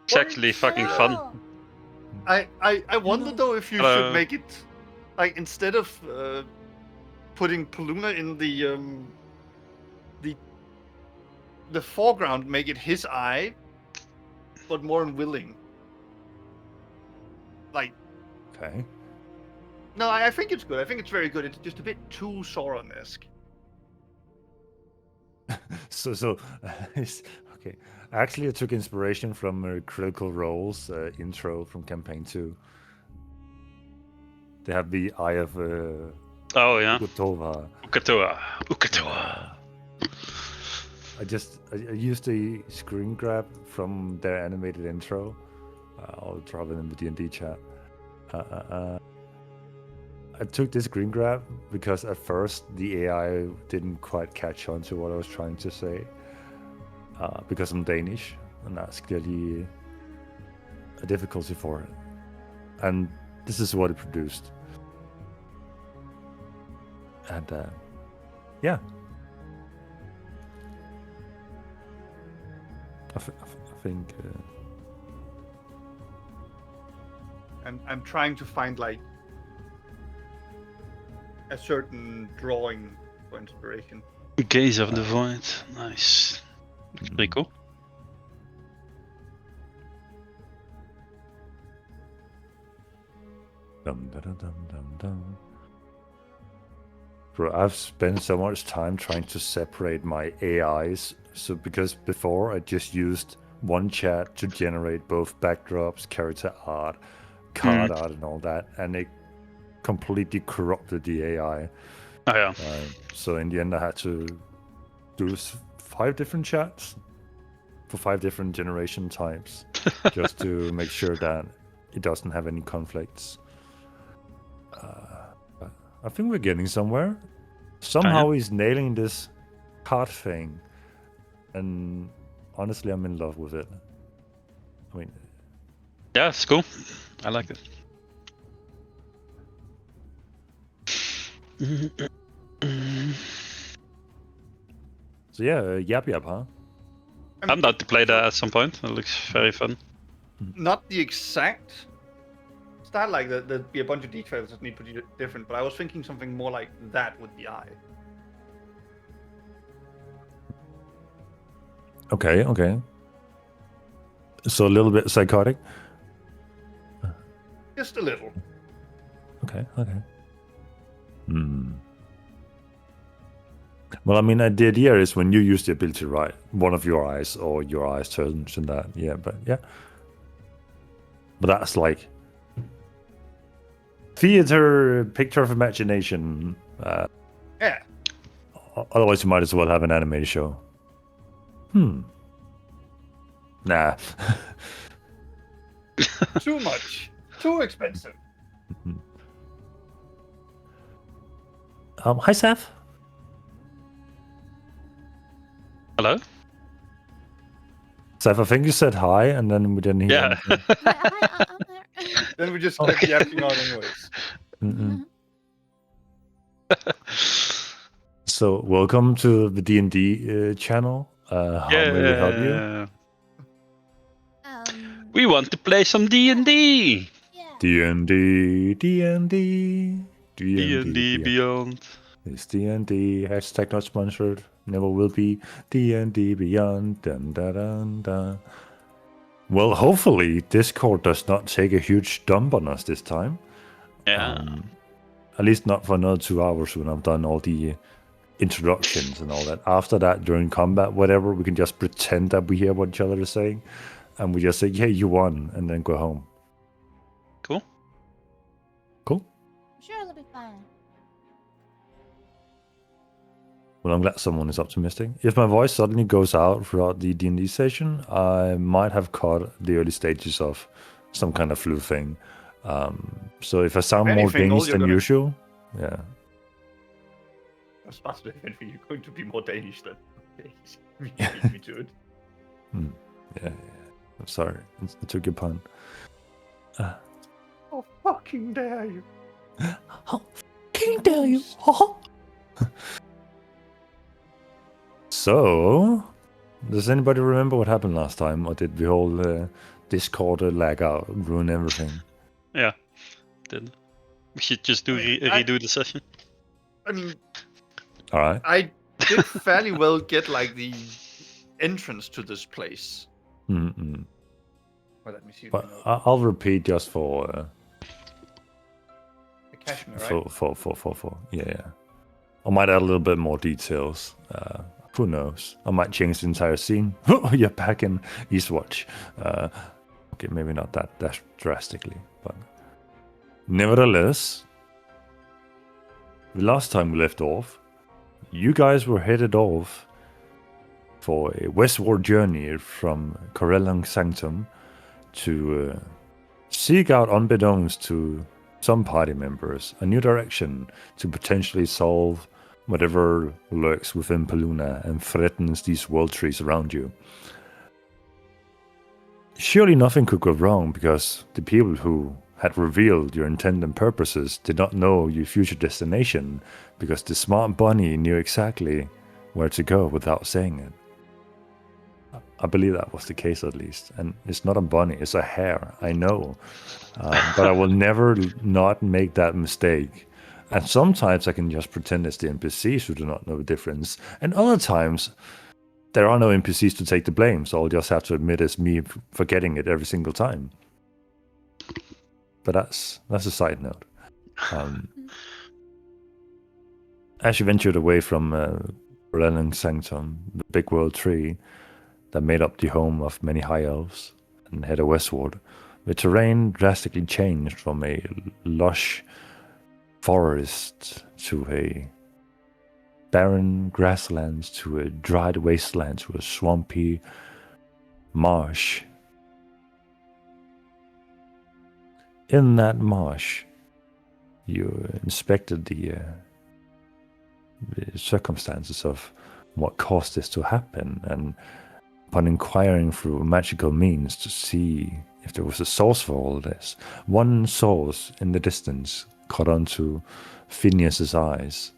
It's actually fucking fun. I wonder though if you should make it like instead of putting Paluna in the foreground, make it his eye, but more unwilling. Like. Okay. No, I think it's good. I think it's very good. It's just a bit too Sauron-esque. So okay. Actually, I took inspiration from Critical Role's intro from Campaign 2. They have the Eye of Oh yeah. Uk'otoa. Uk'otoa. I used a screen grab from their animated intro. I'll drop it in the D&D chat. I took this screen grab because at first the AI didn't quite catch on to what I was trying to say. Because I'm Danish, and that's clearly a difficulty for it. And this is what it produced. And yeah. I think I'm trying to find like a certain drawing for inspiration. Gaze of the Void. Nice. Looks pretty cool. Dum, dum, dum, dum, dum. Bro, I've spent so much time trying to separate my AIs. So because before I just used one chat to generate both backdrops, character art, card art, and all that, and it completely corrupted the AI. Oh yeah. So in the end, I had to do 5 different chats for 5 different generation types, just to make sure that it doesn't have any conflicts. I think we're getting somewhere. Somehow he's nailing this card thing, and honestly, I'm in love with it. I mean, yeah, it's cool. I like it. So yeah, Yap Yap, huh? I'm down to play that at some point. It looks very fun. Not the exact style, like there'd be a bunch of details that need to be different, but I was thinking something more like that with the eye. Okay. So a little bit psychotic? Just a little. Okay. Well, I mean, the idea is when you use the ability to write one of your eyes or your eyes turns in that. Yeah, but that's like theater, picture of imagination. Yeah. Otherwise, you might as well have an animated show. Nah. Too much. Too expensive. Hi, Seth. Hello? Seth, I think you said hi, and then we didn't hear anything. Hi, I'm there. Then we just kept yapping on anyways. So, welcome to the D&D channel. How may we help you? We want to play some D&D. D&D Beyond. It's D&D, hashtag not sponsored, never will be, D&D Beyond, dun dun dun dun. Well, hopefully Discord does not take a huge dump on us this time. Yeah. At least not for another 2 hours when I've done all the introductions and all that. After that, during combat, whatever, we can just pretend that we hear what each other is saying, and we just say, yeah, you won, and then go home. Cool. Sure, it'll be fine. Well, I'm glad someone is optimistic. If my voice suddenly goes out throughout the D&D session, I might have caught the early stages of some kind of flu thing. So if I sound more Danish than usual, yeah. That's possibly if you're going to be more Danish than me to it. Yeah. I'm sorry. I took your pun. Oh, fucking dare you. How fucking dare you? So, does anybody remember what happened last time, or did we all Discord lag out, ruin everything. Yeah, did. We should just do I- redo the session. I mean, All right. I did fairly well get like the entrance to this place. Mm-mm. Well, let me see. But I'll repeat just for The Kashmir, right? for yeah. I might add a little bit more details. Who knows? I might change the entire scene. You're back in Eastwatch. Okay, maybe not that drastically, but nevertheless, the last time we left off, you guys were headed off for a westward journey from Corellang Sanctum to seek out, unbeknownst to some party members, a new direction to potentially solve whatever lurks within Paluna and threatens these world trees around you. Surely nothing could go wrong, because the people who had revealed your intent and purposes did not know your future destination, because the smart bunny knew exactly where to go without saying it. I believe that was the case, at least. And it's not a bunny, it's a hare, I know. But I will never not make that mistake. And sometimes I can just pretend it's the NPCs who do not know the difference. And other times, there are no NPCs to take the blame, so I'll just have to admit it's me forgetting it every single time. But that's a side note. As you ventured away from Corellang Sanctum, the big world tree that made up the home of many high elves, and headed westward, the terrain drastically changed from a lush forest to a barren grasslands to a dried wasteland to a swampy marsh. In that marsh, you inspected the circumstances of what caused this to happen, and upon inquiring through magical means to see if there was a source for all this, one source in the distance caught on to Phineas's eyes.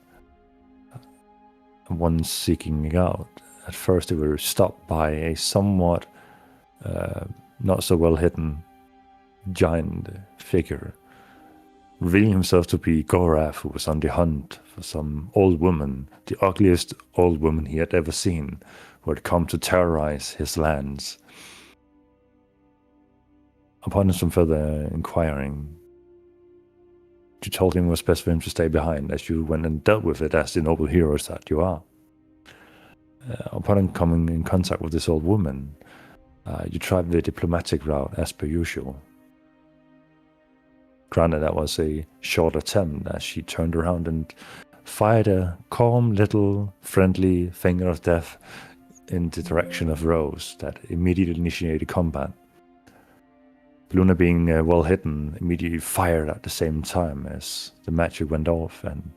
One seeking it out. At first they were stopped by a somewhat not so well hidden giant figure, revealing himself to be Gorath, who was on the hunt for some old woman, the ugliest old woman he had ever seen, who had come to terrorize his lands. Upon some further inquiring, you told him it was best for him to stay behind, as you went and dealt with it as the noble heroes that you are. Upon coming in contact with this old woman, you tried the diplomatic route as per usual. Granted, that was a short attempt, as she turned around and fired a calm little friendly finger of death in the direction of Rose that immediately initiated combat. Luna, being well hidden, immediately fired at the same time as the magic went off and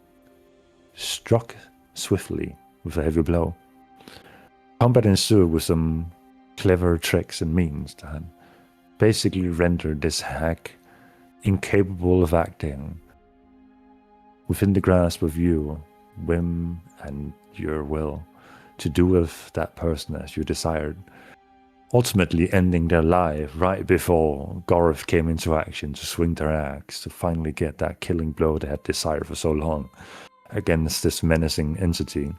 struck swiftly with a heavy blow. Combat ensued with some clever tricks and means that basically rendered this hack incapable of acting within the grasp of you, whim, and your will to do with that person as you desired, ultimately ending their life right before Gorath came into action to swing their axe to finally get that killing blow they had desired for so long against this menacing entity.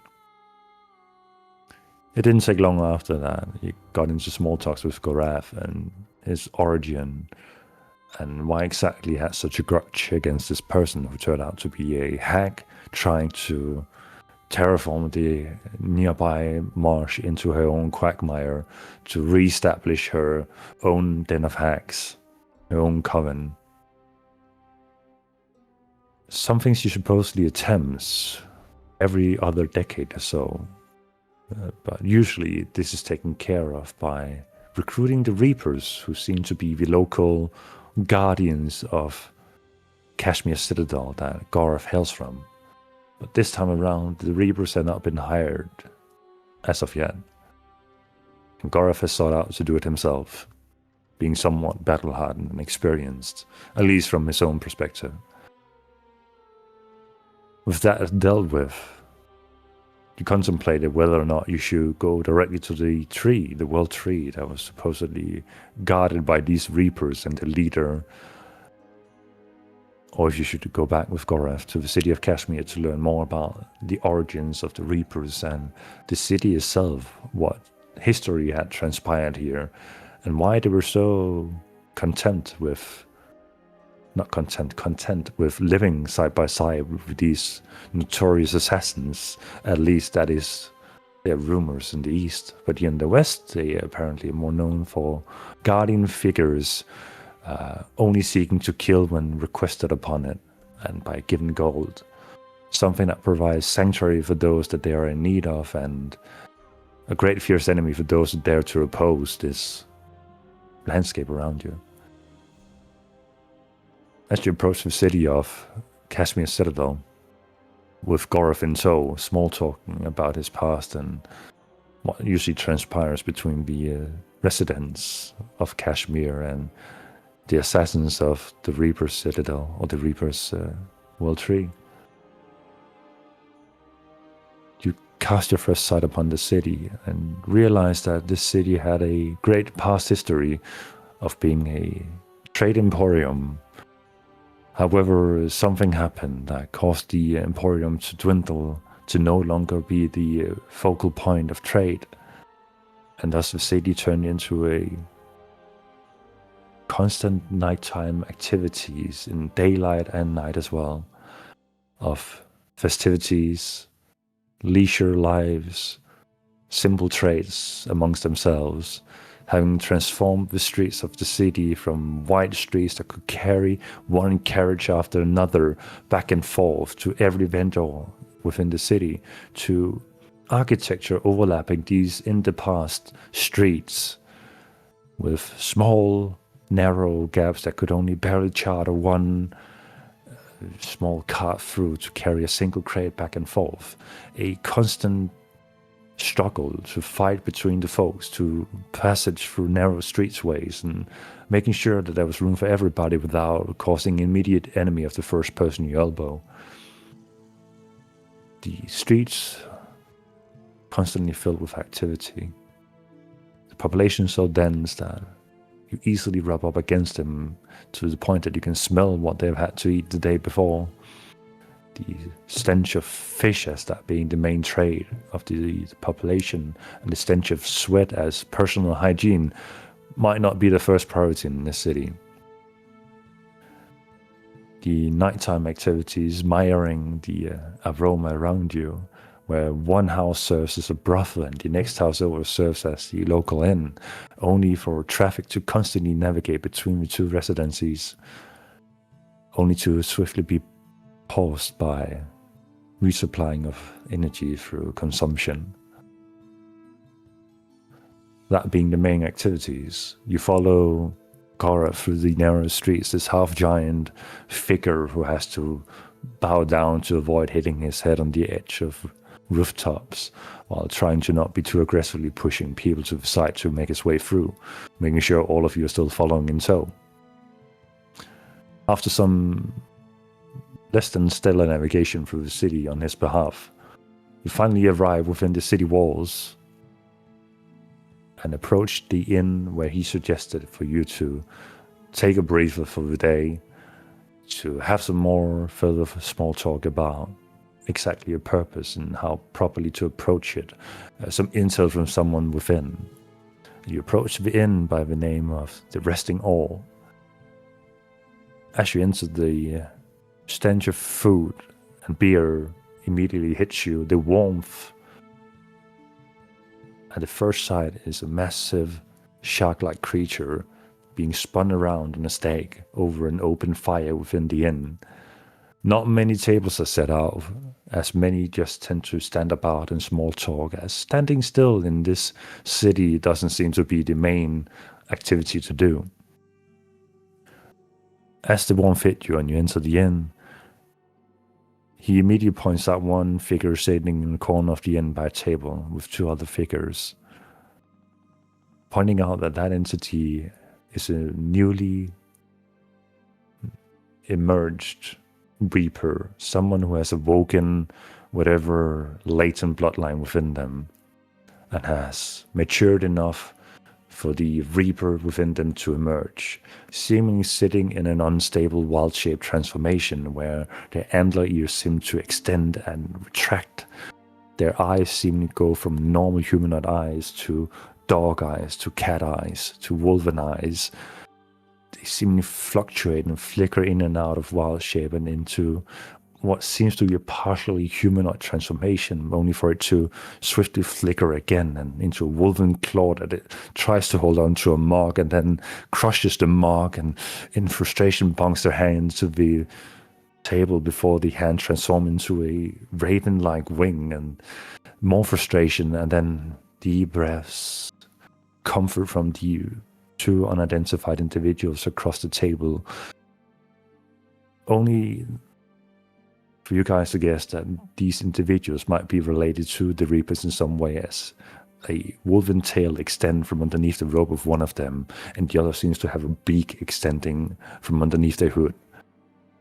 It didn't take long after that. You got into small talks with Gorath and his origin, and why exactly he had such a grudge against this person who turned out to be a hag trying to terraform the nearby marsh into her own quagmire to re-establish her own den of hags, her own coven. Something she supposedly attempts every other decade or so, but usually this is taken care of by recruiting the Reapers, who seem to be the local guardians of Kashmir Citadel that Gorath hails from. But this time around, the Reapers have not been hired as of yet. And Gorath has sought out to do it himself, being somewhat battle-hardened and experienced, at least from his own perspective. With that dealt with, you contemplated whether or not you should go directly to the tree, the world tree that was supposedly guarded by these reapers and the leader, or if you should go back with Gorath to the city of Kashmir to learn more about the origins of the reapers and the city itself, what history had transpired here, and why they were so content with living side by side with these notorious assassins. At least that is their rumors in the East. But here in the West, they are apparently more known for guardian figures, only seeking to kill when requested upon it, and by giving gold. Something that provides sanctuary for those that they are in need of, and a great fierce enemy for those that dare to oppose this landscape around you. As you approach the city of Kashmir Citadel, with Gorath in tow, small talking about his past and what usually transpires between the residents of Kashmir and the assassins of the Reaper's Citadel, or the Reaper's World Tree. You cast your first sight upon the city and realize that this city had a great past history of being a trade emporium. However, something happened that caused the emporium to dwindle, to no longer be the focal point of trade, and thus the city turned into a constant nighttime activities in daylight and night as well, of festivities, leisure lives, simple trades amongst themselves, having transformed the streets of the city from wide streets that could carry one carriage after another back and forth to every vendor within the city, to architecture overlapping these in the past streets with small narrow gaps that could only barely charter one small cart through to carry a single crate back and forth. A constant struggle to fight between the folks, to passage through narrow streetsways and making sure that there was room for everybody without causing immediate enemy of the first person you elbow. The streets constantly filled with activity. The population so dense that you easily rub up against them to the point that you can smell what they've had to eat the day before. The stench of fish as that being the main trade of the population, and the stench of sweat as personal hygiene might not be the first priority in this city. The nighttime activities miring the aroma around you, where one house serves as a brothel and the next house over serves as the local inn, only for traffic to constantly navigate between the two residencies, only to swiftly be paused by resupplying of energy through consumption. That being the main activities, you follow Gorath through the narrow streets, this half-giant figure who has to bow down to avoid hitting his head on the edge of rooftops, while trying to not be too aggressively pushing people to the side to make his way through, making sure all of you are still following in tow. After some less than stellar navigation through the city on his behalf, you finally arrive within the city walls and approach the inn where he suggested for you to take a breather for the day, to have some more further small talk about exactly your purpose and how properly to approach it, some intel from someone within. You approach the inn by the name of the Resting All. As you enter, the stench of food and beer immediately hits you. The warmth at the first sight is a massive shark-like creature being spun around on a stake over an open fire within the inn. Not many tables are set out, as many just tend to stand about and small talk, as standing still in this city doesn't seem to be the main activity to do. As the warmth hits you and you enter the inn, he immediately points out one figure sitting in the corner of the inn by a table with two other figures, pointing out that that entity is a newly emerged Reaper, someone who has awoken whatever latent bloodline within them and has matured enough for the Reaper within them to emerge, seemingly sitting in an unstable wild-shaped transformation where their antler ears seem to extend and retract. Their eyes seem to go from normal humanoid eyes to dog eyes, to cat eyes, to wolven eyes. They seem to fluctuate and flicker in and out of wild shape and into what seems to be a partially humanoid transformation, only for it to swiftly flicker again and into a wolven claw that it tries to hold on to a mark and then crushes the mark and in frustration bonks their hand to the table before the hand transforms into a raven-like wing, and more frustration, and then deep breaths, comfort from the two unidentified individuals across the table. Only for you guys to guess that these individuals might be related to the Reapers in some way, as a wolven tail extends from underneath the robe of one of them, and the other seems to have a beak extending from underneath their hood,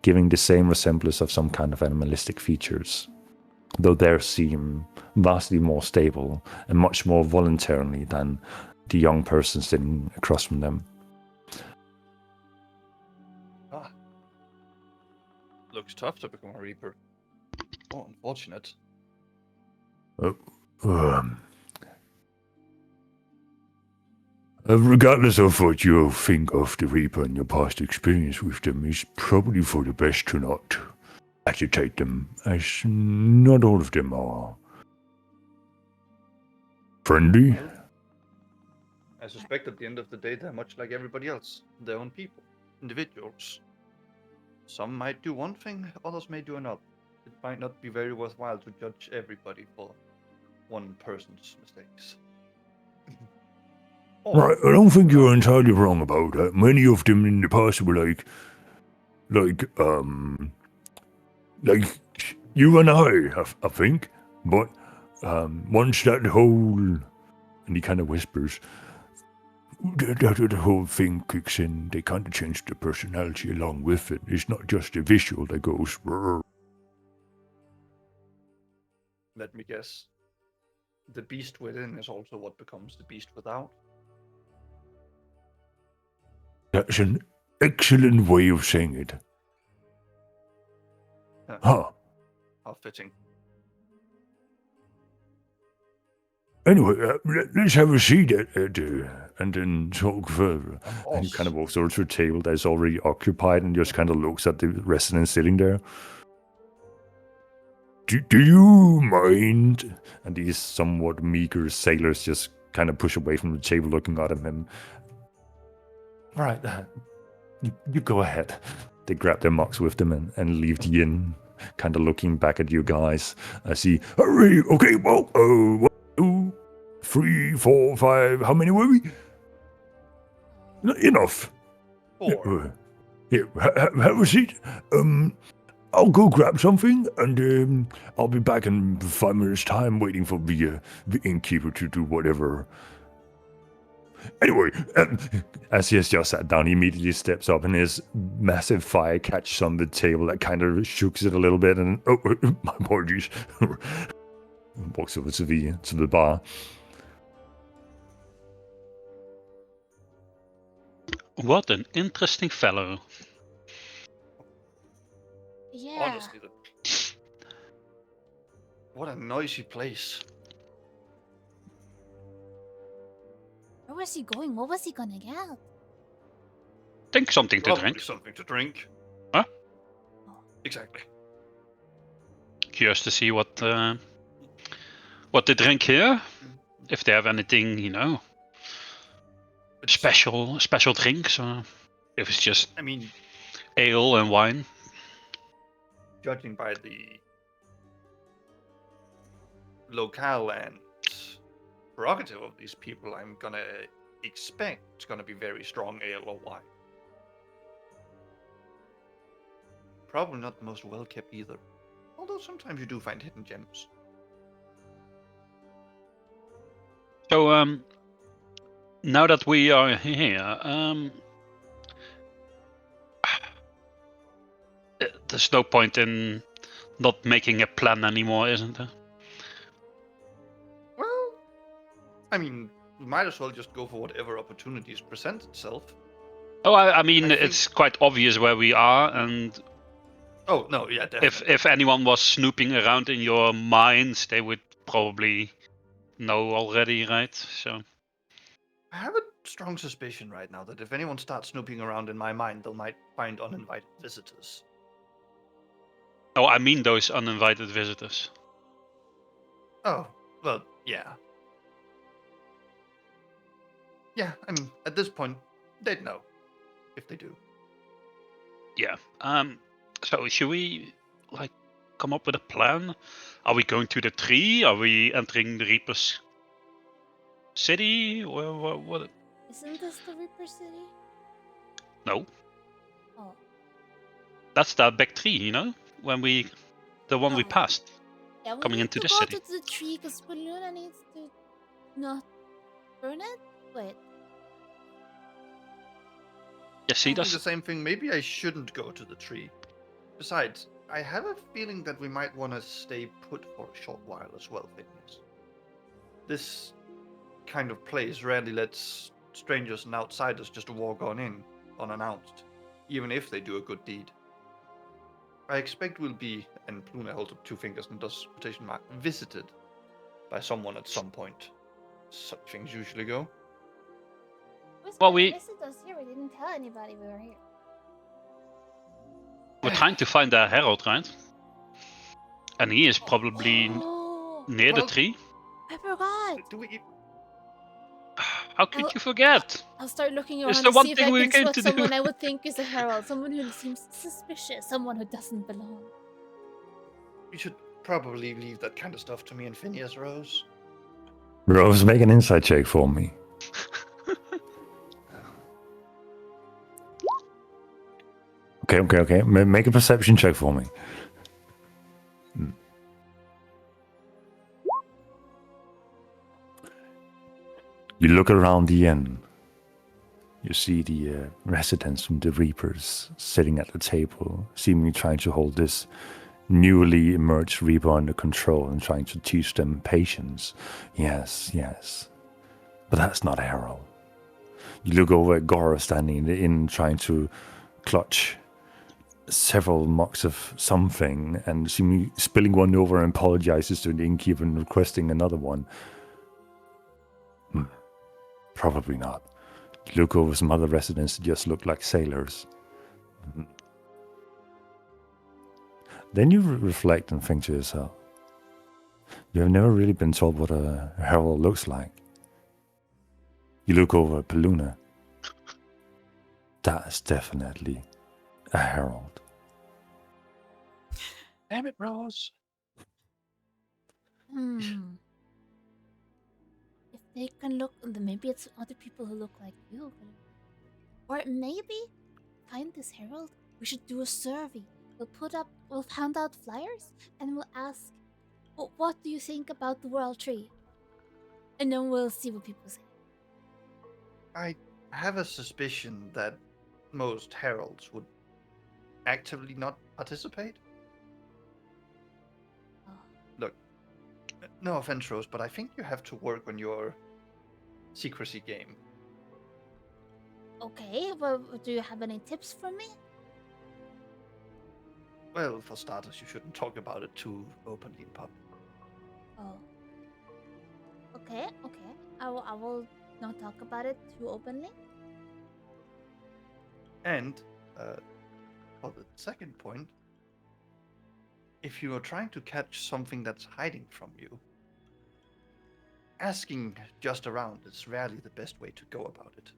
giving the same resemblance of some kind of animalistic features, though theirs seem vastly more stable and much more voluntarily than the young person sitting across from them. Looks tough to become a Reaper. Oh, unfortunate. Regardless of what you think of the Reaper and your past experience with them, it's probably for the best to not agitate them, as not all of them are friendly. I suspect at the end of the day, they're much like everybody else. Their own people, individuals. Some might do one thing, others may do another. It might not be very worthwhile to judge everybody for one person's mistakes. Right, I don't think you're entirely wrong about that. Many of them in the past were like you and I think. But once that whole, and he kind of whispers, the whole thing kicks in, they kind of change the personality along with it. It's not just the visual that goes. Brr. Let me guess. The beast within is also what becomes the beast without. That's an excellent way of saying it. Huh. How fitting. Anyway, let's have a seat and then talk further. And he kind of walks over to a table that is already occupied and just kind of looks at the resident sitting there. Do you mind? And these somewhat meager sailors just kind of push away from the table looking at him. All right, you go ahead. They grab their mugs with them and leave the inn, kind of looking back at you guys as he, hurry, okay, well, 1, 2, 3, 4, 5, how many were we? Enough. 4. Here, have a seat. I'll go grab something, and I'll be back in 5 minutes' time, waiting for the innkeeper to do whatever. Anyway, as he has just sat down, he immediately steps up, and his massive fire catches on the table that kind of shooks it a little bit, and my apologies. Walks over to the bar. What an interesting fellow. Yeah. Honestly, what a noisy place. Where was he going? What was he gonna get? Think something to Probably drink. something to drink. Huh? Exactly. Curious to see what they drink here. If they have anything, special drinks, or if it's just I mean, ale and wine. judging by the locale and prerogative of these people, I'm gonna expect it's gonna be very strong ale or wine. Probably not the most well kept either. Although sometimes you do find hidden gems. So, now that we are here, there's no point in not making a plan anymore, isn't it? Well, I mean, we might as well just go for whatever opportunities present itself. Oh, I mean, I think- it's quite obvious where we are, and Oh no, yeah, definitely. if anyone was snooping around in your minds, they would probably know already, right? So I have a strong suspicion right now that if anyone starts snooping around in my mind, they might find uninvited visitors. oh, I mean those uninvited visitors. Oh, well, yeah. Yeah, I mean, at this point, they'd know. If they do. Yeah. So should we like come up with a plan? Are we going to the tree? Are we entering the Reaper's city? What? Isn't this the Reaper City? No, Oh. that's the big tree. You know, the one we Oh. passed. Yeah, we Coming need into to the go city. to the tree because Luna needs to not burn it. Wait. Yeah, see, I think that's the same thing. Maybe I shouldn't go to the tree. Besides, I have a feeling that we might want to stay put for a short while as well, Phineas. This kind of place rarely lets strangers and outsiders just walk on in unannounced, even if they do a good deed. I expect we'll be, and Luna holds up two fingers and does quotation mark, visited by someone at some point. Such things usually go. Well, we- Visit us here. We didn't tell anybody we were here. we're trying to find a herald, right? And he is probably Oh, near the Well- tree. I forgot. Do we? How could I'll- you forget? I'll start looking It's around the to one see if thing I we can came spot to do. someone I would think is a herald, someone who seems suspicious, someone who doesn't belong. We should probably leave that kind of stuff to me and Phineas, Rose. Rose, make an insight check for me. Okay. Make a perception check for me. You look around the inn. You see the residents from the Reapers sitting at the table, seemingly trying to hold this newly emerged Reaper under control and trying to teach them patience. Yes. But that's not Harold. You look over at Gora standing in the inn trying to clutch several mugs of something and seemingly spilling one over and apologizes to the innkeeper and requesting another one. Probably not. You look over some other residents that just look like sailors. Then you reflect and think to yourself, you have never really been told what a herald looks like. You look over at Paluna. That's definitely a herald. Damn it, Rose. If they can look, then maybe it's other people who look like you. Or maybe find this herald. We should do a survey. We'll hand out flyers and we'll ask, what do you think about the World Tree? And then we'll see what people say. I have a suspicion that most heralds would actively not participate. Oh. Look, no offense, Rose, but I think you have to work on your secrecy game. Okay, well, do you have any tips for me? Well, for starters, you shouldn't talk about it too openly in public. Oh. Okay. I will not talk about it too openly. And for the second point, if you are trying to catch something that's hiding from you, asking just around is rarely the best way to go about it.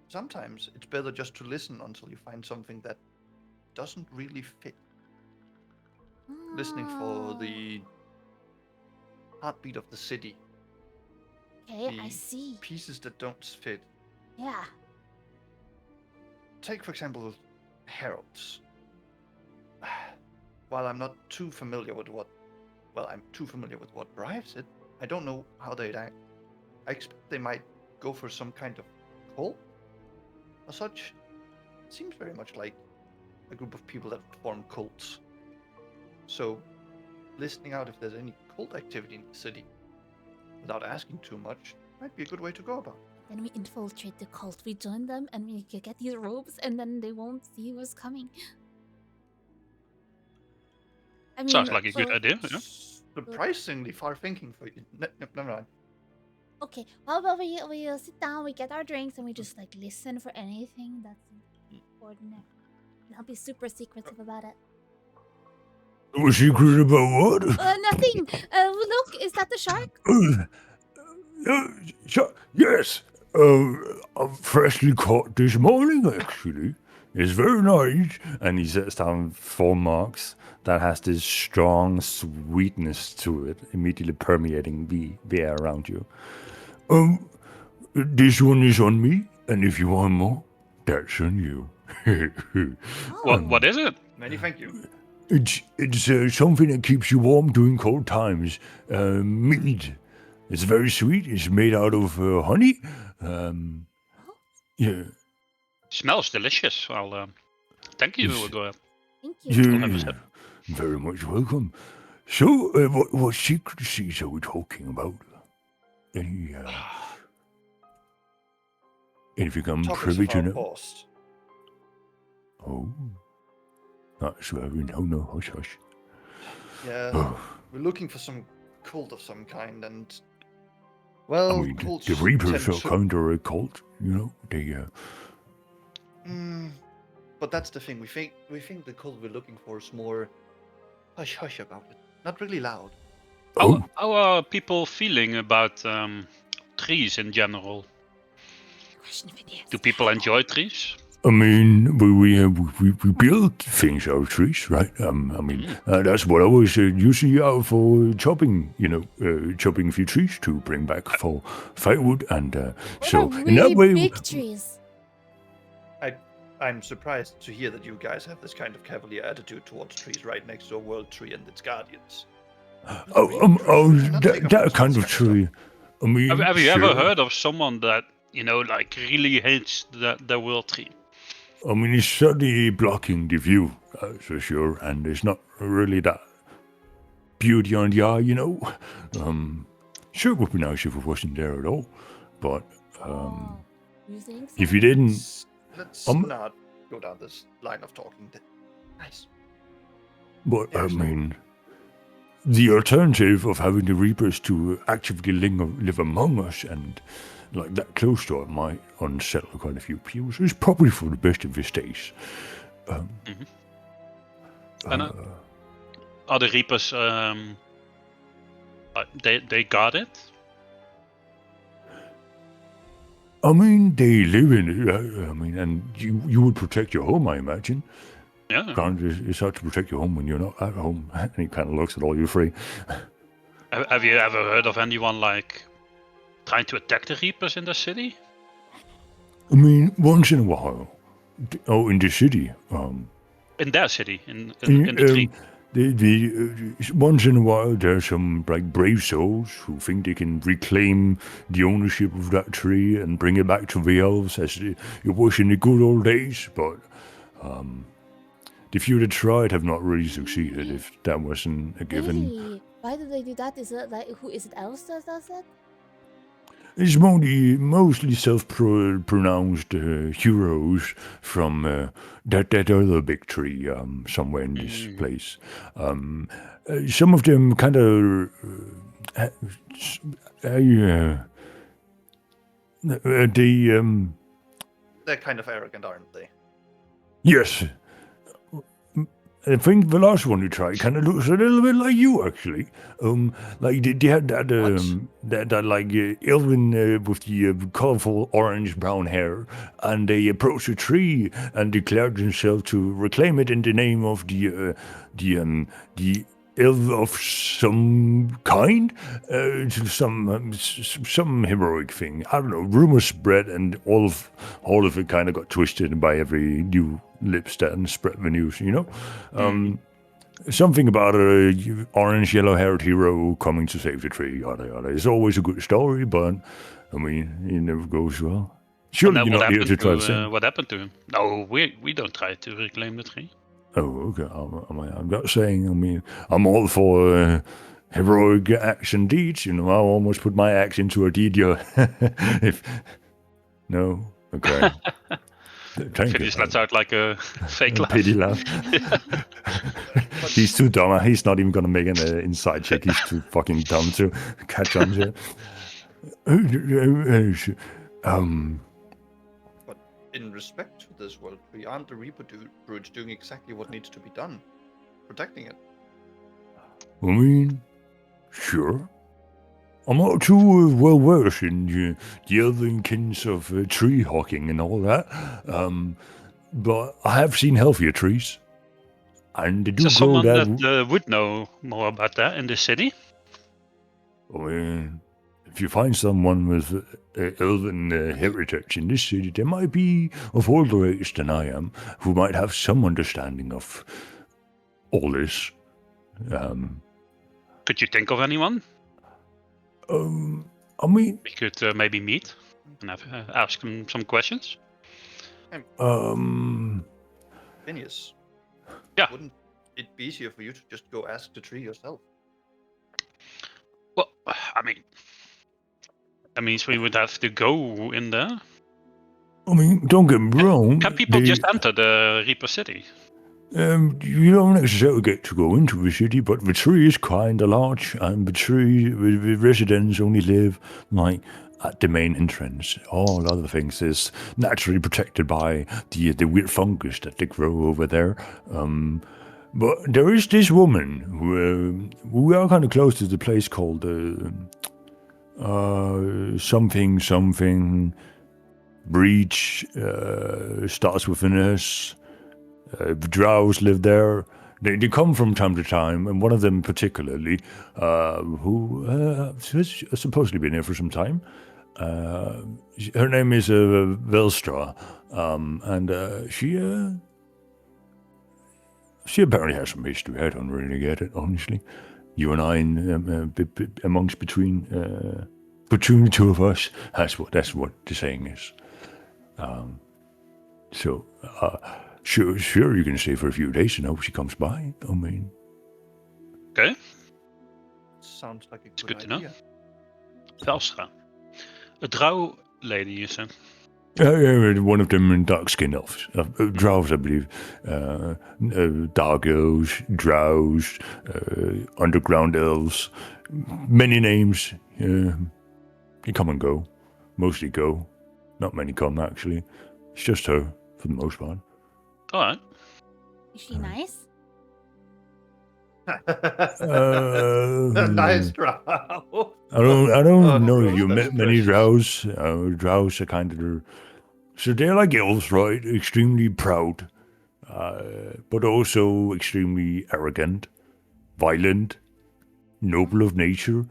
Sometimes it's better just to listen until you find something that doesn't really fit. Listening for the heartbeat of the city, Okay, I the see. pieces that don't fit. Yeah. Take, for example, heralds. While I'm not too familiar with I'm too familiar with what drives it, I don't know how they'd act. I expect they might go for some kind of cult or such. It seems very much like a group of people that form cults. So, listening out if there's any cult activity in the city without asking too much might be a good way to go about it. Then we infiltrate the cult. We join them and we get these robes, and then they won't see who's coming. I mean, Sounds like a good well, idea. Yeah. Surprisingly far thinking for you. Never mind. Okay, how about we sit down, we get our drinks, and we just like listen for anything that's important. And I'll be super secretive about it. A secret about what? Nothing. Look, is that the shark? Yes. Freshly caught this morning, actually. It's very nice. And he sets down 4 marks that has this strong sweetness to it, immediately permeating the air around you. This one is on me, and if you want more, that's on you. What is it? Many thank you. It's something that keeps you warm during cold times. Mead. It's very sweet. It's made out of honey. Yeah. Smells delicious. Well, thank you. Yes. Go ahead. Thank you. Yeah, have a sip. very much welcome. So, what secrecies are we talking about? Anything I'm Topics privy of to our know? past. Oh, that's very no, hush, hush. Yeah, Oh, we're looking for some cult of some kind, and I well, mean, cults the Reapers tend are to- kind of a cult, you know. They But that's the thing. We think the cult we're looking for is more hush hush about it, not really loud. oh, How are people feeling about trees in general? Question of idiots. Do people enjoy trees? I mean, we build things out of trees, right? I mean, that's what I was usually out for chopping, chopping a few trees to bring back for firewood. And so, What are in that really way, big trees. I'm surprised to hear that you guys have this kind of cavalier attitude towards trees right next to a world tree and its guardians. that kind of tree. I mean, Have you ever sure. heard of someone that like really hates the world tree? I mean, it's certainly blocking the view, for sure, and there's not really that beauty on the eye, Sure, it would be nice if it wasn't there at all, but You think so? if you didn't, Let's Um, not go down this line of talking. Nice. but I Yes. mean, the alternative of having the Reapers to actively live among us and like that close to it might unsettle quite a few people, so it's probably for the best of his days. And are the Reapers? They got it. I mean, they live in it. I mean, and you would protect your home, I imagine. Yeah. It's hard to protect your home when you're not at home. And he kind of looks at all you three. Have you ever heard of anyone like trying to attack the Reapers in the city? I mean, once in a while. Oh, in the city. In their city, in the tree. Once in a while, there's some like brave souls who think they can reclaim the ownership of that tree and bring it back to the elves as it was in the good old days. But the few that tried have not really succeeded. If that wasn't a given, Really? Why do they do that? Is it like who is it else that does it? it's mostly self-pronounced heroes from that other big tree somewhere in this place. Some of them kind of They're kind of arrogant, aren't they? yes. I think the last one you tried kind of looks a little bit like you, actually. Like they had that elven with the colorful orange brown hair, and they approached a tree and declared themselves to reclaim it in the name of the elf of some kind, some heroic thing. I don't know. Rumors spread, and all of it kind of got twisted by every new lips that spread the news. Something about a orange, yellow-haired hero coming to save the tree. Yada yada. It's always a good story, but I mean, it never goes well. Surely And you're then not here to try to sing. what happened to him? No, we don't try to reclaim the tree. Oh, okay. I'm not saying. I mean, I'm all for heroic acts and deeds. You know, I'll almost put my axe into a deed. If no, okay. Thank you. Finish lets out like a fake laugh. Pity laugh. He's too dumb. He's not even gonna make an inside check. He's too fucking dumb to catch on to it. But in respect to this world tree, aren't the Reaper druids doing exactly what needs to be done? Protecting it. I mean, sure. I'm not too well versed in the elven kinds of tree hawking and all that, but I have seen healthier trees, and they do Is there grow someone that. that would know more about that in the city? I mean, if you find someone with elven heritage in this city, they might be of older age than I am, who might have some understanding of all this. Could you think of anyone I mean, we could maybe meet and ask them some questions? Phineas. Yeah. Wouldn't it be easier for you to just go ask the tree yourself? Well, I mean, that means we would have to go in there. I mean, don't get me wrong. Can people they- just enter the Reaper City? You don't necessarily get to go into the city, but the tree is kind of large, and the residents only live like at the main entrance. All other things is naturally protected by the weird fungus that they grow over there. But there is this woman who we are kind of close to the place called something breach starts with an S. The drows live there. They come from time to time, and one of them particularly, who has supposedly been here for some time. Her name is Velstra, and she apparently has some history. I don't really get it, honestly. You and I, between the two of us, that's what the saying is. Sure, you can stay for a few days and hope she comes by. I mean, Okay, Sounds like a it's good good to know. idea. Velstra. A drow lady, you said. one of them dark-skinned elves. Drows, I believe. Dark elves, drows, underground elves. Many names. They come and go. Mostly go. Not many come, actually. It's just her, for the most part. All right. Is she nice? Nice drow. I don't know if God, you that's met many precious. drows. Drows are kind of so they're like elves, right? Extremely proud, but also extremely arrogant, violent, noble of nature.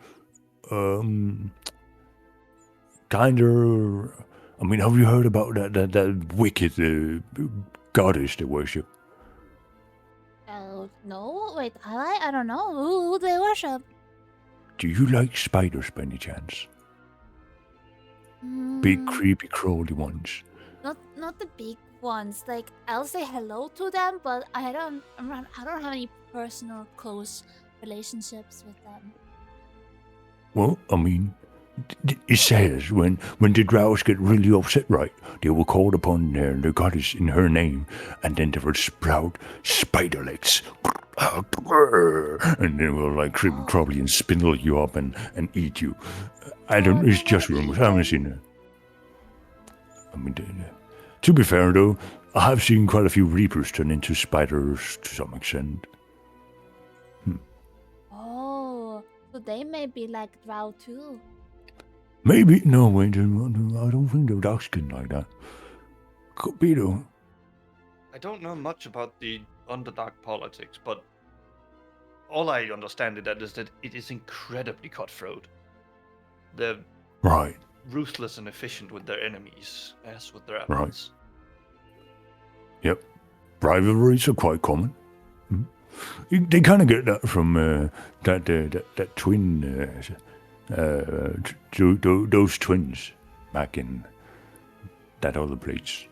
Kind of. I mean, have you heard about that wicked goddess they worship? No. Wait, I don't know. Who do they worship? Do you like spiders by any chance? Big, creepy, crawly ones. Not the big ones. Like I'll say hello to them, but I don't have any personal close relationships with them. Well, I mean, it says when the drows get really upset, right, they will call upon their goddess in her name, and then they will sprout spider legs. And they will like creepy crawly and spindle you up and eat you. I don't it's just rumors. I haven't seen it. I mean, to be fair though, I have seen quite a few reapers turn into spiders to some extent. Oh, so they may be like drow too. Maybe. No, wait, I don't think they're dark skinned like that. Could be though. I don't know much about the Underdark politics, but all I understand is that it is incredibly cutthroat. They're Right. ruthless and efficient with their enemies, as with their Right. allies. Yep. Rivalries are quite common. They kind of get that from that twin, those twins back in that other place.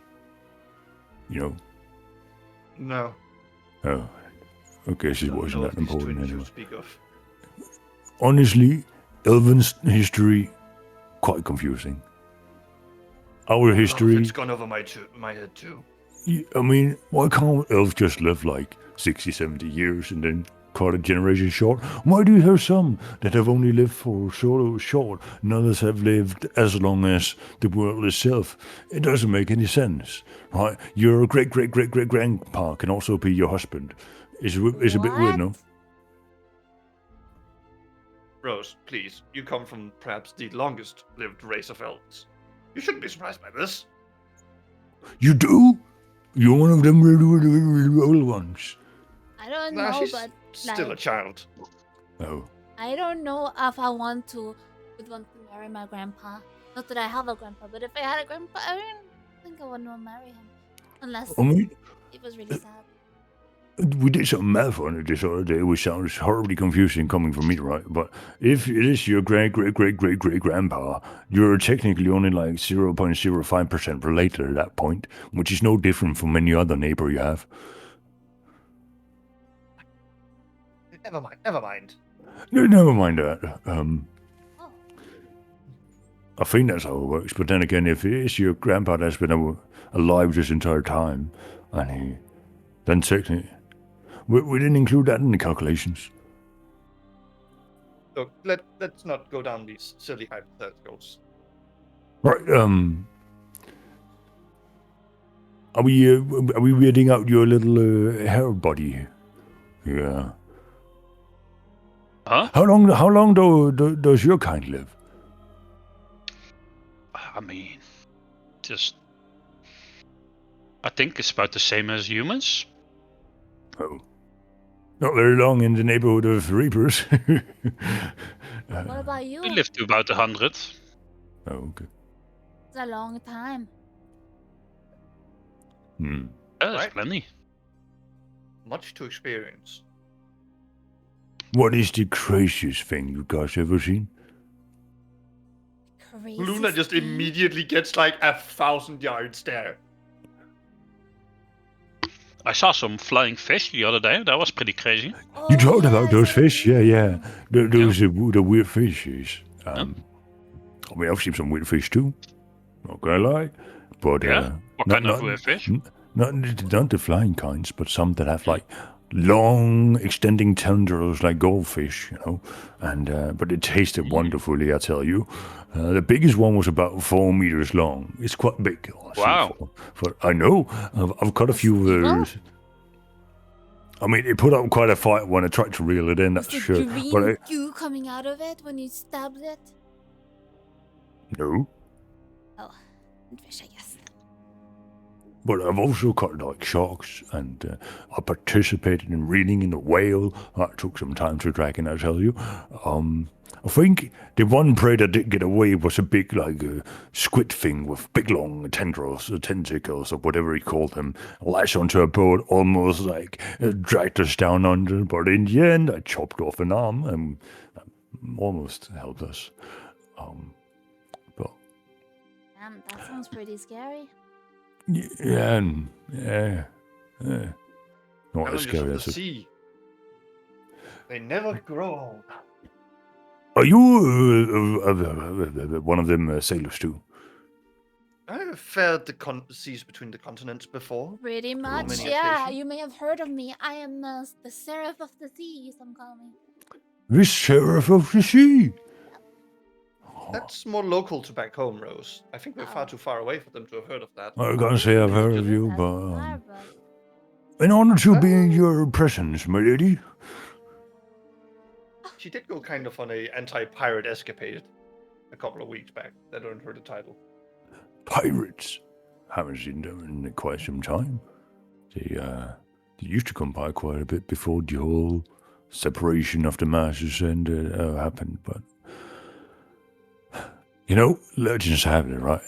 You know. No. Oh, I guess it Don't wasn't know that of these important twins you anyway. speak of. Honestly, Elven's history, quite confusing. Our A lot of history, it's gone over my head too. I mean, why can't elves just live like 60, 70 years and then cut a generation short? Why do you have some that have only lived for so short and others have lived as long as the world itself? It doesn't make any sense, right? Your great-great-great-great-grandpa can also be your husband. It's a bit weird, no? What? Rose, please, you come from perhaps the longest lived race of elves. You shouldn't be surprised by this. You do? You're one of them really old ones. I don't Nah, know, she's but still a like, child. Oh. I don't know if I would want to marry my grandpa. Not that I have a grandpa, but if I had a grandpa, I don't think I would want to marry him. Unless I mean, it was really sad. we did some math on it this other day, which sounds horribly confusing coming from me, right? But if it is your great-great-great-great-great-grandpa, you're technically only like 0.05% related at that point, which is no different from any other neighbor you have. Never mind. No, never mind that. Oh, I think that's how it works. But then again, if it is your grandpa that's been alive this entire time, and then technically, we didn't include that in the calculations. Look, let's not go down these silly hypotheticals. Right. Are we reading out your little hair body? Yeah. Huh? How long does your kind live? I mean, I think it's about the same as humans. Oh. Not very long in the neighborhood of Reapers. what about you? We live to about 100. Oh, okay. It's a long time. That's Right. plenty. Much to experience. What is the craziest thing you guys ever seen? Crazy. Luna just immediately gets like 1,000-yard stare. I saw some flying fish the other day. That was pretty crazy. Oh, You talked about yes, those I fish, did. yeah. Those are the weird fishes. I mean, I've seen some weird fish too. Not gonna lie, but Yeah? What kind of weird fish? Not the flying kinds, but some that have like long, extending tendrils like goldfish, you know. And but it tasted wonderfully, I tell you. The biggest one was about 4 meters long. It's quite big. Honestly, Wow. For I know. I've caught a few. Evil? I mean, it put up quite a fight when I tried to reel it in. Was That's the sure. green But goo coming out of it when you stabbed it? no. Oh, fish, I guess. But I've also caught like sharks, and I participated in reeling in a whale. That took some time to drag in, I tell you. I think the one prey that did get away was a big like squid thing with big long tendrils, or tentacles, or whatever he called them, lashed onto a boat, almost like dragged us down under. But in the end, I chopped off an arm and almost helped us. But Damn, that sounds pretty scary. yeah. Not Challenges as of scary the as it. sea. They never grow old. Are you one of them sailors too? I have fared the seas between the continents before. Pretty much, many yeah. occasions. You may have heard of me. I am the Seraph of the Sea, some call me. The Seraph of the Sea. That's more local to back home, Rose. I think we're far too far away for them to have heard of that. I can't say I've heard of you, That's but far, in honor to be in your presence, my lady. She did go kind of on a anti-pirate escapade a couple of weeks back. That earned her the title. Pirates. Haven't seen them in quite some time. They used to come by quite a bit before the whole separation of the masses and happened, but you know, legends have it, right?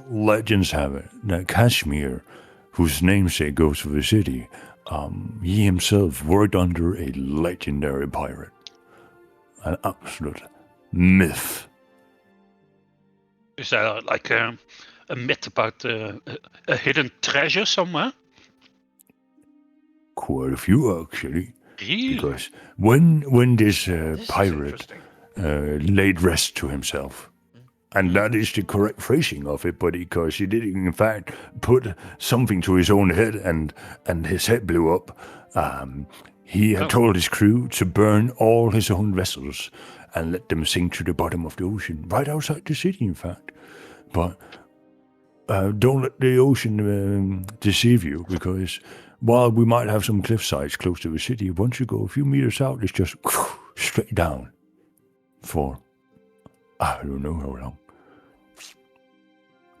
Legends have it that Kashmir, whose namesake goes for the city, he himself worked under a legendary pirate. An absolute myth. Is there like a myth about a hidden treasure somewhere? Quite a few, actually. Really? Because when this This is pirate interesting. laid rest to himself, and that is the correct phrasing of it, but because he did in fact put something to his own head and his head blew up, he had Oh. told his crew to burn all his own vessels and let them sink to the bottom of the ocean, right outside the city, in fact. But don't let the ocean deceive you, because while we might have some cliff sides close to the city, once you go a few meters out, it's just straight down for I don't know how long.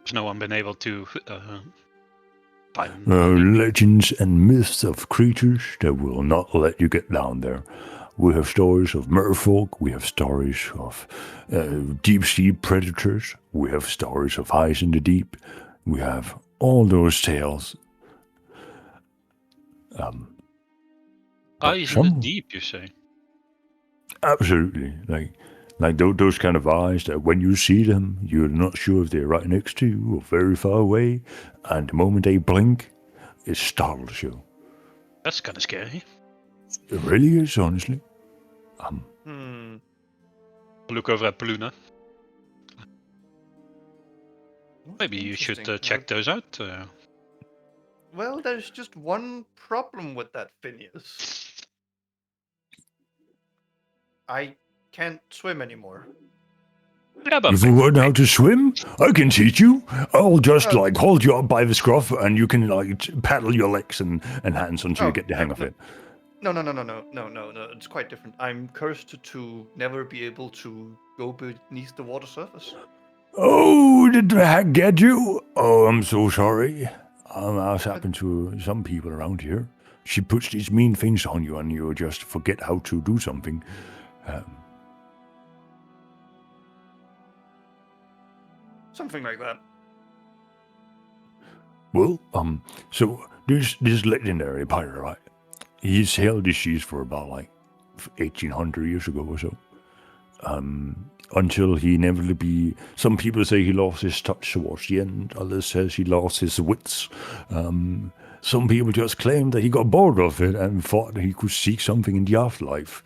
Has no one been able to find Legends and myths of creatures that will not let you get down there. We have stories of merfolk, we have stories of deep sea predators, we have stories of eyes in the deep, we have all those tales. eyes in some- the deep, you say? Absolutely, like those kind of eyes that when you see them, you're not sure if they're right next to you or very far away, and the moment they blink, it startles you. That's kind of scary. It really is, honestly. Look over at Paluna. Most Maybe you should interesting. check those out. Well, there's just one problem with that, Phineas. I can't swim anymore. Yeah, but You forgot how to swim? I can teach you. I'll just Oh. like hold you up by the scruff, and you can like paddle your legs and hands until you Oh, get the hang of no. it. No. It's quite different. I'm cursed to never be able to go beneath the water surface. Oh, did the hack get you? Oh, I'm so sorry. That's happened to some people around here. She puts these mean things on you, and you just forget how to do something. Something like that. Well, so this legendary pirate, right? He sailed the seas for about like 1800 years ago or so. Until he inevitably, some people say he lost his touch towards the end, others says he lost his wits. Some people just claim that he got bored of it and thought that he could seek something in the afterlife.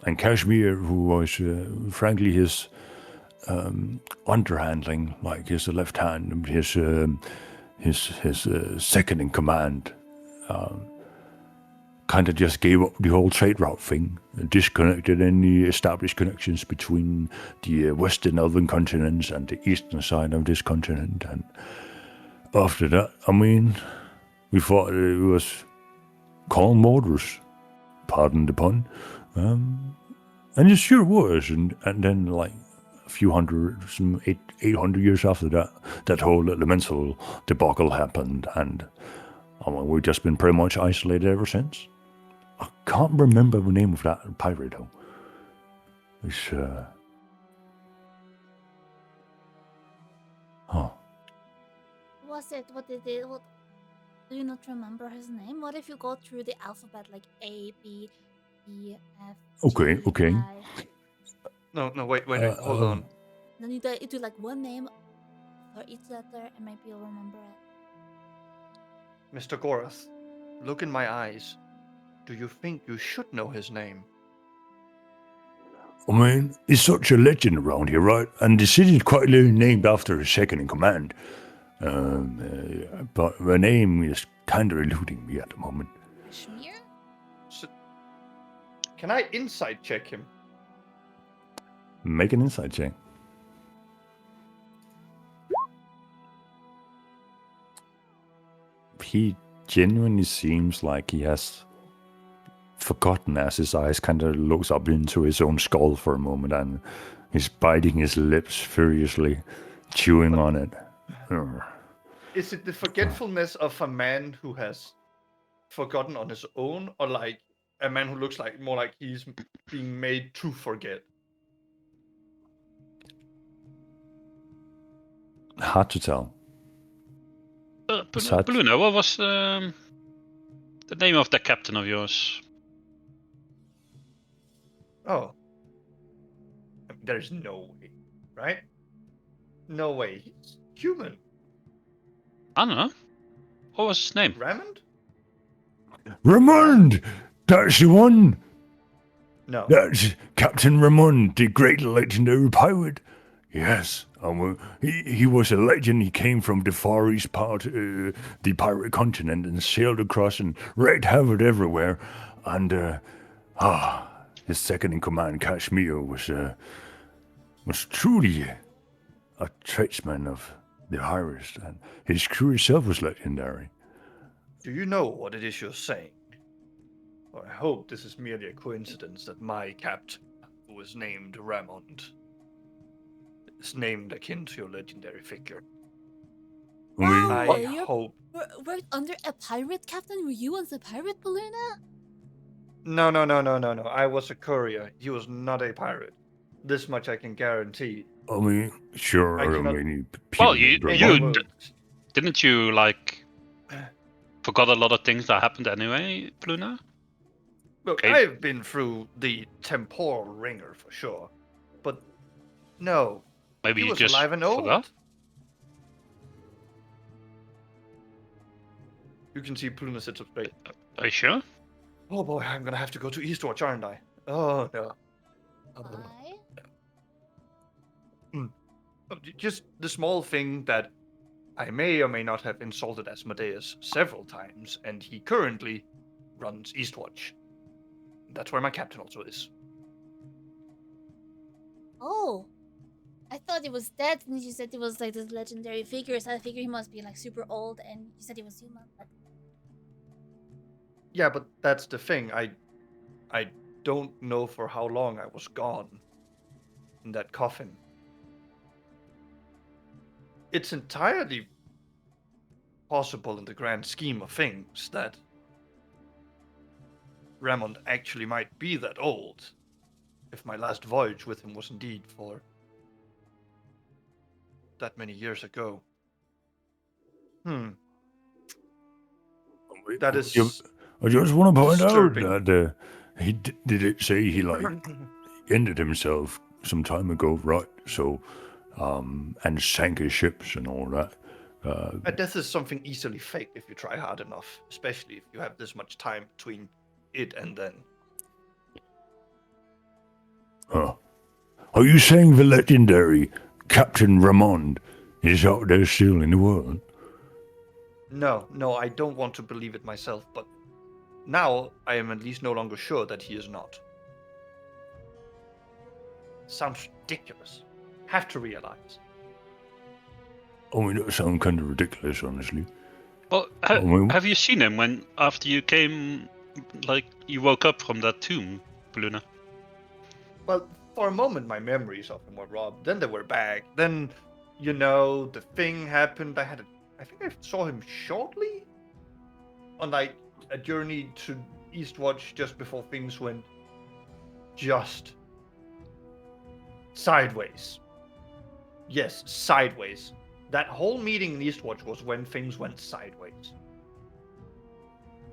And Kashmir, who was frankly his underhandling, like his left hand, his second in command, kind of just gave up the whole trade route thing, disconnected any established connections between the western elven continents and the eastern side of this continent. And after that, I mean, we thought it was calm waters, pardon the pun, and it sure was. And then like a few hundred, some 800 years after that, that whole elemental debacle happened, and I mean, we've just been pretty much isolated ever since. I can't remember the name of that pirate though. It's Was it? What did it? What? Do you not remember his name? What if you go through the alphabet like A, B, E, F? Okay, G, okay. I, No, wait, hold on. Then you do like one name for each letter, and maybe you'll remember it. Mr. Gorath, look in my eyes. Do you think you should know his name? I mean, he's such a legend around here, right? And the city's quite literally named after his second in command. But the name is kind of eluding me at the moment. Kashmir? Can I insight check him? Make an insight check. He genuinely seems like he has forgotten as his eyes kind of looks up into his own skull for a moment, and he's biting his lips furiously, chewing on it. Is it the forgetfulness of a man who has forgotten on his own, or like a man who looks like more like he's being made to forget? Hard to tell. Sad. Paluna, what was the name of that captain of yours? Oh. There's no way, right? No way. He's human. I don't know. What was his name? Ramond? Ramond! That's the one! No. That's Captain Ramond, the great legendary pirate. Yes, he was a legend. He came from the far east part, the pirate continent, and sailed across and wreaked havoc everywhere. And his second in command, Kashmir, was truly a tradesman of the highest, and his crew itself was legendary. Do you know what it is you're saying? Or I hope this is merely a coincidence that my captain, who was named Ramond, is named akin to your legendary figure. Wow, I you're hope. worked under a pirate captain? Were you on the pirate, Baluna? No. I was a courier. He was not a pirate. This much I can guarantee. I mean, sure, I I cannot- mean, Well, people you- drop In my out. words. Didn't you like forgot a lot of things that happened anyway, Pluna? Look, Okay. I've been through the temporal ringer for sure, but no, Maybe he you was just alive and old. forgot. You can see Pluna sits up straight. Are you sure? Oh boy, I'm gonna have to go to Eastwatch, aren't I? Oh no. Why? Just the small thing that I may or may not have insulted Asmodeus several times, and he currently runs Eastwatch. That's where my captain also is. Oh. I thought it was dead, and you said it was like this legendary figure, so I figured he must be like super old, and you said he was human. But... Yeah, but that's the thing. I don't know for how long I was gone in that coffin. It's entirely possible in the grand scheme of things that Ramond actually might be that old, if my last voyage with him was indeed for that many years ago. That is I just want to point disturbing. out that did it say he ended himself some time ago, right? So, and sank his ships and all that. A death is something easily faked if you try hard enough, especially if you have this much time between it and then. Are you saying the legendary Captain Ramond is out there still in the world? No, I don't want to believe it myself, but now I am at least no longer sure that he is not. Sounds ridiculous. Have to realize. I mean, that sounds kind of ridiculous, honestly. Well, well- have you seen him when after you came, like you woke up from that tomb, Pluna? Well, for a moment, my memories of him were robbed. Then they were back. Then, the thing happened. I think I saw him shortly on like a journey to Eastwatch just before things went just sideways. Yes, sideways. That whole meeting in Eastwatch was when things went sideways.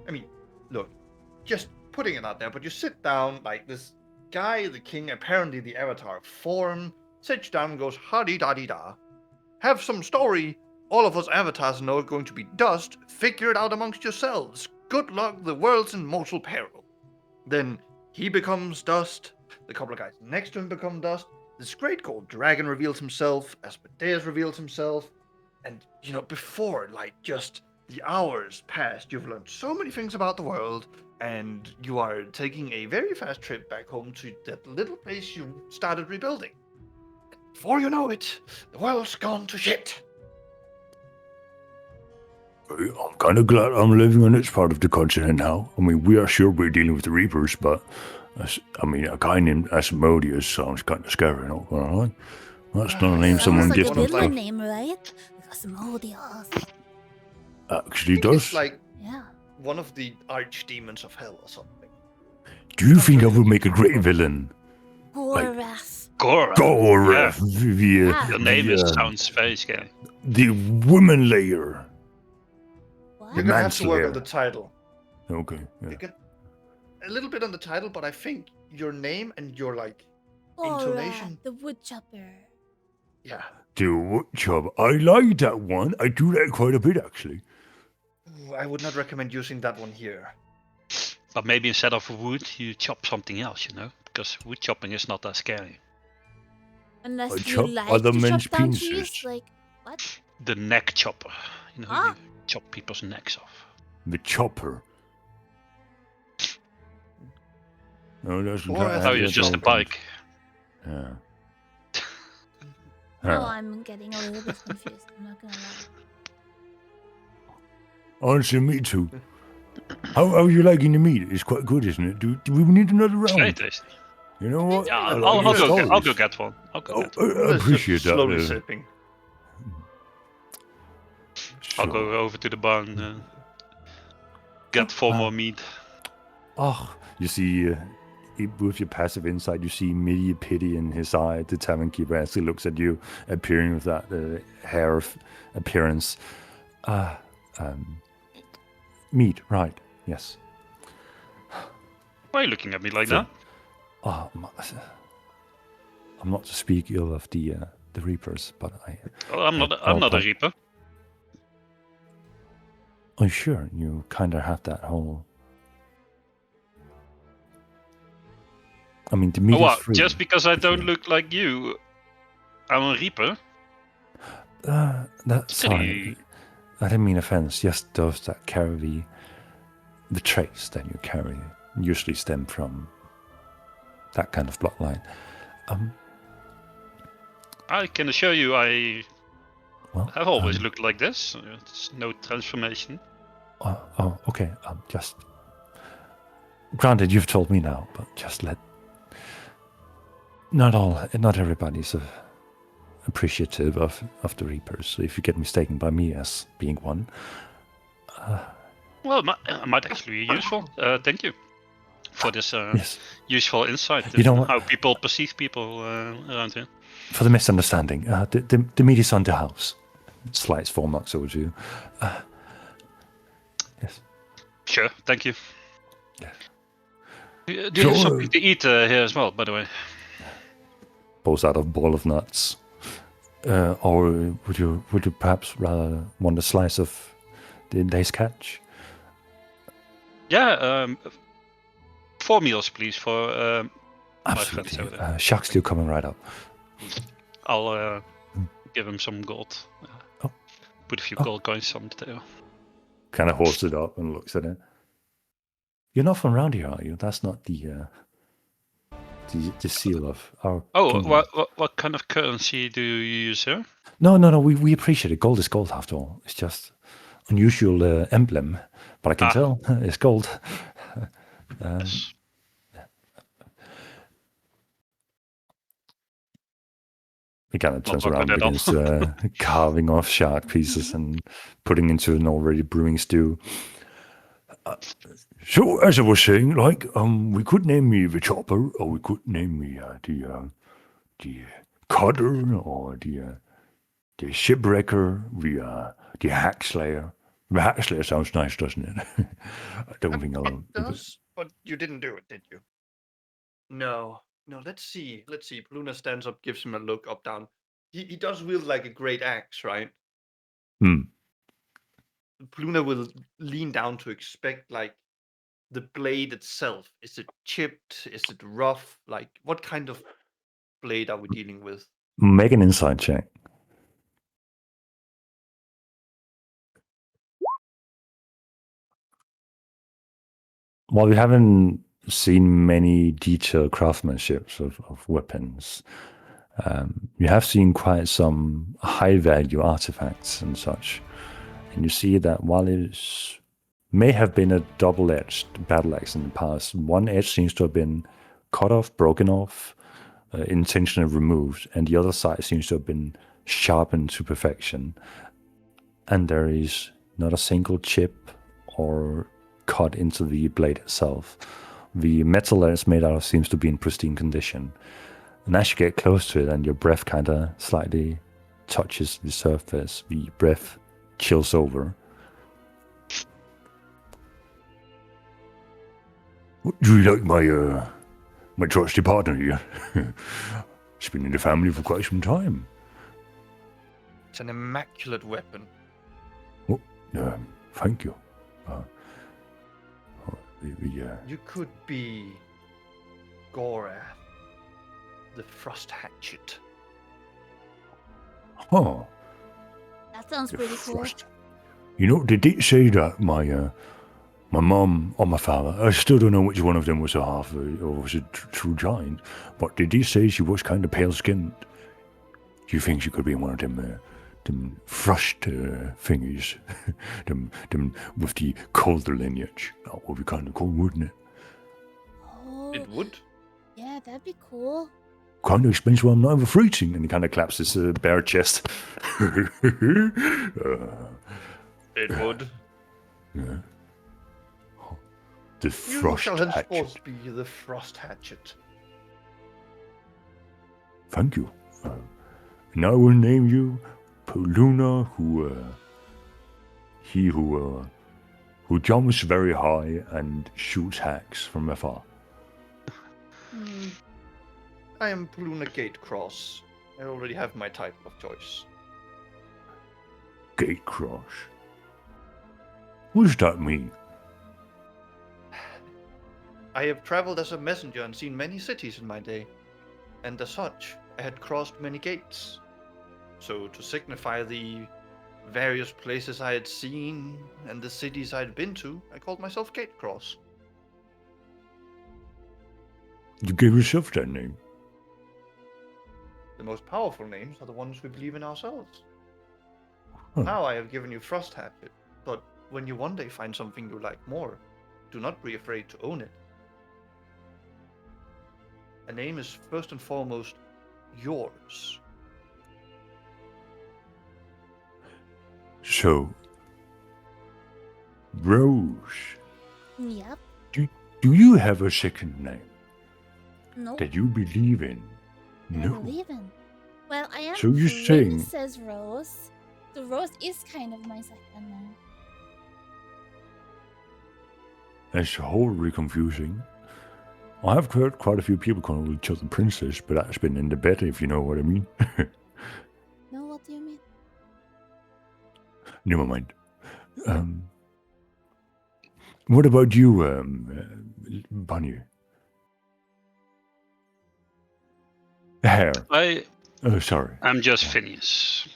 I mean, look, just putting it out there, but you sit down like this guy, the king, apparently the avatar of form, sits down and goes, ha-dee-da-dee-da. Have some story. All of us avatars know it's going to be dust. Figure it out amongst yourselves. Good luck, the world's in mortal peril. Then he becomes dust. The couple of guys next to him become dust. This great gold dragon reveals himself. Asmodeus reveals himself. And, before, just the hours passed, you've learned so many things about the world. And you are taking a very fast trip back home to that little place you started rebuilding. Before you know it, the world's gone to shit. I'm kind of glad I'm living on this part of the continent now. I mean, we are sure we're dealing with the Reapers, but a guy named Asmodeus sounds kind of scary, not gonna lie. That's not a name Sounds someone Sounds like gets a one of villain like- name, right? Asmodeus. actually I think it's does. like Yeah. one of the archdemons of hell or something. Do you think I would make a great villain? Gorath. Gora. Goref, Yeah. Your name sounds very scary. the Woman Layer. What? You're gonna have to work Manslayer. on the title. Okay, yeah. You can a little bit on the title, but I think your name and your intonation. Gorath, the woodchopper. Yeah. The wood chop. I like that one. I do that quite a bit, actually. I would not recommend using that one here. But maybe instead of wood, you chop something else, because wood chopping is not that scary. Unless I you chop like other to men's chop down penises. trees, like what? The neck chopper, Ah. you chop people's necks off. The chopper. No, that's Or not as Oh, Yeah, it's just a chopper. bike. Yeah. Oh, Yeah. I'm getting a little bit confused. I'm not gonna lie. Honestly, me too. How are you liking the meat? It's quite good, isn't it? Do we need another It's very round? tasty. You know what? Yeah, I like I'll your go. I'll stories. go get one. I'll go Oh, get one. I Luna's just appreciate that. slowly sipping. I'll Sure. go over to the barn and get 4 more meat. Oh, you see, with your passive insight, you see immediate pity in his eye. The tavern keeper as he looks at you, appearing with that hair of appearance. Meat, right? Yes. Why are you looking at me like So- that? Oh, I'm not to speak ill of the Reapers, but Well, I'm not a but- reaper. Oh, sure, you kind of have that whole. I mean, the meat Oh, is what? free. Just because I if don't you- look like you, I'm a reaper? That's sorry. Silly. I didn't mean offense. Just those that carry the traits that you carry usually stem from that kind of bloodline. I can assure you I Well, have always looked like this. It's no transformation. Oh, okay. Just granted, you've told me now, but just let. Not everybody's appreciative of the Reapers. So if you get mistaken by me as being one, Well, it might actually be useful. Thank you for this yes, useful insight You know into what? how people perceive people around here. for the misunderstanding, the meat is on the house. Slides Formox over to you. Yes. Sure, thank you. Yeah. Do you have Sure. something to eat here as well, by the way? Pulls out a ball of nuts. Or would you perhaps rather want a slice of the day's catch? Yeah, 4 meals, please, for my friends Absolutely. over there. Shaxley coming right up. I'll give him some gold. Oh. Put a few Oh. gold coins on the table. Kind of holds it up and looks at it. You're not from around here, are you? That's not the seal of our. Oh, kingdom. what kind of currency do you use here? No. We appreciate it. Gold is gold, after all. It's just unusual emblem, but I can tell it's gold. Yes. He kind of turns I'll around, put that on. begins carving off shark pieces and putting into an already brewing stew. So, as I was saying, like, we could name me the Chopper, or we could name me the Cutter, or the Shipwrecker, the Hackslayer. The Hackslayer sounds nice, doesn't it? I don't think It I'll. does, but you didn't do it, did you? No. Let's see. Luna stands up, gives him a look up, down. He does wield like a great axe, right? Hmm. Luna will lean down to inspect like the blade itself. Is it chipped? Is it rough? Like, what kind of blade are we dealing with? Make an insight check. While we haven't seen many detailed craftsmanships of weapons, you have seen quite some high value artifacts and such. And you see that while it may have been a double-edged battle axe in the past, one edge seems to have been cut off, broken off, intentionally removed, and the other side seems to have been sharpened to perfection. And there is not a single chip or cut into the blade itself. The metal that it's made out of seems to be in pristine condition. And as you get close to it and your breath kind of slightly touches the surface, the breath chills over. Do you like my trusty partner here? He's been in the family for quite some time. It's an immaculate weapon. Thank you. You could be Gorath, the Frost Hatchet. Oh, That sounds the pretty cool. frost. You know, they did say that my mum or my father, I still don't know which one of them was a half or was a true giant, but they did say she was kind of pale-skinned. Do you think she could be one of them frost thingies? them with the colder lineage? That would be kind of cool, wouldn't it? Oh, It would. yeah, that'd be cool. Kind of explains why I'm not ever freezing. And he kind of claps his bare chest. It would. Yeah. The You frost shall hatchet. henceforth be the Frost Hatchet. Thank you. And I will name you Poluna, who jumps very high and shoots hacks from afar. I am Poluna Gatecross. I already have my title of choice. Gatecross. What does that mean? I have traveled as a messenger and seen many cities in my day, and as such, I had crossed many gates. So, to signify the various places I had seen and the cities I had been to, I called myself Gatecross. You gave yourself that name. The most powerful names are the ones we believe in ourselves. Huh. Now I have given you Frost Hatchet, but when you one day find something you like more, do not be afraid to own it. A name is first and foremost yours. So, Rose, Yep. do you have a second name Nope. that you believe in? I No. believe in. Well, I am So you're saying- Princess Rose. So Rose is kind of my second name. That's horribly confusing. I have heard quite a few people calling each other princess, but that's been in the bed, if you know what I mean. No, what do you mean? Never mind. What about you, Bunny? Hair. Oh, sorry. I'm just Phineas.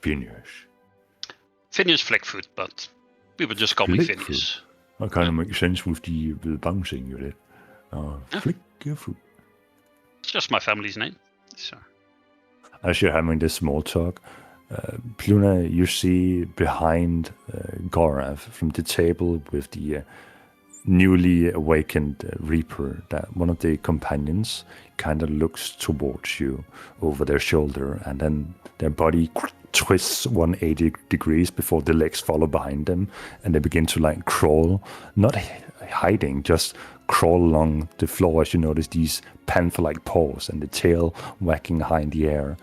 Phineas. Phineas Fleckfoot, but people just call me Fleckfoot. Phineas. That kind of makes sense with the bouncing you did. Flickfoot. It's just my family's name. So As you're having this small talk, Pluna, you see behind Gorav from the table with the newly awakened Reaper that one of the companions kind of looks towards you over their shoulder, and then their body twists 180 degrees before the legs follow behind them, and they begin to like crawl, not hiding, just crawl along the floor as you notice these panther-like paws and the tail whacking high in the air,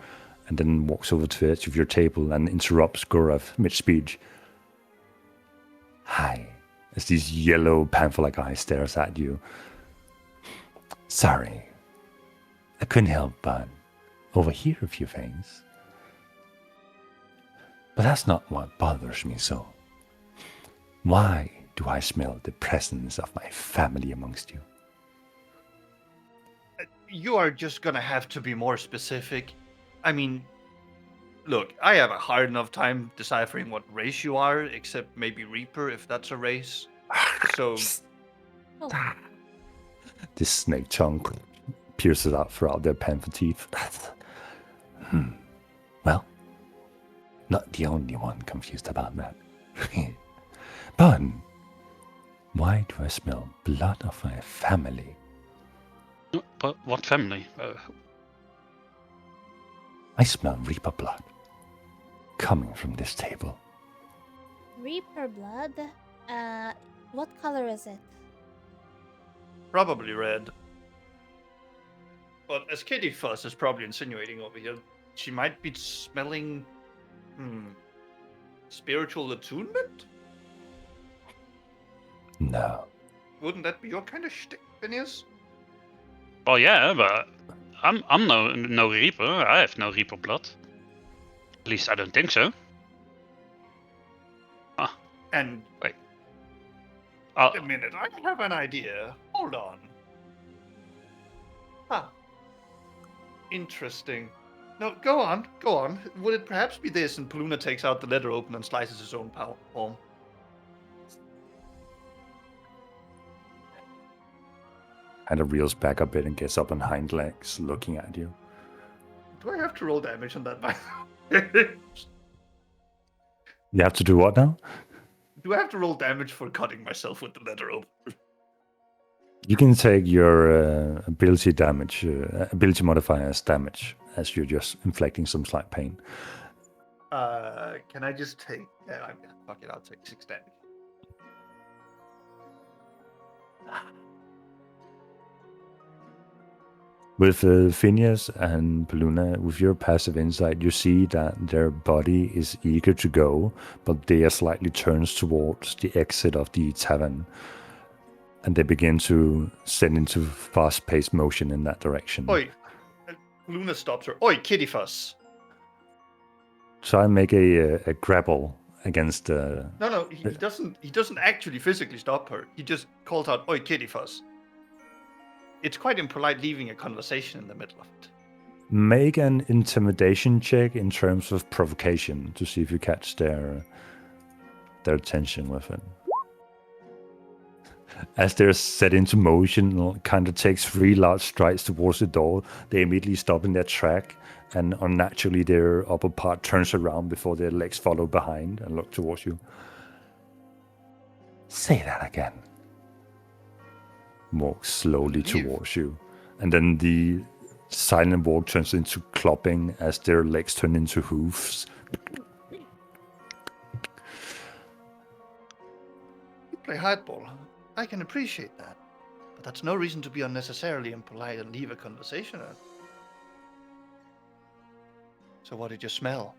and then walks over to the edge of your table and interrupts Gorav mid-speech. Hi. As these yellow panther-like eyes stares at you. Sorry. I couldn't help but overhear a few things. But that's not what bothers me so. Why do I smell the presence of my family amongst you? You are just gonna have to be more specific. I mean, look, I have a hard enough time deciphering what race you are, except maybe Reaper, if that's a race. So, Oh, This snake chunk pierces out throughout their panther teeth. Well, not the only one confused about that. But why do I smell blood of my family? but what family? I smell Reaper blood coming from this table. Reaper blood. What color is it? probably red. But as Kitty Fuss is probably insinuating over here, she might be smelling, spiritual attunement? No. Wouldn't that be your kind of shtick, Phineas? Well, yeah, but I'm no Reaper. I have no Reaper blood. At least I don't think so. And Wait. Wait a minute, I have an idea. Hold on. Huh. Interesting. No, go on. Would it perhaps be this? And Paluna takes out the letter open and slices his own palm. Kind of reels back a bit and gets up on hind legs, looking at you. Do I have to roll damage on that? You have to do what now? Do I have to roll damage for cutting myself with the letter open? You can take your ability damage, ability modifier as damage, as you're just inflicting some slight pain. Can I just take? Fuck it, I'll take 6 damage. With Phineas and Paluna, with your passive insight, you see that their body is eager to go, but they are slightly turned towards the exit of the tavern. And they begin to set into fast-paced motion in that direction. Oi! Paluna stops her. Oi, kitty fuss! So I make a grapple against... No, he doesn't. He doesn't actually physically stop her. He just calls out, "Oi, kitty fuss!" It's quite impolite leaving a conversation in the middle of it. Make an intimidation check in terms of provocation to see if you catch their attention with it. As they're set into motion, kind of takes 3 large strides towards the door, they immediately stop in their track, and unnaturally their upper part turns around before their legs follow behind and look towards you. Say that again. Walk slowly towards you, and then the silent walk turns into clopping as their legs turn into hoofs. You play hardball. I can appreciate that, but that's no reason to be unnecessarily impolite and leave a conversation. So what did you smell?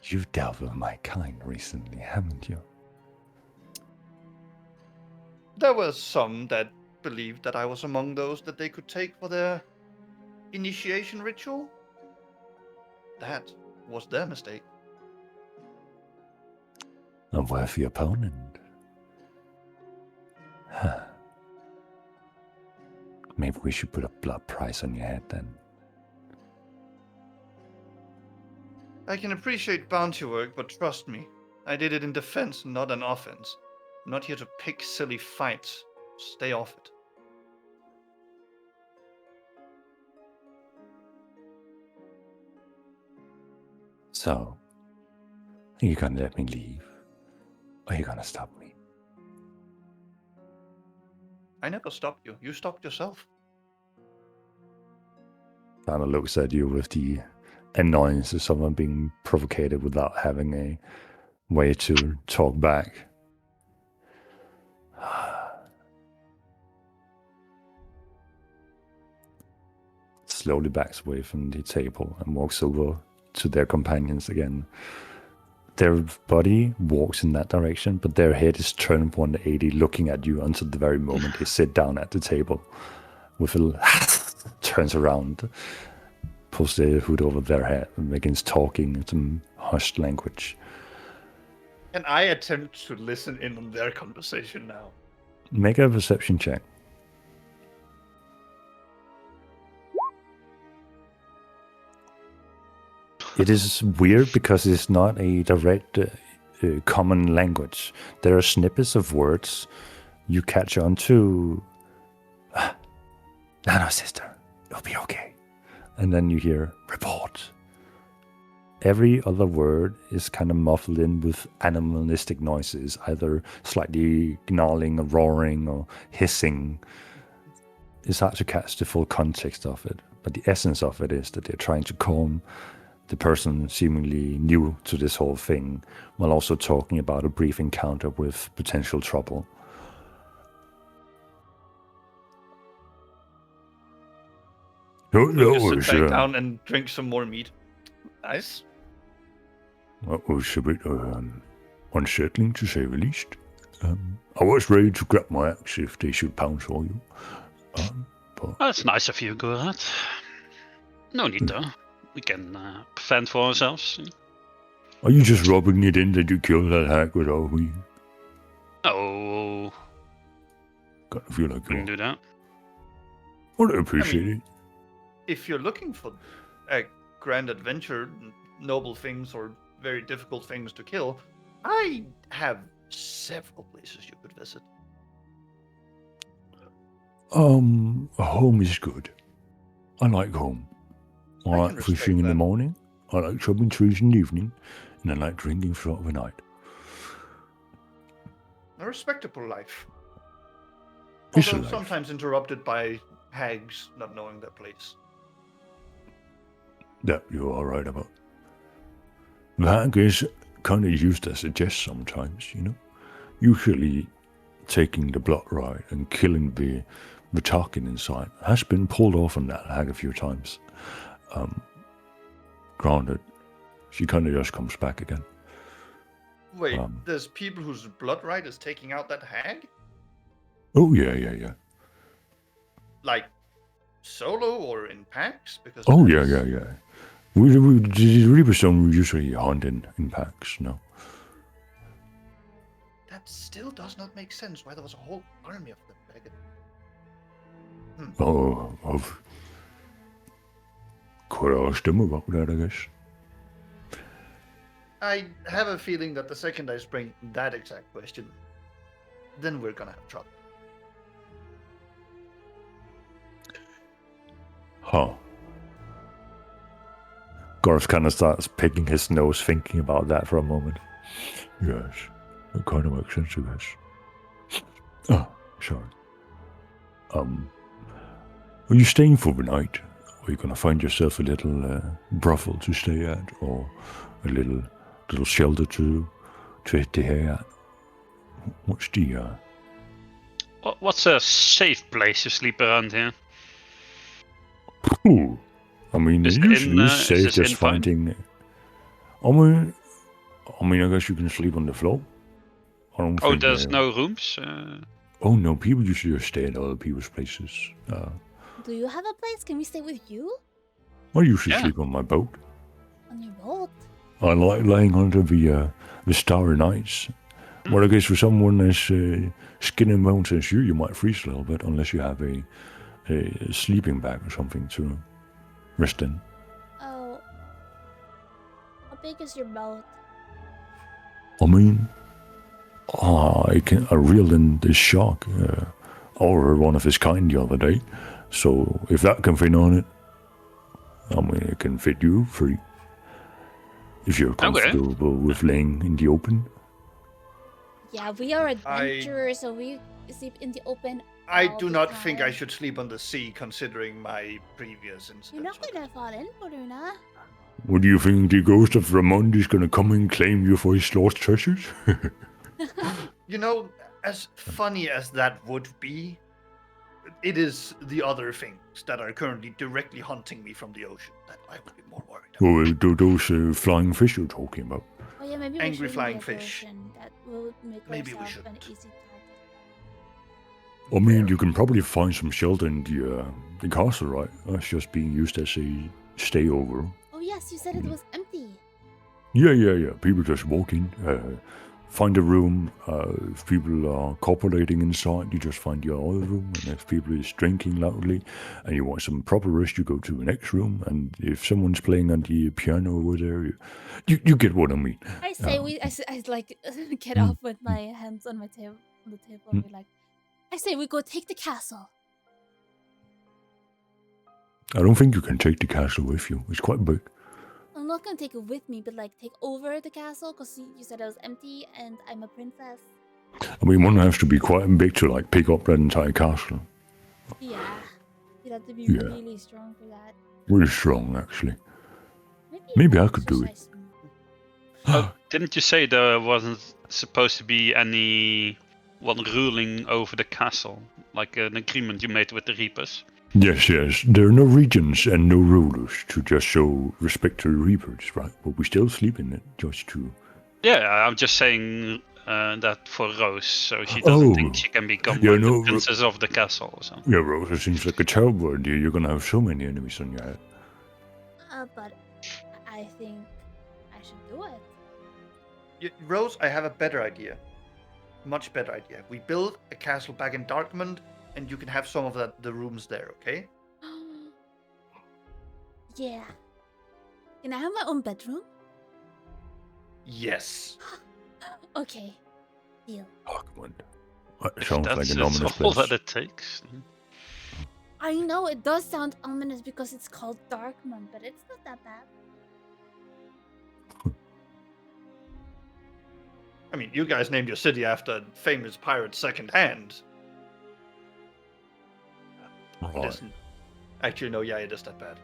You've dealt with my kind recently, haven't you? There were some that believed that I was among those that they could take for their initiation ritual. That was their mistake. A worthy opponent. Huh. Maybe we should put a blood price on your head then. I can appreciate bounty work, but trust me, I did it in defense, not an offense. I'm not here to pick silly fights. Stay off it. So, are you gonna let me leave? Or are you gonna stop me? I never stopped you. You stopped yourself. Dana looks at you with the annoyance of someone being provocated without having a way to talk back. Slowly backs away from the table and walks over to their companions again. Their body walks in that direction, but their head is turned 180, looking at you until the very moment they sit down at the table. With a turns around, pulls the hood over their head, and begins talking in some hushed language. Can I attempt to listen in on their conversation now? Make a perception check. It is weird because it's not a direct common language. There are snippets of words you catch on to. No, sister, it'll be okay. And then you hear report. Every other word is kind of muffled in with animalistic noises, either slightly gnawing or roaring or hissing. It's hard to catch the full context of it, but the essence of it is that they're trying to calm the person seemingly new to this whole thing, while also talking about a brief encounter with potential trouble. Just sit back down and drink some more meat. Nice. That was a bit unsettling, to say the least. I was ready to grab my axe if they should pounce on you. But That's nice of you, Gorat. No need though. We can fend for ourselves. Are you just rubbing it in that you killed that hag without me? No, Kind of feel like couldn't you do that. Well, I appreciate it. If you're looking for a grand adventure, noble things, or very difficult things to kill, I have several places you could visit. Home is good. I like home. I I like can respect fishing in the that. morning. I like chopping trees in the evening, and I like drinking throughout the night. A respectable life. It's a Although life. sometimes interrupted by hags not knowing their place. That you're all right about. The hag is kind of used as a jest sometimes, you know. Usually, taking the blood right and killing the target inside has been pulled off on that hag a few times. Granted, she kind of just comes back again. Wait, Um, there's people whose blood right is taking out that hag? Oh yeah. Like, solo or in packs? Because Oh that's- yeah. The Reapers don't usually hunt in packs, no. That still does not make sense why there was a whole army of them back in... Oh, I've quite asked them about that, I guess. I have a feeling that the second I spring that exact question, then we're gonna have trouble. Huh. Garth kind of starts picking his nose, thinking about that for a moment. Yes, that kind of makes sense, I guess. Oh, sorry. Are you staying for the night? Or are you gonna find yourself a little brothel to stay at, or a little shelter to hit the hay at? What's the What's a safe place to sleep around here? Ooh. I mean, Is it the usually inn, is is safe this just inn fine? finding. I mean, I guess you can sleep on the floor. I don't Oh, think. there's no rooms? Oh no, people usually just stay at other people's places. Do you have a place? Can we stay with you? I usually Yeah. sleep on my boat. On your boat? I like laying under the starry nights. Well, I guess for someone as skin and bones as you might freeze a little bit unless you have a sleeping bag or something to rest in. Oh. How big is your boat? I mean, I reeled in this shark, or one of his kind the other day. So if that can fit on it, I mean, it can fit you free. If you're comfortable with laying in the open. Yeah, we are adventurers, so we sleep in the open. I all do the not think I time. should sleep on the sea, considering my previous incidents. You're not with gonna it. fall in, Fortuna. What do you think the ghost of Ramond is gonna come and claim you for his lost treasures? You know, as funny as that would be, it is the other things that are currently directly hunting me from the ocean that I would be more worried about. Or those flying fish you're talking about? Oh yeah, maybe Angry we shouldn't flying be fish. aversion. That will make Maybe we ourselves an shouldn't. easy target. I mean, you can probably find some shelter in the castle, right? That's just being used as a stayover. Oh yes, you said it was empty. Yeah. People just walk in, find a room. If people are copulating inside, you just find the other room. And if people is drinking loudly and you want some proper rest, you go to the next room. And if someone's playing on the piano over there, you get what I mean. I say I like get Mm, off with my hands on my table on the table and be like, I say we go take the castle. I don't think you can take the castle with you. It's quite big. I'm not gonna take it with me, but like take over the castle because you said it was empty and I'm a princess. I mean, one has to be quite big to like pick up that entire castle. Yeah, you'd have to be Yeah. really strong for that. Really strong, actually. Maybe I could do it. exercise more. Didn't you say there wasn't supposed to be any one ruling over the castle? Like an agreement you made with the Reapers? Yes. There are no regents and no rulers to just show respect to the Reapers, right? But we still sleep in it just to... Yeah, I'm just saying that for Rose, so she doesn't Oh. think she can become Yeah, like no, the princess of the castle or something. Yeah, Rosa seems like a terrible idea. You're gonna have so many enemies on your head. But I think I should do it. Rose, I have a better idea. Much better idea. We build a castle back in Darkmond, and you can have some of the rooms there, okay? Yeah. Can I have my own bedroom? Yes. Okay. Deal. Darkmond. That If sounds like that's an it's ominous all place. that it takes. I know it does sound ominous because it's called Darkmon, but it's not that bad. I mean, you guys named your city after a famous pirate second hand. Right. Listen. Actually, no, yeah, it is that bad.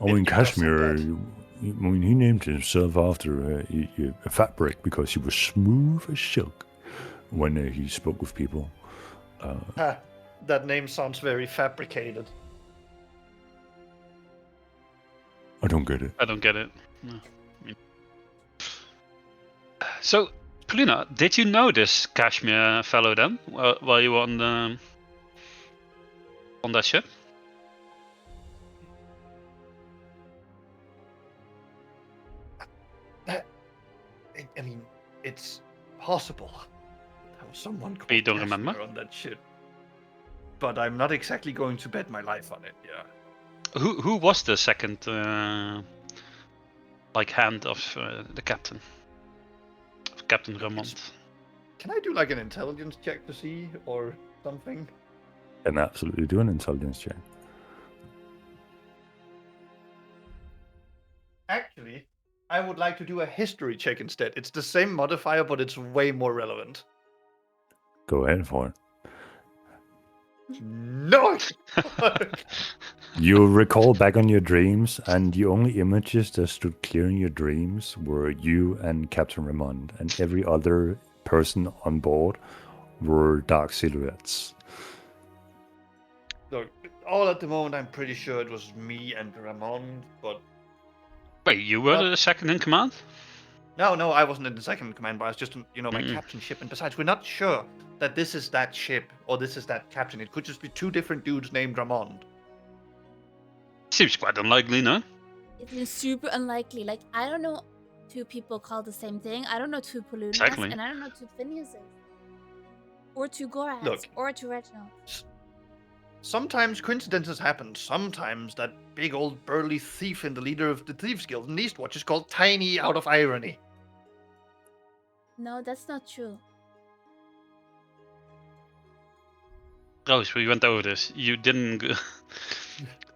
I mean, It does sound Casimir, bad. he named himself after a fabric because he was smooth as silk when he spoke with people. Ha, that name sounds very fabricated. I don't get it. I don't get it. No. I mean- So, Polina, did you know this Kashmir fellow then, while you were on that ship? I mean, it's possible. There was someone called You don't Kashmir remember? on that ship. But I'm not exactly going to bet my life on it, yeah. Who was the second hand of the captain? Of Captain Ramond. Can I do like an intelligence check to see, or something? Can absolutely do an intelligence check. Actually, I would like to do a history check instead. It's the same modifier, but it's way more relevant. Go ahead for it. No! You recall back on your dreams, and the only images that stood clear in your dreams were you and Captain Ramond, and every other person on board were dark silhouettes. Look, all at the moment, I'm pretty sure it was me and Ramon, but Wait, you were Well- the second in command? no, I wasn't in the second in command, but I was just, my Mm. captain ship. And besides, we're not sure that this is that ship or this is that captain. It could just be two different dudes named Ramon. Seems quite unlikely, no? It is super unlikely. Like, I don't know two people called the same thing. I don't know two Polunas, Exactly. and I don't know two Phineases. Or two Goraths, Look. or two Reginalds. Sometimes coincidences happen. Sometimes that big old burly thief and the leader of the Thieves Guild in Eastwatch is called Tiny out of irony. No, that's not true. Rose, we went over this. You didn't.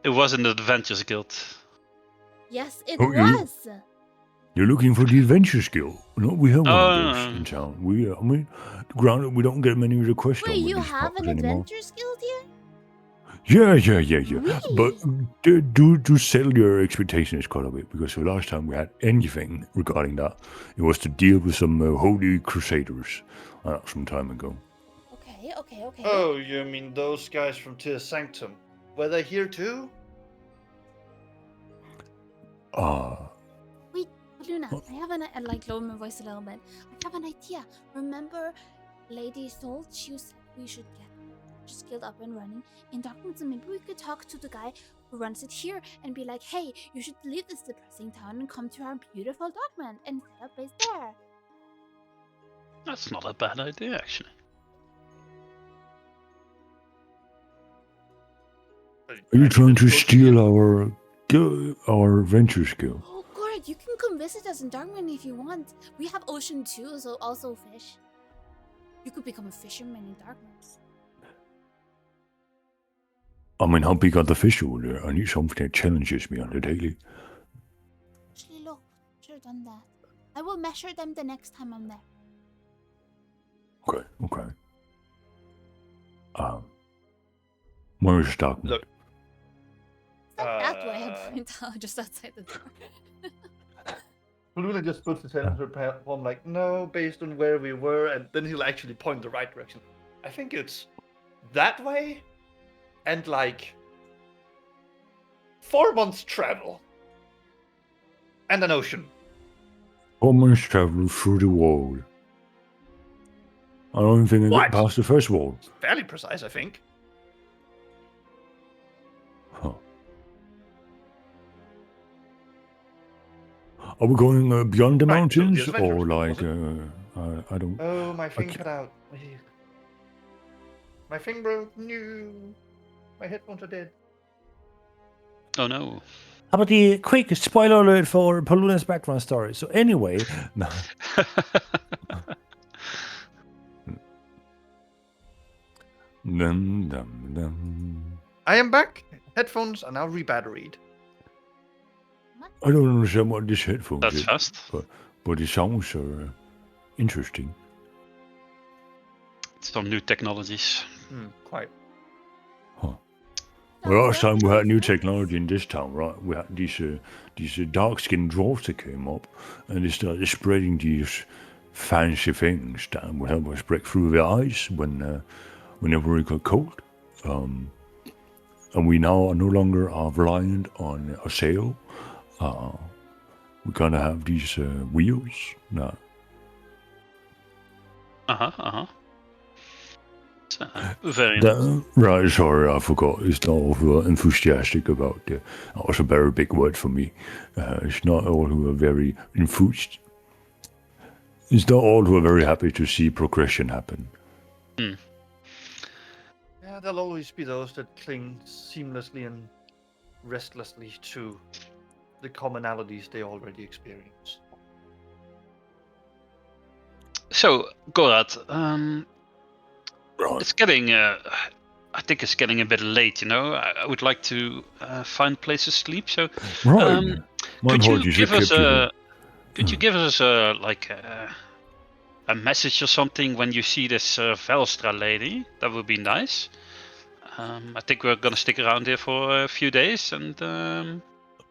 It wasn't the Adventures Guild. Yes, it Oh, you- was. You're looking for the adventure skill. No, we have one Oh, of those no. in town. Granted, we don't get many requests Wait, on you these have parts an anymore. Adventures Guild here? Yeah. But Really? do settle your expectations quite a bit, because the last time we had anything regarding that, it was to deal with some holy crusaders some time ago. Okay. Oh, you mean those guys from Tir Sanctum? Were they here too? Wait, Luna, I have I like lower my voice a little bit. I have an idea. Remember Lady Soul? She said we should get just Guild up and running in Darkwood, so maybe we could talk to the guy who runs it here and be like, hey, you should leave this depressing town and come to our beautiful Darkman and set up base there. That's not a bad idea, actually. Are you trying to steal our adventure skill? Oh, Gord, you can come visit us in Darkman if you want. We have Ocean too, so also fish. You could become a fisherman in Darkman. I mean, how big are the fish over there? I need something that challenges me on the daily. Actually, look, should have done that. I will measure them the next time I'm there. Okay. Where is Darkman? Look. It's not that way, I point out just outside the door. Luna just puts his hand on her palm like, no, based on where we were, and then he'll actually point the right direction. I think it's that way, and like 4 months travel, and an ocean. 4 months travel through the wall. I don't think I What? get past the first wall. Fairly precise, I think. Huh. Are we going beyond the Right, so the mountains, adventure or was like I don't? Oh, my thing Okay. cut out. My thing broke. No. My headphones are dead. Oh no. How about the quick spoiler alert for Paluna's background story? So anyway, no. Dum, dum, dum. I am back. Headphones are now rebatteried. I don't understand what this headphone That's is, fast. but it sounds interesting. Some new technologies. Quite. Well, last time we had new technology in this town, right? We had these dark-skinned dwarves that came up, and they started spreading these fancy things that would help us break through the ice whenever it got cold. And we now are no longer reliant on a sail. We're gonna have these wheels now. Very nice. Right, sorry, I forgot. It's not all who are enthusiastic about it. That was a very big word for me. It's not all who are very enthused. It's not all who are very happy to see progression happen. Yeah, there'll always be those that cling seamlessly and restlessly to the commonalities they already experience. So, Gorad, Right. it's getting, I think it's getting a bit late, you know. I would like to find a place to sleep. So, Right. My could you apologies, give I us kept you a, could you give us a message or something when you see this Velstra lady? That would be nice. I think we're gonna stick around here for a few days, and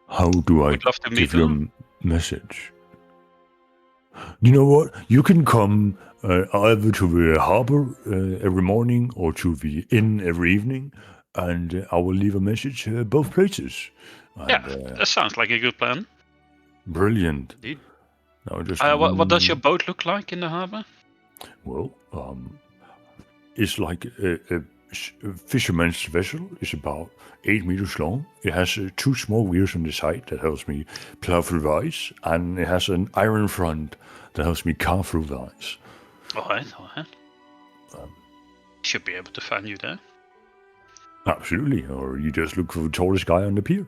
How do I we'd love to meet give you her. a message? You know what? You can come either to the harbor every morning or to the inn every evening, and I will leave a message both places. And, Yeah, that sounds like a good plan. Brilliant. Indeed. Now just What does your boat look like in the harbor? well, it's like a fisherman's vessel. It's about 8 meters long. It has 2 small wheels on the side that helps me plow through the ice, and it has an iron front that helps me carve through the ice. All right. Should be able to find you there. Absolutely, or you just look for the tallest guy on the pier.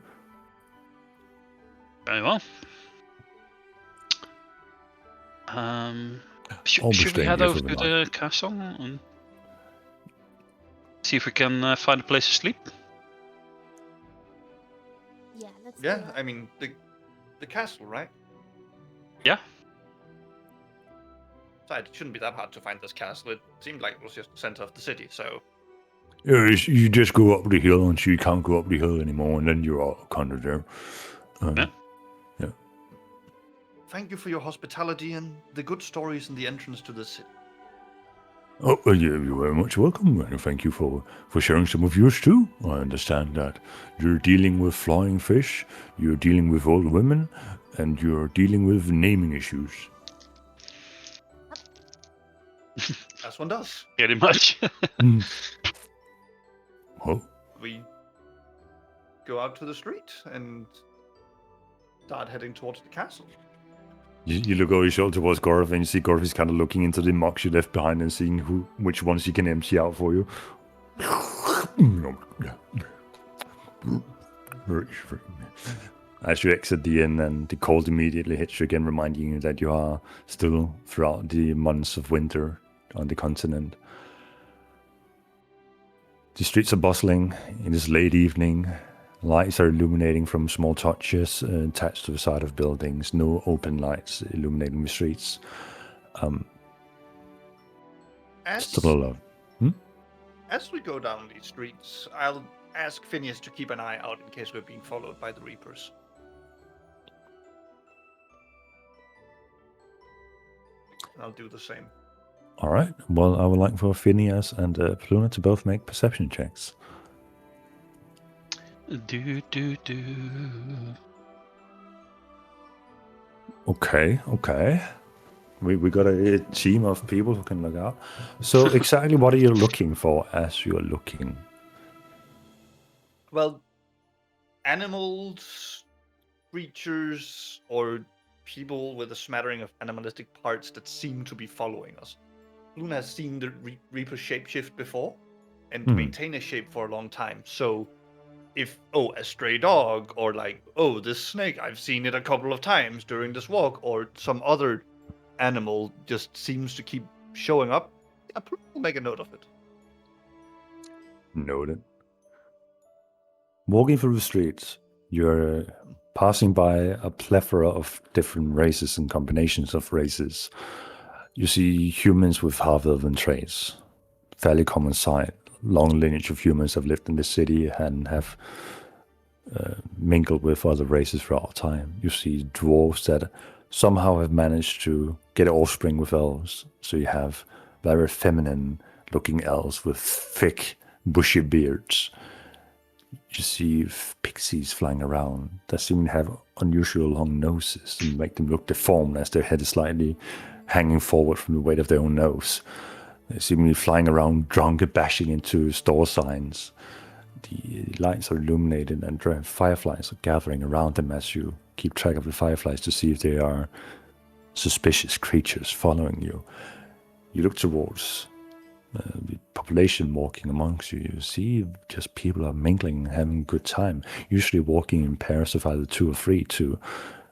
Very well. I'll be Should we staying head here over for to the night. the castle and see if we can find a place to sleep? Yeah, let's do Yeah, that. I mean, the castle, right? Yeah. Besides, it shouldn't be that hard to find this castle. It seemed like it was just the center of the city, so... Yeah, you just go up the hill until you can't go up the hill anymore, and then you're all kind of there. Yeah. Thank you for your hospitality and the good stories in the entrance to the city. Oh, you're very much welcome, and thank you for sharing some of yours too. I understand that you're dealing with flying fish, you're dealing with old women, and you're dealing with naming issues. As one does. Pretty much. Oh, We go out to the street and start heading towards the castle. you look over your shoulder towards Gorf, and you see Gorf is kind of looking into the mugs you left behind and seeing which ones he can empty out for you. As you exit the inn, and the cold immediately hits you again, reminding you that you are still throughout the months of winter on the continent. The streets are bustling. It is late evening. Lights are illuminating from small torches attached to the side of buildings. No open lights illuminating the streets. As, Still a lot. as we go down these streets, I'll ask Phineas to keep an eye out in case we're being followed by the Reapers. I'll do the same. All right. Well, I would like for Phineas and Pluna to both make perception checks. Do. Okay. We got a team of people who can look out. So exactly what are you looking for as you're looking? Well, animals, creatures, or people with a smattering of animalistic parts that seem to be following us. Luna has seen the Reaper shapeshift before and maintain a shape for a long time. So if, a stray dog, or like, this snake, I've seen it a couple of times during this walk, or some other animal just seems to keep showing up, we'll make a note of it. Noted. Walking through the streets, you're passing by a plethora of different races and combinations of races. You see humans with half-elven traits, fairly common sight. Long lineage of humans have lived in the city and have mingled with other races throughout time. You see dwarves that somehow have managed to get offspring with elves. So you have very feminine-looking elves with thick, bushy beards. You see pixies flying around that seem to have unusual long noses and make them look deformed as their head is slightly hanging forward from the weight of their own nose. They seem to be flying around drunk and bashing into store signs. The lights are illuminated and fireflies are gathering around them as you keep track of the fireflies to see if they are suspicious creatures following you. You look towards the population walking amongst you. You see just people are mingling and having a good time, usually walking in pairs of either 2 or 3 to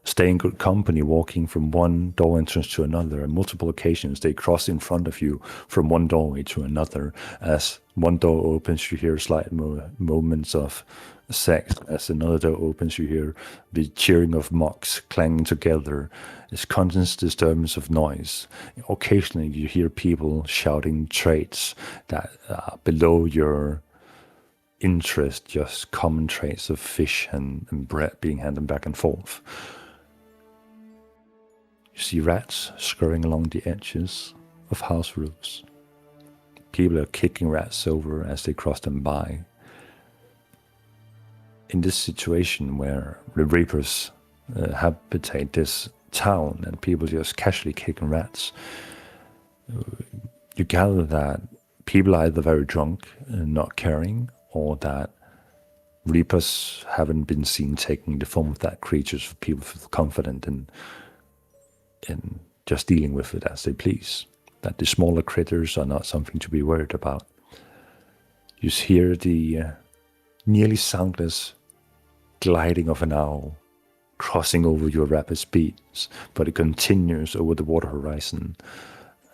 stay in good company, walking from one door entrance to another. On multiple occasions, they cross in front of you from one doorway to another. As one door opens, you hear slight moments of sex. As another door opens, you hear the cheering of mocks clanging together. There's constant disturbance of noise. Occasionally, you hear people shouting traits that are below your interest, just common traits of fish and bread being handed back and forth. You see rats scurrying along the edges of house roofs. People are kicking rats over as they cross them by. In this situation where the Reapers habitate this town and people just casually kicking rats, you gather that people are either very drunk and not caring, or that Reapers haven't been seen taking the form of that creature, so people feel confident in just dealing with it as they please. That the smaller critters are not something to be worried about. You hear the nearly soundless gliding of an owl crossing over your rapid speeds, but it continues over the water horizon,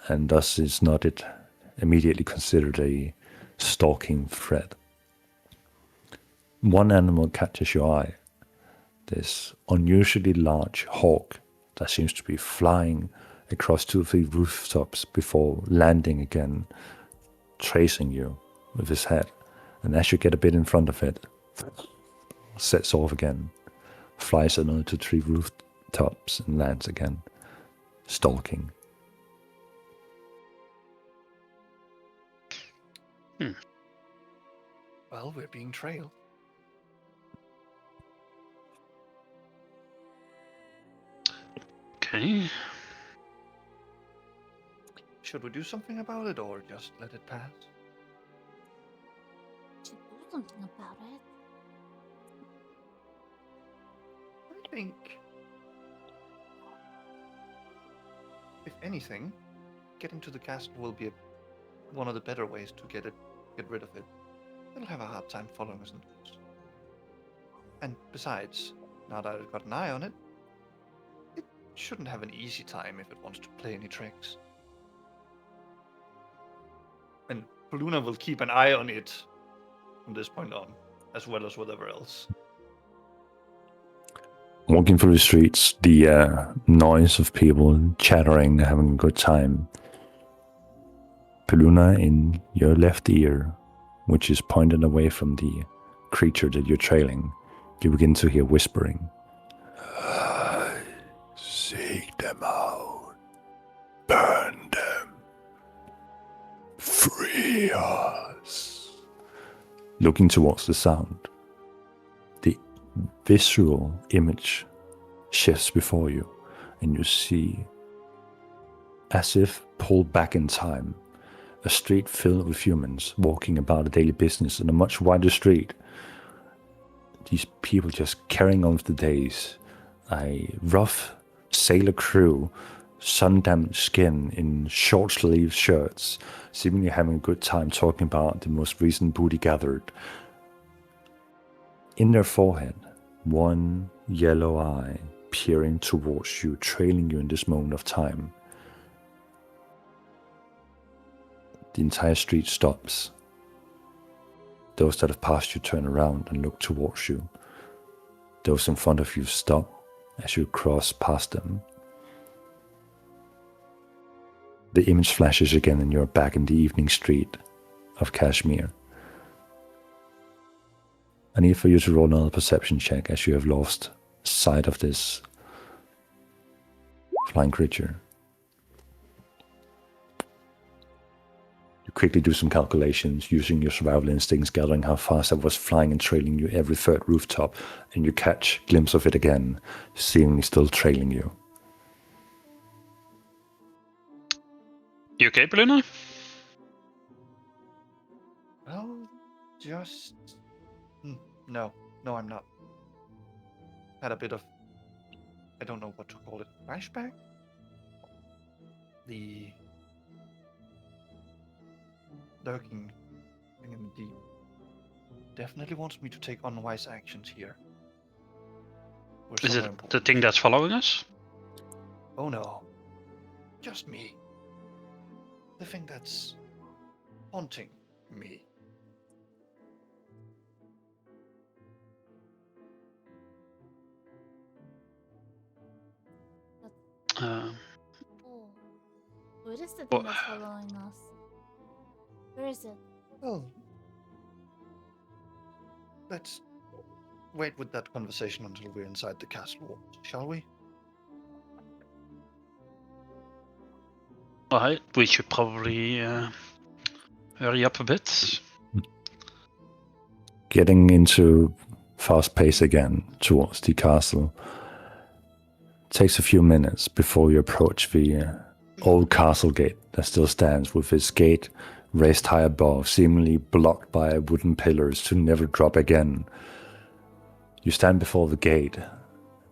and thus is not immediately considered a stalking threat. One animal catches your eye. This unusually large hawk that seems to be flying across 2 or 3 rooftops before landing again, tracing you with his head. And as you get a bit in front of it, sets off again, flies another 2 or 3 rooftops and lands again, stalking. Well, we're being trailed. Okay. Should we do something about it or just let it pass? Should do something about it. I think, if anything, getting to the castle will be one of the better ways to get rid of it. It'll have a hard time following us into this. And besides, now that I've got an eye on it, it shouldn't have an easy time if it wants to play any tricks. And Luna will keep an eye on it from this point on, as well as whatever else. Walking through the streets, the noise of people chattering, having a good time. Peluna, in your left ear, which is pointed away from the creature that you're trailing, you begin to hear whispering. Seek them out. Burn them. Free us. Looking towards the sound, the visual image shifts before you, and you see, as if pulled back in time, a street filled with humans walking about a daily business in a much wider street. These people just carrying on with the days. A rough sailor crew, sun-damaged skin in short-sleeved shirts, seemingly having a good time talking about the most recent booty gathered. In their forehead, one yellow eye peering towards you, trailing you in this moment of time. The entire street stops. Those that have passed you turn around and look towards you. Those in front of you stop as you cross past them. The image flashes again and you're back in the evening street of Kashmir. I need for you to roll another perception check as you have lost sight of this flying creature. You quickly do some calculations using your survival instincts, gathering how fast it was flying and trailing you every third rooftop, and you catch a glimpse of it again, seemingly still trailing you. You okay, Paluna? Well, just... No, I'm not. Had a bit of... I don't know what to call it. Flashback? The... lurking thing in the deep definitely wants me to take unwise actions here. Or Is it somewhere the important. thing that's following us? Oh no. Just me. The thing that's haunting me. Uh, Oh. What is the Well- thing that's following us? Where is it? Well, let's wait with that conversation until we're inside the castle walls, shall we? Alright, we should probably hurry up a bit. Getting into fast pace again towards the castle. Takes a few minutes before you approach the old castle gate that still stands with its gate raised high above, seemingly blocked by wooden pillars to never drop again. You stand before the gate,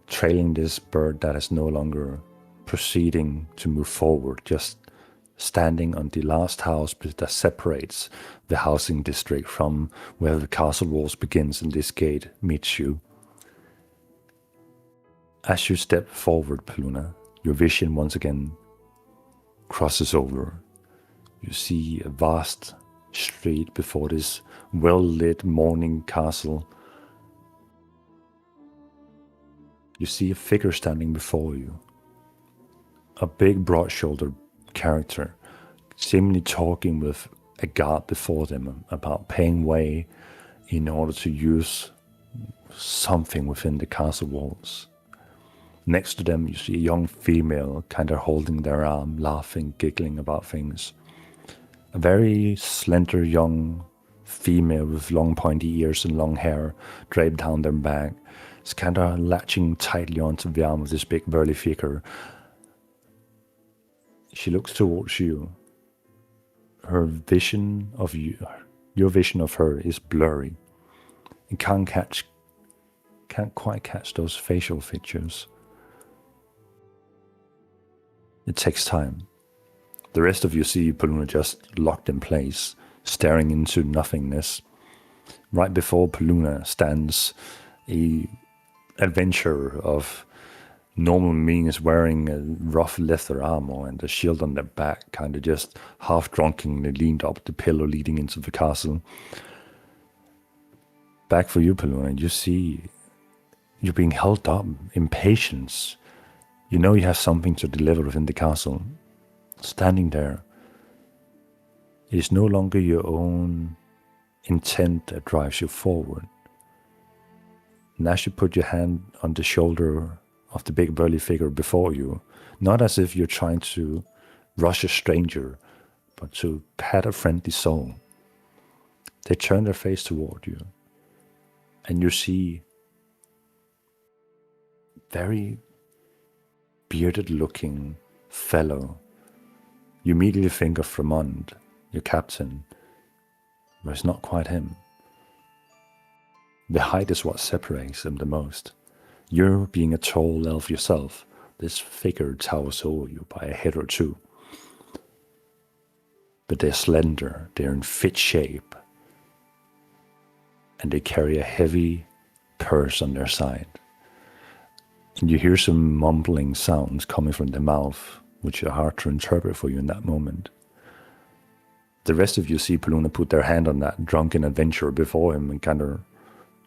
trailing this bird that is no longer proceeding to move forward, just standing on the last house that separates the housing district from where the castle walls begins and this gate meets you. As you step forward, Paluna, your vision once again crosses over. You see a vast street before this well-lit morning castle. You see a figure standing before you. A big, broad-shouldered character, seemingly talking with a guard before them about paying way in order to use something within the castle walls. Next to them, you see a young female kind of holding their arm, laughing, giggling about things. A very slender young female with long pointy ears and long hair draped down their back is kind of latching tightly onto the arm of this big burly figure. She looks towards you. Her vision of you, your vision of her is blurry. You can't quite catch those facial features. It takes time. The rest of you see Paluna just locked in place, staring into nothingness. Right before Paluna stands a adventurer of normal means, wearing a rough leather armor and a shield on their back, kind of just half drunkenly leaned up the pillar leading into the castle. Back for you, Paluna, you see you're being held up in patience. You know you have something to deliver within the castle. Standing there, it is no longer your own intent that drives you forward. And as you put your hand on the shoulder of the big burly figure before you, not as if you're trying to rush a stranger, but to pat a friendly soul, they turn their face toward you, and you see very bearded-looking fellow. You immediately think of Fremond, your captain, but it's not quite him. The height is what separates them the most. You're being a tall elf yourself, this figure towers over you by a head or two. But they're slender, they're in fit shape, and they carry a heavy purse on their side. And you hear some mumbling sounds coming from their mouth, which are hard to interpret for you in that moment. The rest of you see Paluna put their hand on that drunken adventurer before him and kind of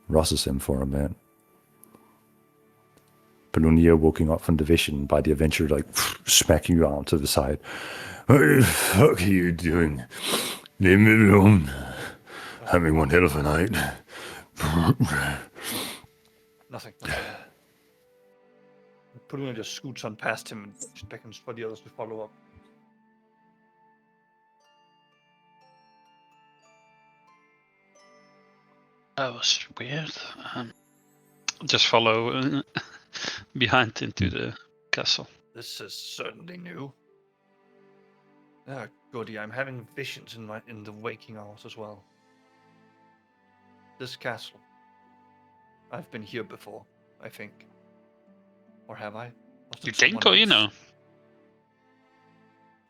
rushes him for a bit. Paluna, you're waking up from the vision by the adventurer like smacking you out to the side. What the fuck are you doing? Leave me alone. Having one hell of a night. Nothing. Paluna just scoots on past him and just beckons for the others to follow up. That was weird. Just follow behind into the castle. This is certainly new. Ah, goody, I'm having visions in the waking hours as well. This castle. I've been here before, I think. Or have I? Was You it think, someone or you else? know?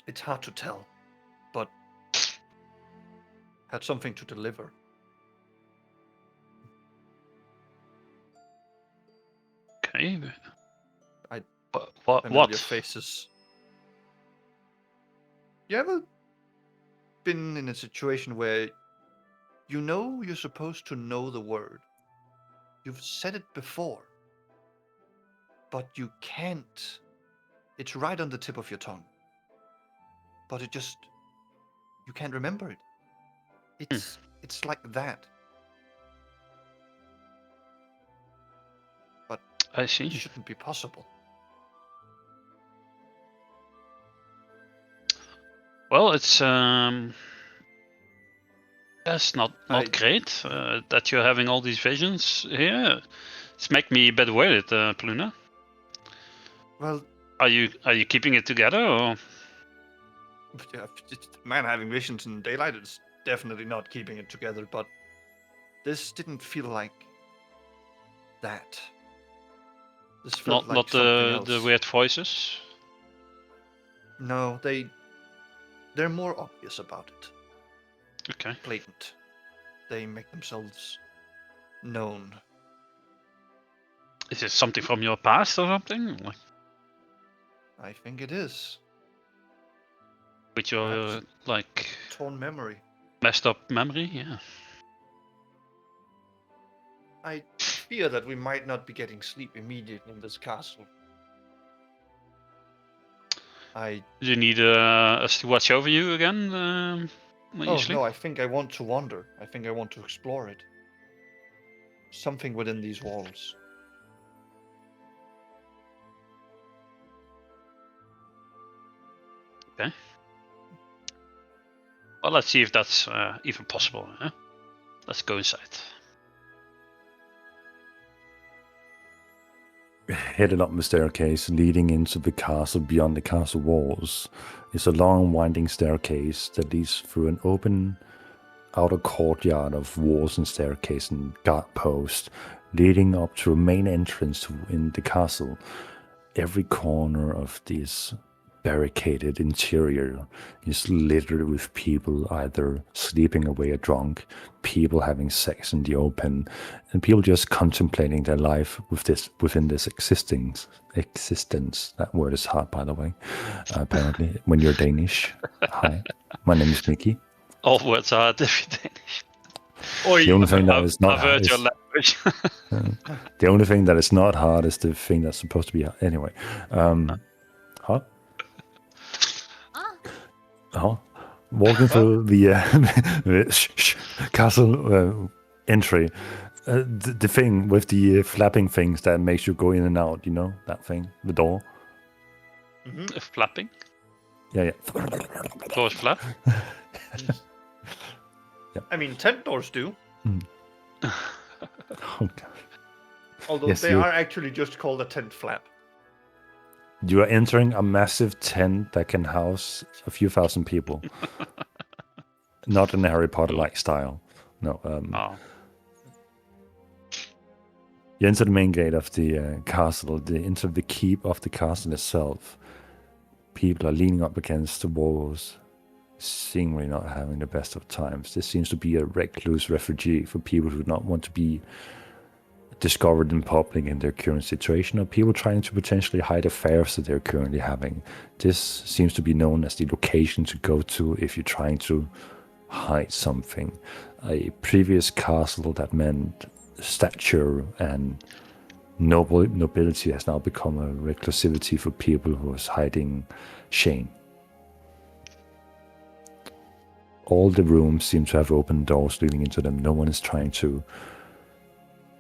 It's hard to tell, but had something to deliver. Okay. I- What? Familiar faces. You ever been in a situation where you know you're supposed to know the word? You've said it before, but you can't. It's right on the tip of your tongue, but you can't remember it. It's like that. I see. It shouldn't be possible. Well, it's that's not I- great that you're having all these visions here. It's make me a bit worried, Paluna. Well, Are you keeping it together, or yeah, man having visions in daylight is definitely not keeping it together, but this didn't feel like that. This felt not like something else. the weird voices? No, they're more obvious about it. Okay. Blatant. They make themselves known. Is it something from your past or something? Like I think it is. with your Perhaps. like Torn memory. messed up memory? Yeah. I fear that we might not be getting sleep immediately in this castle. Do you need us to watch over you again when you Oh sleep? no, I think I want to wander. I think I want to explore it. Something within these walls. Well, let's see if that's even possible. Huh? Let's go inside. Headed up the staircase leading into the castle beyond the castle walls is a long winding staircase that leads through an open outer courtyard of walls and staircase and guard posts leading up to a main entrance in the castle. Every corner of this barricaded interior is littered with people either sleeping away or drunk, people having sex in the open, and people just contemplating their life within this existence. That word is hard, by the way, apparently, when you're Danish. Hi, my name is Mickey. All words are different. The only thing that is not I've hard heard is, your language. the only thing that is not hard is the thing that's supposed to be hard. Anyway, huh? Walking through the castle entry, the thing with the flapping things that makes you go in and out, you know, that thing, the door. Flapping? Yeah. Doors flap? I mean, tent doors do. Oh, God. Although Yes, they you- are actually just called a tent flap. You are entering a massive tent that can house a few thousand people. Not in a Harry Potter-like style. No. Oh. You enter the main gate of the castle, into the keep of the castle itself. People are leaning up against the walls, seemingly not having the best of times. This seems to be a recluse refugee for people who do not want to be discovered in public in their current situation, or people trying to potentially hide affairs that they're currently having. This seems to be known as the location to go to if you're trying to hide something. A previous castle that meant stature and nobility has now become a reclusivity for people who is hiding shame. All the rooms seem to have open doors leading into them. No one is trying to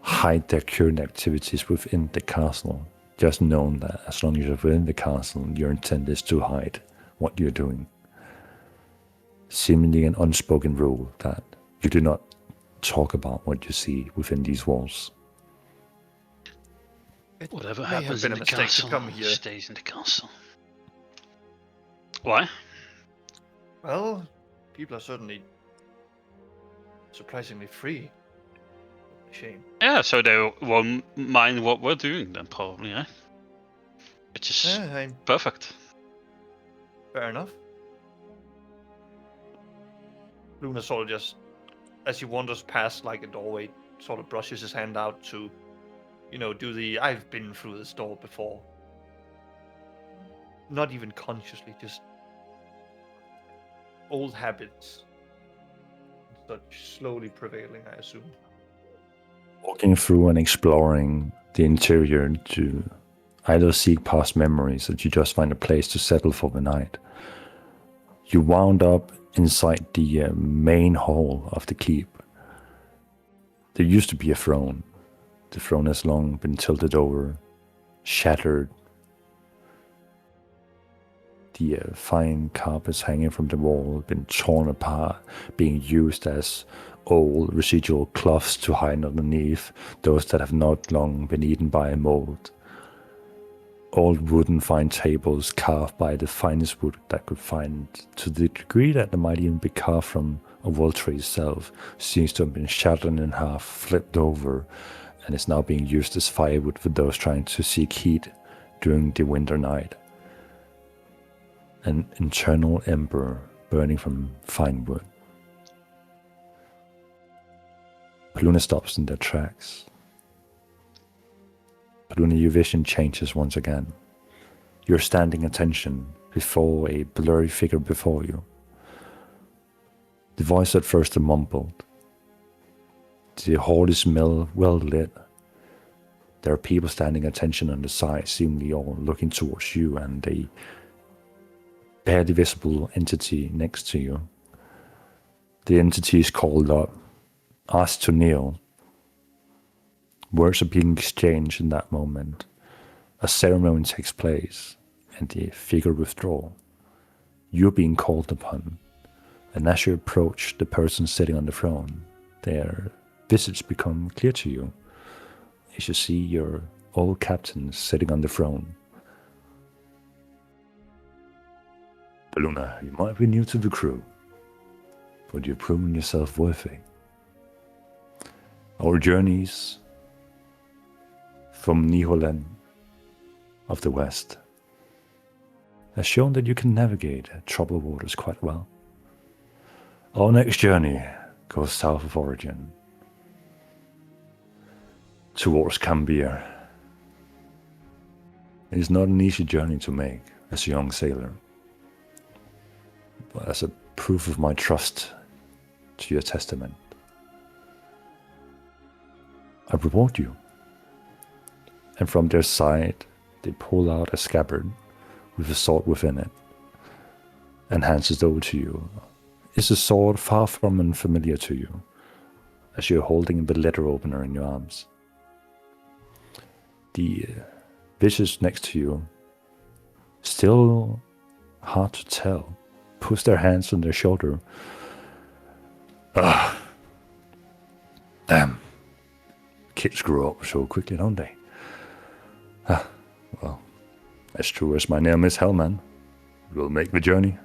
hide their current activities within the castle. Just know that as long as you're within the castle, your intent is to hide what you're doing. Seemingly an unspoken rule that you do not talk about what you see within these walls. Whatever may have happens been in a the mistake to castle come here. stays in the castle. Why? Well, people are certainly surprisingly free. Shame. Yeah, so they won't mind what we're doing then, probably, eh? Which is Yeah, perfect. fair enough. Luna sort of just, as he wanders past like a doorway, sort of brushes his hand out to, do the I've been through this door before. Not even consciously, just old habits. Such slowly prevailing, I assume. Walking through and exploring the interior to either seek past memories or you just find a place to settle for the night. You wound up inside the main hall of the keep. There used to be a throne. The throne has long been tilted over, shattered. The fine carpets hanging from the wall have been torn apart, being used as old residual cloths to hide underneath those that have not long been eaten by a mold. Old wooden fine tables carved by the finest wood that could find, to the degree that they might even be carved from a world tree itself, seems to have been shattered in half, flipped over, and is now being used as firewood for those trying to seek heat during the winter night. An internal ember burning from fine wood. Paluna stops in their tracks. Paluna, your vision changes once again. You're standing attention before a blurry figure before you. The voice at first mumbled. The hall is well lit. There are people standing attention on the side, seemingly all looking towards you, and a barely visible entity next to you. The entity is called up, asked to kneel. Words are being exchanged in that moment. A ceremony takes place, and the figure withdraws. You're being called upon, and as you approach the person sitting on the throne, their visage become clear to you. As you see your old captain sitting on the throne. Paluna, you might be new to the crew, but you've proven yourself worthy. Our journeys from Niholen of the West has shown that you can navigate troubled waters quite well. Our next journey goes south of Origin, towards Cambia. It is not an easy journey to make as a young sailor, but as a proof of my trust to your testament, I reward you. And from their side, they pull out a scabbard with a sword within it and hands it over to you. It's a sword far from unfamiliar to you, as you're holding the letter opener in your arms. The visage next to you, still hard to tell, puts their hands on their shoulder. Damn. Kids grow up so quickly, don't they? Well, as true as my name is Hellman, we'll make the journey.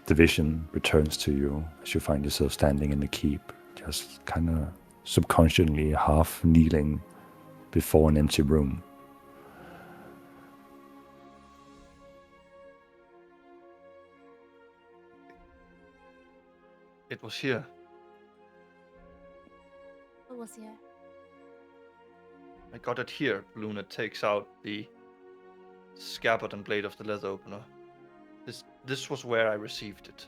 The vision returns to you as you find yourself standing in the keep, just kind of subconsciously half kneeling before an empty room. It was here. What was here? I got it here. Luna takes out the scabbard and blade of the leather opener. This was where I received it.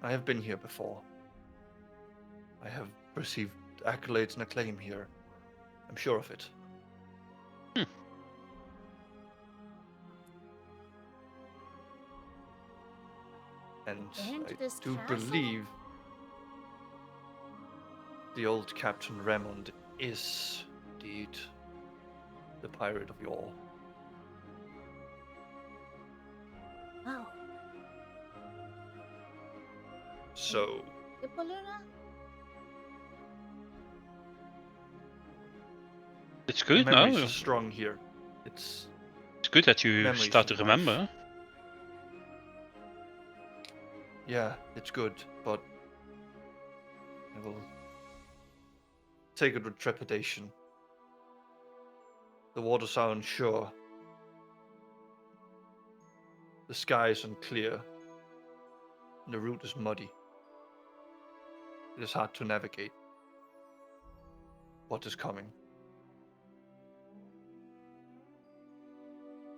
I have been here before. I have received accolades and acclaim here. I'm sure of it. And And I this do castle? believe the old Captain Raymond is indeed the pirate of yore. Wow. So, Hippoluna? It's the good now. memories are strong here. It's It's good that you memories start to of life. remember. Yeah, it's good, but I will take it with trepidation. The waters are unsure. The sky is unclear. And the route is muddy. It is hard to navigate what is coming.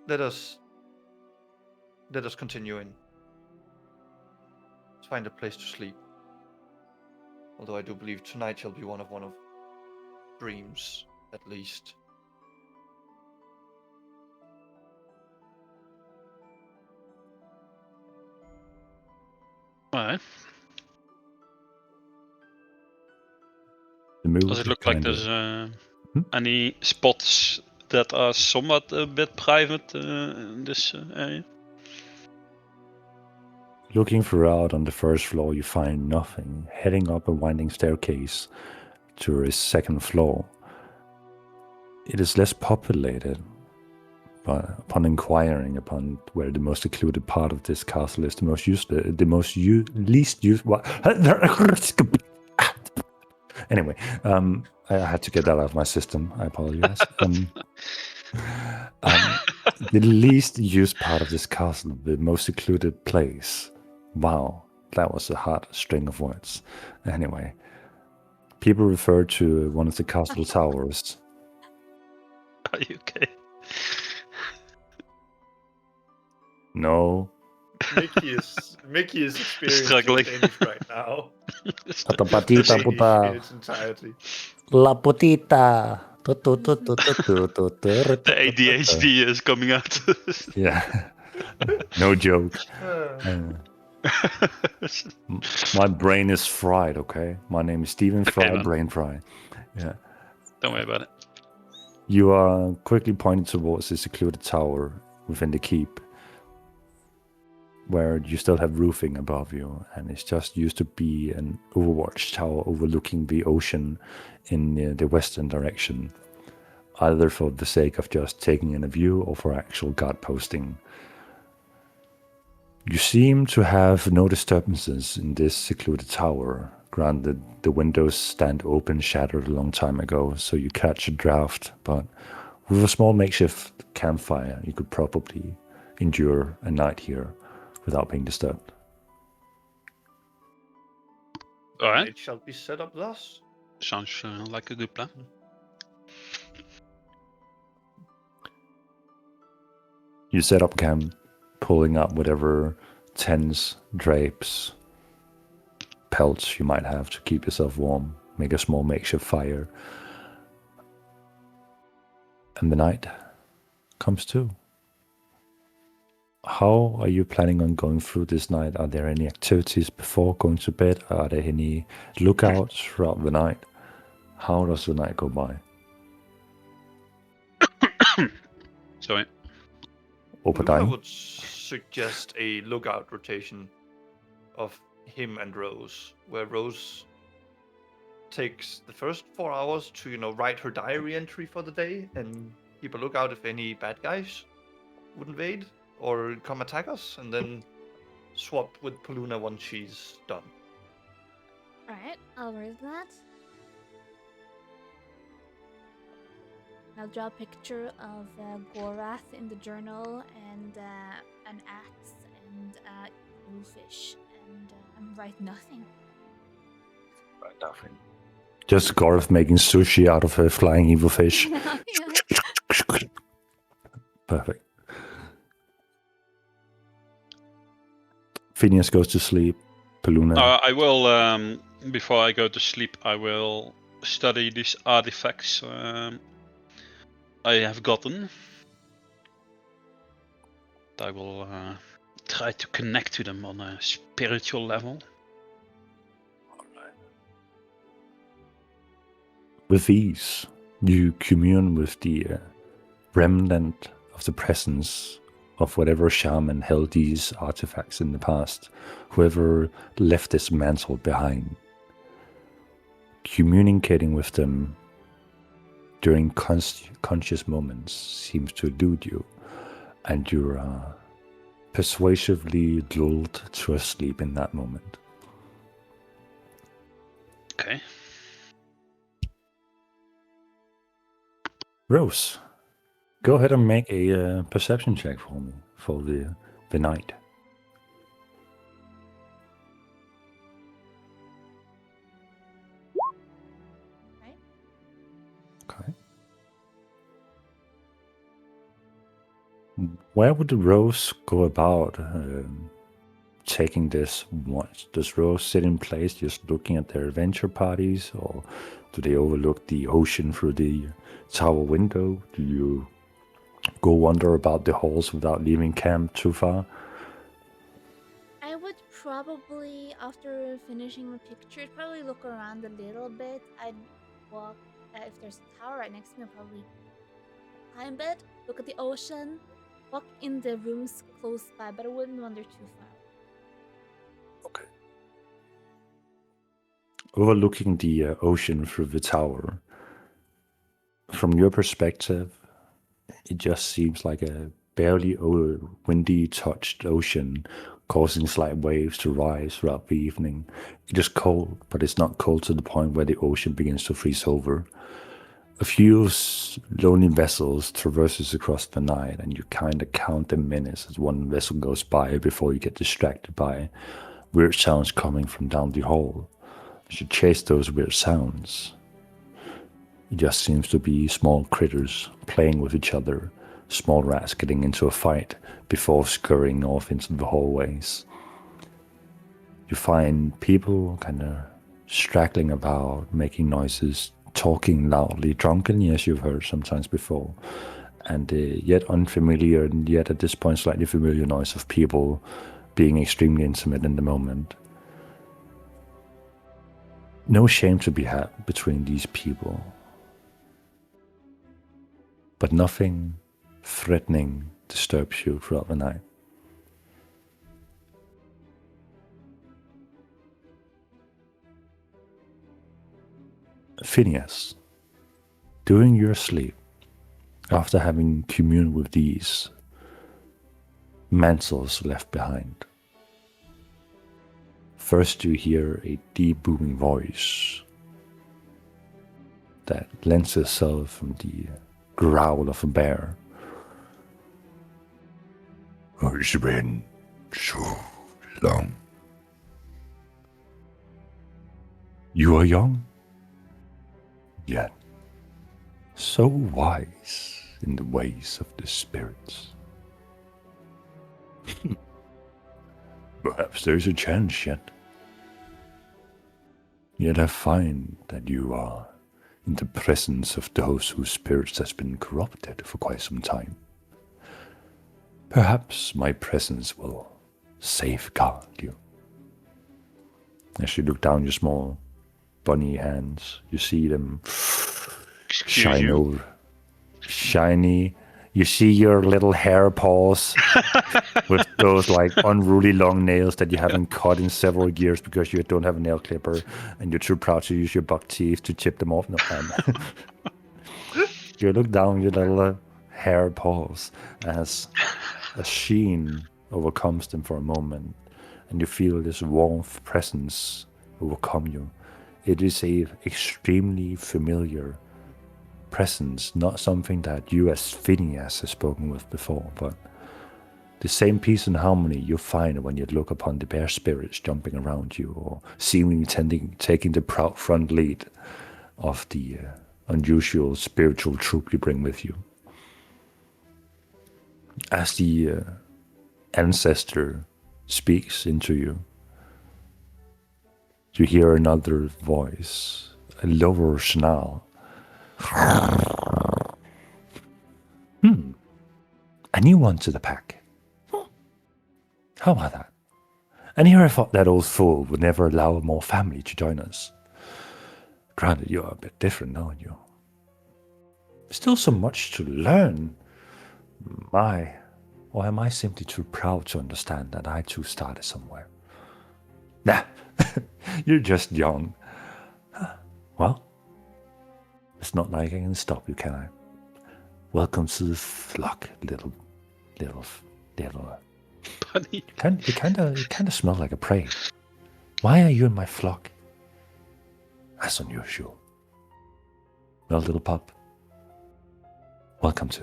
Let us continue in. Let's find a place to sleep. Although I do believe tonight shall be one of dreams, at least. Alright. The mood Does it look like kinda- there's Hmm? any spots that are somewhat a bit private in this area? Looking throughout on the first floor, you find nothing. Heading up a winding staircase to a second floor. It is less populated, but upon inquiring upon where the most secluded part of this castle is, least used. Anyway, I had to get that out of my system. I apologize. The least used part of this castle, the most secluded place. Wow, that was a hard string of words. Anyway, people refer to one of the castle towers. Are you okay? No. Mickey is experiencing Struggling. Danish right now. Patita Danish in puta. its entirety. La putita. The ADHD is coming out. Yeah. No joke. My brain is fried, okay? My name is Stephen Fry, man. Brain Fry. Yeah. Don't worry about it. You are quickly pointed towards the secluded tower within the keep, where you still have roofing above you, and it's just used to be an overwatch tower overlooking the ocean in the western direction, either for the sake of just taking in a view or for actual guard posting. You seem to have no disturbances in this secluded tower. Granted, the windows stand open, shattered a long time ago, so you catch a draft, but with a small makeshift campfire, you could probably endure a night here without being disturbed. Alright. It shall be set up thus. Sounds like a good plan. You set up camp, pulling up whatever tents, drapes, pelts you might have to keep yourself warm, make a small makeshift fire. And the night comes too. How are you planning on going through this night? Are there any activities before going to bed? Are there any lookouts throughout the night? How does the night go by? Sorry. I Operdine? would suggest a lookout rotation of him and Rose, where Rose takes the first 4 hours to, write her diary entry for the day and keep a lookout if any bad guys would invade or come attack us, and then swap with Paluna once she's done. Alright, I'll read that. I'll draw a picture of Gorath in the journal and an axe and evil fish and write nothing. Nothing. Just Garth making sushi out of a flying evil fish. Yeah. Perfect. Phineas goes to sleep. Paluna. I will, before I go to sleep, I will study these artifacts I have gotten. I will try to connect to them on a spiritual level. With these, you commune with the remnant of the presence of whatever shaman held these artifacts in the past, whoever left this mantle behind. Communicating with them during conscious moments seems to elude you, and you're persuasively lulled to a sleep in that moment. Okay. Rose, go ahead and make a perception check for me for the night. Okay. Where would Rose go about taking this once? Does Rose sit in place just looking at their adventure parties, or do they overlook the ocean through the tower window? Do you go wander about the halls without leaving camp too far? I would probably, after finishing the picture, probably look around a little bit. I'd walk, if there's a tower right next to me, I'd probably climb it, look at the ocean, walk in the rooms close by, but I wouldn't wander too far. Okay. Overlooking the ocean through the tower, from your perspective, it just seems like a barely windy touched ocean, causing slight waves to rise throughout the evening. It is cold, but it's not cold to the point where the ocean begins to freeze over. A few lonely vessels traverses across the night, and you kind of count the minutes as one vessel goes by before you get distracted by weird sounds coming from down the hall. As you chase those weird sounds, it just seems to be small critters playing with each other, small rats getting into a fight before scurrying off into the hallways. You find people kind of straggling about, making noises, talking loudly, drunkenly, as you've heard sometimes before, and yet unfamiliar and yet at this point slightly familiar noise of people being extremely intimate in the moment. No shame to be had between these people, but nothing threatening disturbs you throughout the night. Phineas, during your sleep, after having communed with these mantles left behind, first you hear a deep booming voice that lends itself from the growl of a bear. It's been so long. You are young, Yet so wise in the ways of the spirits. perhaps there's a chance yet. Yet I find that you are in the presence of those whose spirits has been corrupted for quite some time. Perhaps my presence will safeguard you. As you look down your small bunny hands, you see them Excuse shine you. over. Shiny. You see your little hair paws with those like unruly long nails that you haven't cut in several years because you don't have a nail clipper and you're too proud to use your buck teeth to chip them off. No, you look down your little hair paws as a sheen overcomes them for a moment, and you feel this warmth presence overcome you. It is a extremely familiar presence, not something that you as Phineas has spoken with before, but the same peace and harmony you find when you look upon the bear spirits jumping around you, or seemingly taking the proud front lead of the unusual spiritual troop you bring with you. As the ancestor speaks into you, you hear another voice, a lower snarl. A new one to the pack. How about that? And here I thought that old fool would never allow more family to join us. Granted, you're a bit different, aren't you? Still so much to learn. Or am I simply too proud to understand that I too started somewhere? Nah, you're just young. Well, it's not like I can stop you, can I? Welcome to the flock, little. Bunny. You kind of smell like a prey. Why are you in my flock? That's unusual. Well, little pup, welcome to.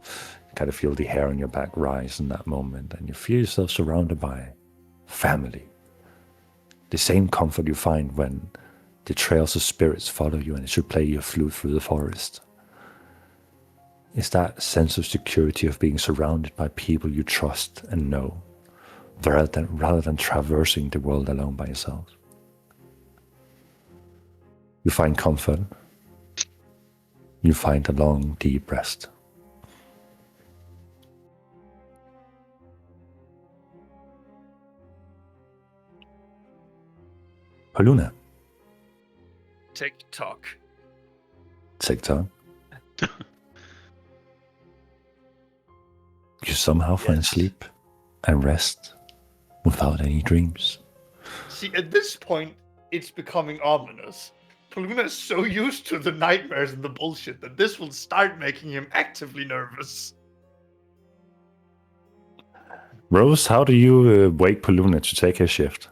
You kind of feel the hair on your back rise in that moment, and you feel yourself surrounded by family. The same comfort you find when the trails of spirits follow you and it should play your flute through the forest. It's that sense of security of being surrounded by people you trust and know, rather than traversing the world alone by yourself. You find comfort. You find a long, deep rest. Paluna, TikTok. TikTok. You somehow find Yes. sleep and rest without any dreams. See, at this point, it's becoming ominous. Paluna is so used to the nightmares and the bullshit that this will start making him actively nervous. Rose, how do you wake Paluna to take her shift?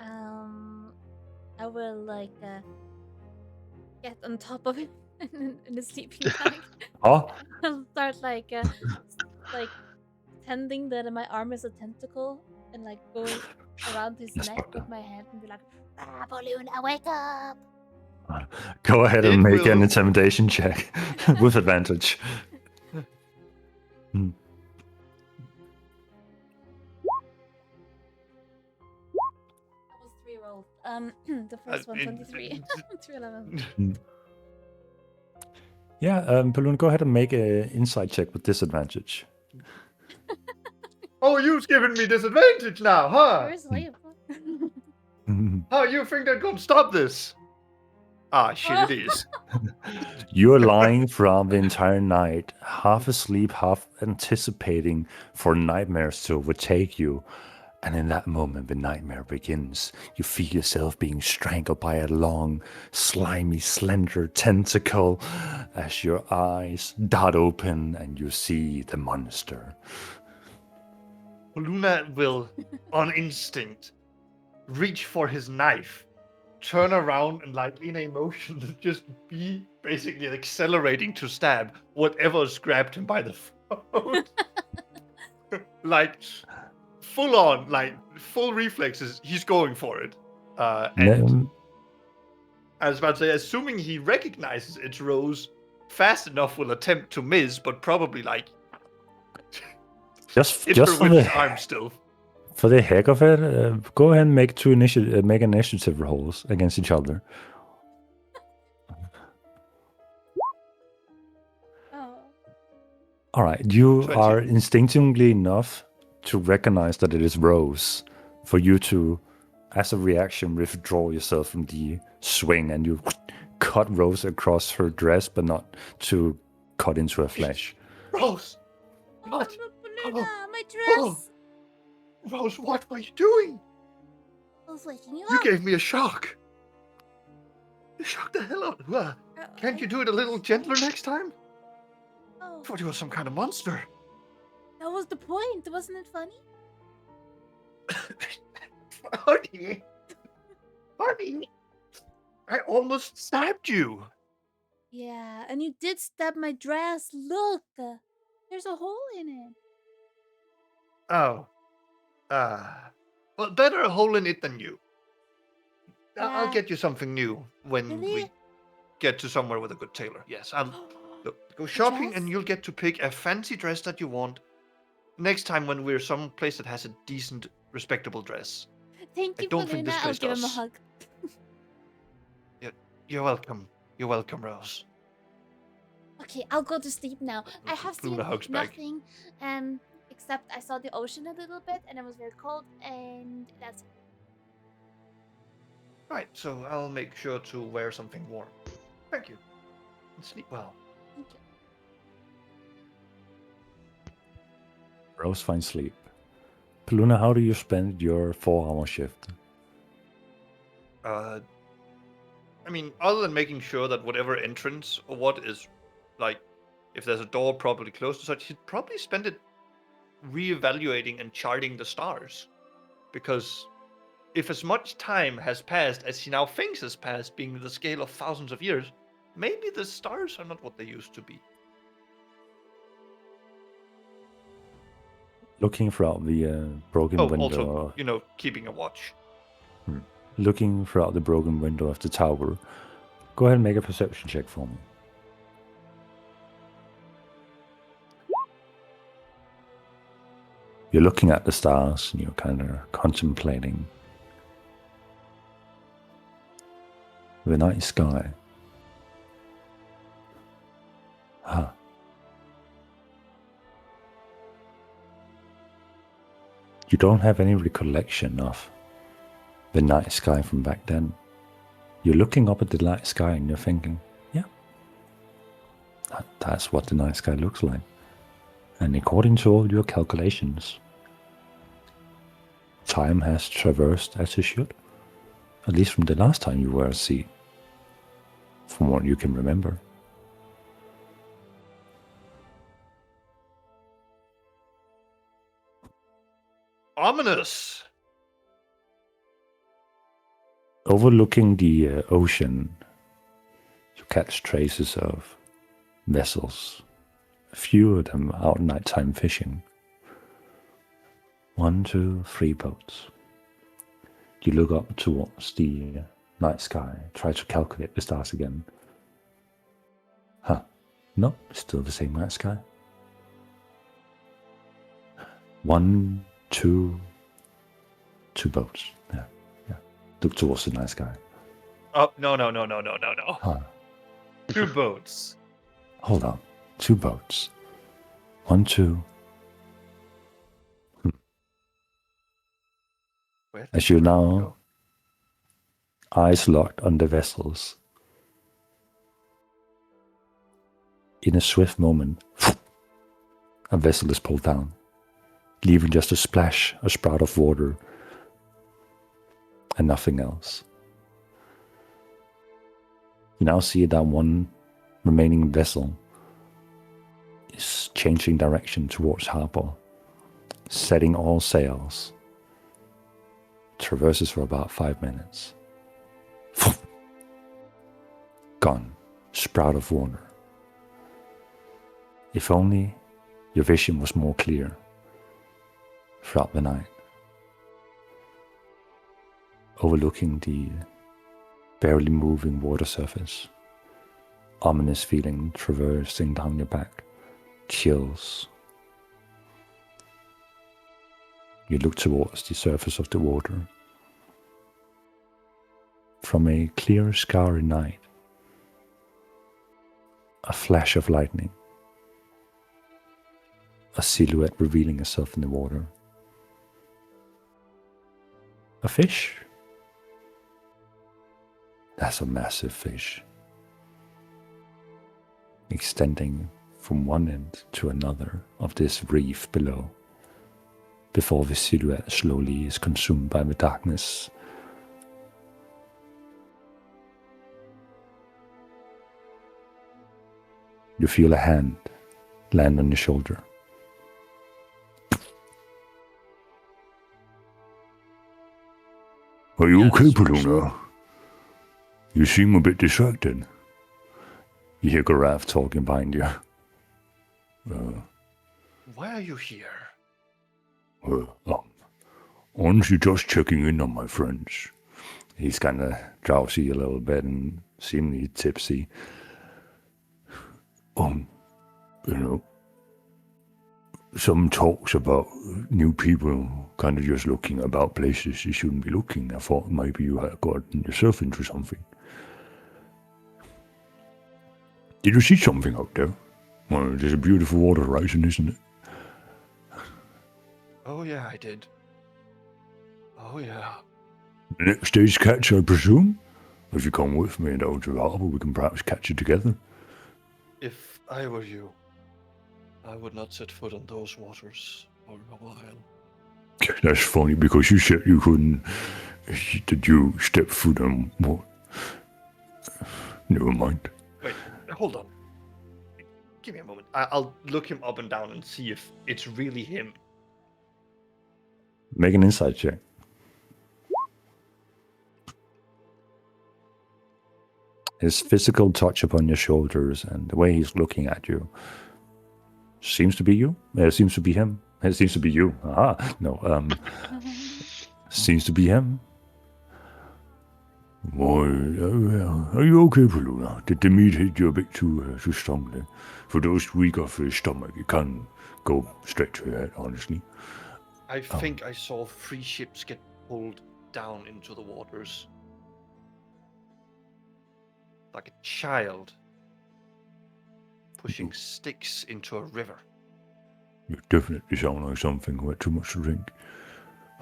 I will get on top of him in the sleeping bag. Oh, I'll start like pretending that my arm is a tentacle and go around his Yes, neck but- with my hand and be like, Balloon, wake up! go ahead and It make an will- intimidation check with advantage. That was 3 rolls. The first one, 23. 211. Yeah, Paluna, go ahead and make an insight check with disadvantage. Oh, you've given me disadvantage now, huh? Where's Leia? How you think they're gonna stop this? Ah, shit, it is. You're lying throughout the entire night, half asleep, half anticipating for nightmares to overtake you. And in that moment, the nightmare begins. You feel yourself being strangled by a long, slimy, slender tentacle as your eyes dot open and you see the monster. Luna will, on instinct, reach for his knife, turn around and in a motion to just be basically accelerating to stab whatever's grabbed him by the throat. Full on, full reflexes, he's going for it. And I was about to say, assuming he recognizes it's Rose, fast enough will attempt to miss, but probably just hit her for with the his arm still. for the heck of it, go ahead and make make initiative rolls against each other. Oh. All right, you 20. are instinctively enough to recognize that it is Rose for you to, as a reaction, withdraw yourself from the swing and you cut Rose across her dress, but not to cut into her flesh. Rose! Oh, What? look, Balloon, my dress! Rose, what were you doing? I was waking you You up. gave me a shock. You shocked the hell out of me. Can't you do it a little gentler next time? Oh, I thought you were some kind of monster. that was the point. Wasn't it funny? Honey. Honey. I almost stabbed you. Yeah, and you did stab my dress. Look, there's a hole in it. Oh. Well, better a hole in it than you. I'll Yeah. get you something new when we Really? get to somewhere with a good tailor. Yes, I'll go A shopping and dress? you'll get to pick a fancy dress that you want next time when we're someplace that has a decent, respectable dress. Thank I you, don't think Paluna. this I'll place give him a does. hug. You're welcome. You're welcome, Rose. Okay, I'll go to sleep now. I have seen Paluna hugs back. nothing, except I saw the ocean a little bit, and it was very cold, and that's it. Right, so I'll make sure to wear something warm. Thank you. And sleep well. Thank you. Rose finds sleep. Paluna, how do you spend your 4-hour shift? I mean, other than making sure that whatever entrance or what is, like, if there's a door properly closed or such, he'd probably spend it reevaluating and charting the stars. Because if as much time has passed as he now thinks has passed, being the scale of thousands of years, maybe the stars are not what they used to be. Looking throughout the broken window. Also, keeping a watch. Looking throughout the broken window of the tower. Go ahead and make a perception check for me. You're looking at the stars and you're kind of contemplating the night sky. You don't have any recollection of the night sky from back then. You're looking up at the night sky and you're thinking, yeah, that's what the night sky looks like. And according to all your calculations, time has traversed as it should. At least from the last time you were at sea. From what you can remember. Ominous! Overlooking the ocean, you catch traces of vessels. A few of them out nighttime fishing. 1, 2, 3 boats. You look up towards the night sky, try to calculate the stars again. No, still the same night sky. 1, 2 boats. Yeah. Look towards the night sky. Oh, no. 2 boats. Hold on. 2 boats. 1, 2. Where As you now go? eyes locked on the vessels. In a swift moment, a vessel is pulled down, leaving just a splash, a sprout of water, and nothing else. You now see that one remaining vessel is changing direction towards harbor, setting all sails. Traverses for about 5 minutes. Gone. Sprout of water. If only your vision was more clear throughout the night. Overlooking the barely moving water surface. Ominous feeling traversing down your back. Chills. You look towards the surface of the water. From a clear, starry night, a flash of lightning, a silhouette revealing itself in the water. A fish? That's a massive fish, extending from one end to another of this reef below, before the silhouette slowly is consumed by the darkness. You feel a hand land on your shoulder. Are you Yes, okay, for Paluna? sure. You seem a bit distracted. You hear Garaf talking behind you. Why are you here? Honestly, just checking in on my friends. He's kind of drowsy a little bit and seemingly tipsy. You know, some talks about new people kind of just looking about places you shouldn't be looking. I thought maybe you had gotten yourself into something. Did you see something out there? Well, there's a beautiful water horizon, isn't it? Oh yeah, I did. Oh yeah. The next day's catch, I presume? If you come with me down to the harbour, we can perhaps catch it together. If I were you, I would not set foot on those waters for a while. That's funny because you said you couldn't. Did you step foot on what? Never mind. Wait, hold on. Give me a moment. I'll look him up and down and see if it's really him. Make an insight check. His physical touch upon your shoulders and the way he's looking at you seems to be you. It seems to be him. It seems to be you. No. Seems to be him. Why, are you okay, Paluna? Did the meat hit you a bit too strongly? For those weak of the stomach, it can go straight to your head, honestly. I think I saw 3 ships get pulled down into the waters. Like a child pushing sticks into a river. You definitely sound like something who had too much to drink.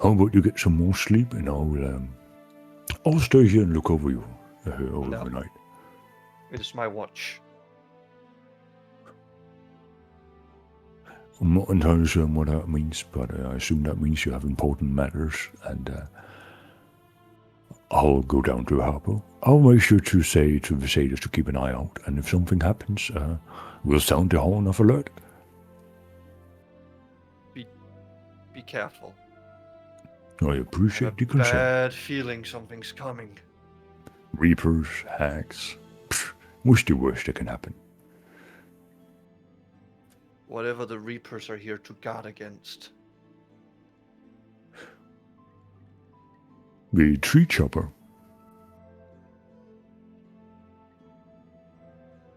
How about you get some more sleep and I'll stay here and look over you over No. the night. It is my watch. I'm not entirely sure what that means, but I assume that means you have important matters, and I'll go down to the harbour. I'll make sure to say to the sailors to keep an eye out, and if something happens, we'll sound the horn of alert. Be careful. I appreciate the I have a concern. bad feeling something's coming. Reapers, hags, what's the worst that can happen? Whatever the Reapers are here to guard against. The tree chopper.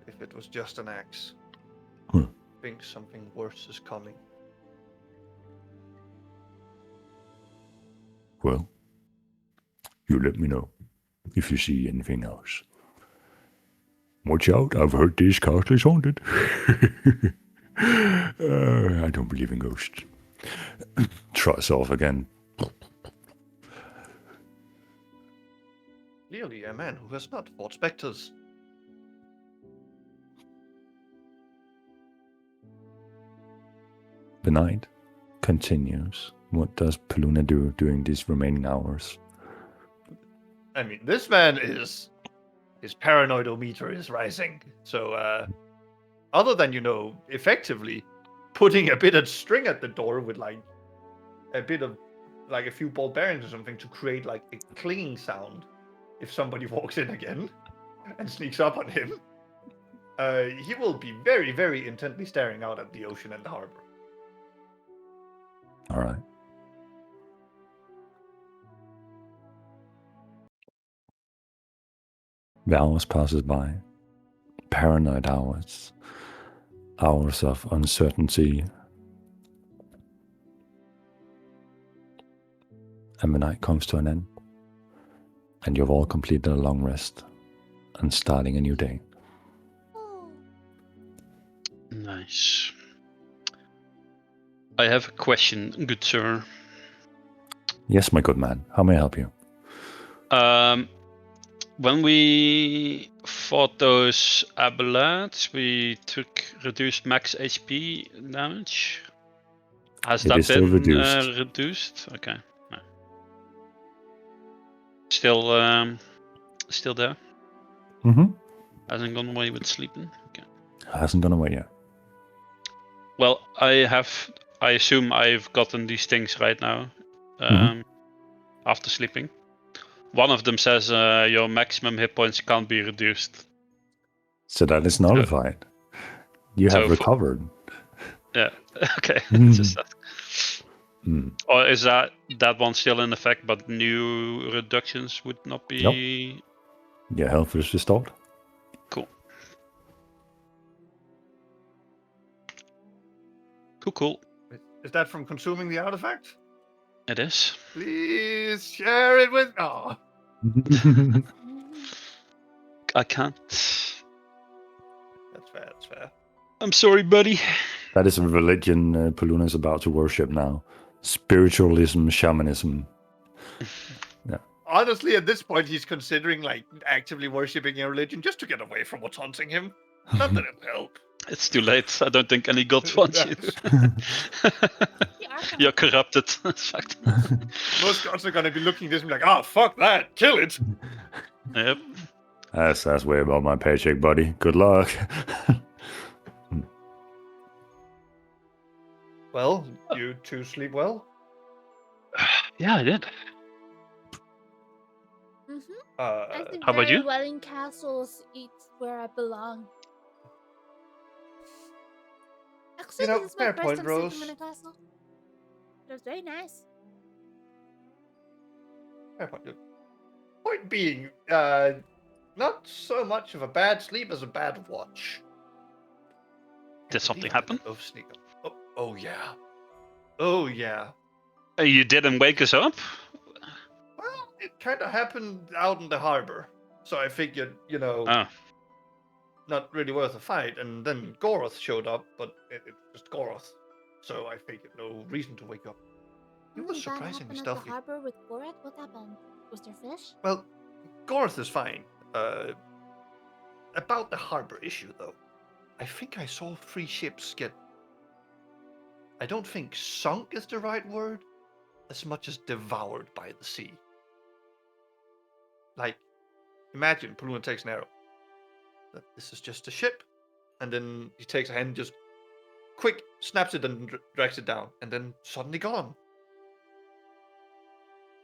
If it was just an axe, Huh. I think something worse is coming. Well, you let me know if you see anything else. Watch out, I've heard this castle is haunted. I don't believe in ghosts. Trots off again. Clearly a man who has not fought specters. The night continues. What does Paluna do during these remaining hours? I mean, this man is... His paranoidometer is rising. So, other than, effectively putting a bit of string at the door with, a bit of, a few ball bearings or something to create, a clinging sound if somebody walks in again and sneaks up on him, he will be very, very intently staring out at the ocean and the harbor. All right. The hours passes by. Paranoid hours. Hours of uncertainty. And the night comes to an end. And you've all completed a long rest and starting a new day. Nice. I have a question, good sir. Yes, my good man. How may I help you? When we fought those Abelards, we took reduced max HP damage. Has It that is still been reduced. reduced? Okay. No. Still there? Mm-hmm. Hasn't gone away with sleeping? Okay. Hasn't gone away yet. Well, I assume I've gotten these things right now, after sleeping. one of them says your maximum hit points can't be reduced. So that is nullified. You have So recovered. Yeah. Okay. Mm. Just that. Mm. Or is that one still in effect, but new reductions would not be? Your health is restored. Cool. Cool. Is that from consuming the artifact? It is. Please share it with. Oh, I can't. that's fair. That's fair. I'm sorry, buddy. That is a religion Paluna is about to worship now. Spiritualism, shamanism. Honestly, at this point, he's considering like actively worshipping a religion just to get away from what's haunting him. Not that it'll help. It's too late. I don't think any god wants you. You're corrupted. Fact. Most gods are gonna be looking at this and be like, "Oh, fuck that! Kill it!" Yep. That's way above my paycheck, buddy. Good luck. Well, you two sleep well. Yeah, I did. I think How about very you? well in castles, it's where I belong. Actually, know, this is my fair first point, time Rose. sleeping in a castle. It was very nice. Fair point. Point being, not so much of a bad sleep as a bad watch. Did something happen? Oh, sneak up. Oh yeah. Oh yeah. You didn't wake us up? Well, it kind of happened out in the harbor, so I figured, Oh. not really worth a fight. And then Goroth showed up, but it was just Goroth, so I figured no reason to wake up. He was Something bad surprisingly happened stealthy. at the harbor with Gorath? What happened? Was there fish? Well, Goroth is fine. About the harbor issue, though, I think I saw 3 ships get. I don't think sunk is the right word, as much as devoured by the sea. Like, imagine Paluna takes an arrow. That this is just a ship, and then he takes a hand, just quick snaps it and drags it down, and then suddenly gone.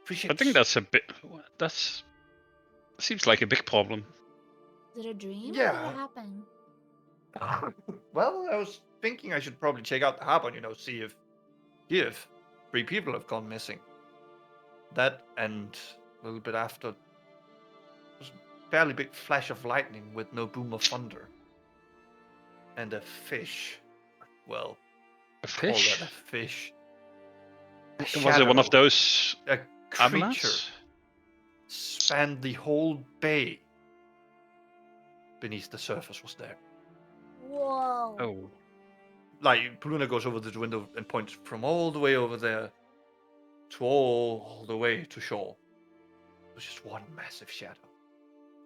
3 ships. I think that's a bit. That's. Seems like a big problem. Is it a dream? Yeah. What happened? Well, I was thinking I should probably check out the harbor and, see if 3 people have gone missing. That and a little bit after was a fairly big flash of lightning with no boom of thunder. And a fish. Well, A call that fish? a fish. Was it one of shadow, those a creature avalanches? spanned the whole bay. Beneath the surface was there. Whoa. Oh. Like, Paluna goes over to the window and points from all the way over there to all the way to shore. It was just one massive shadow.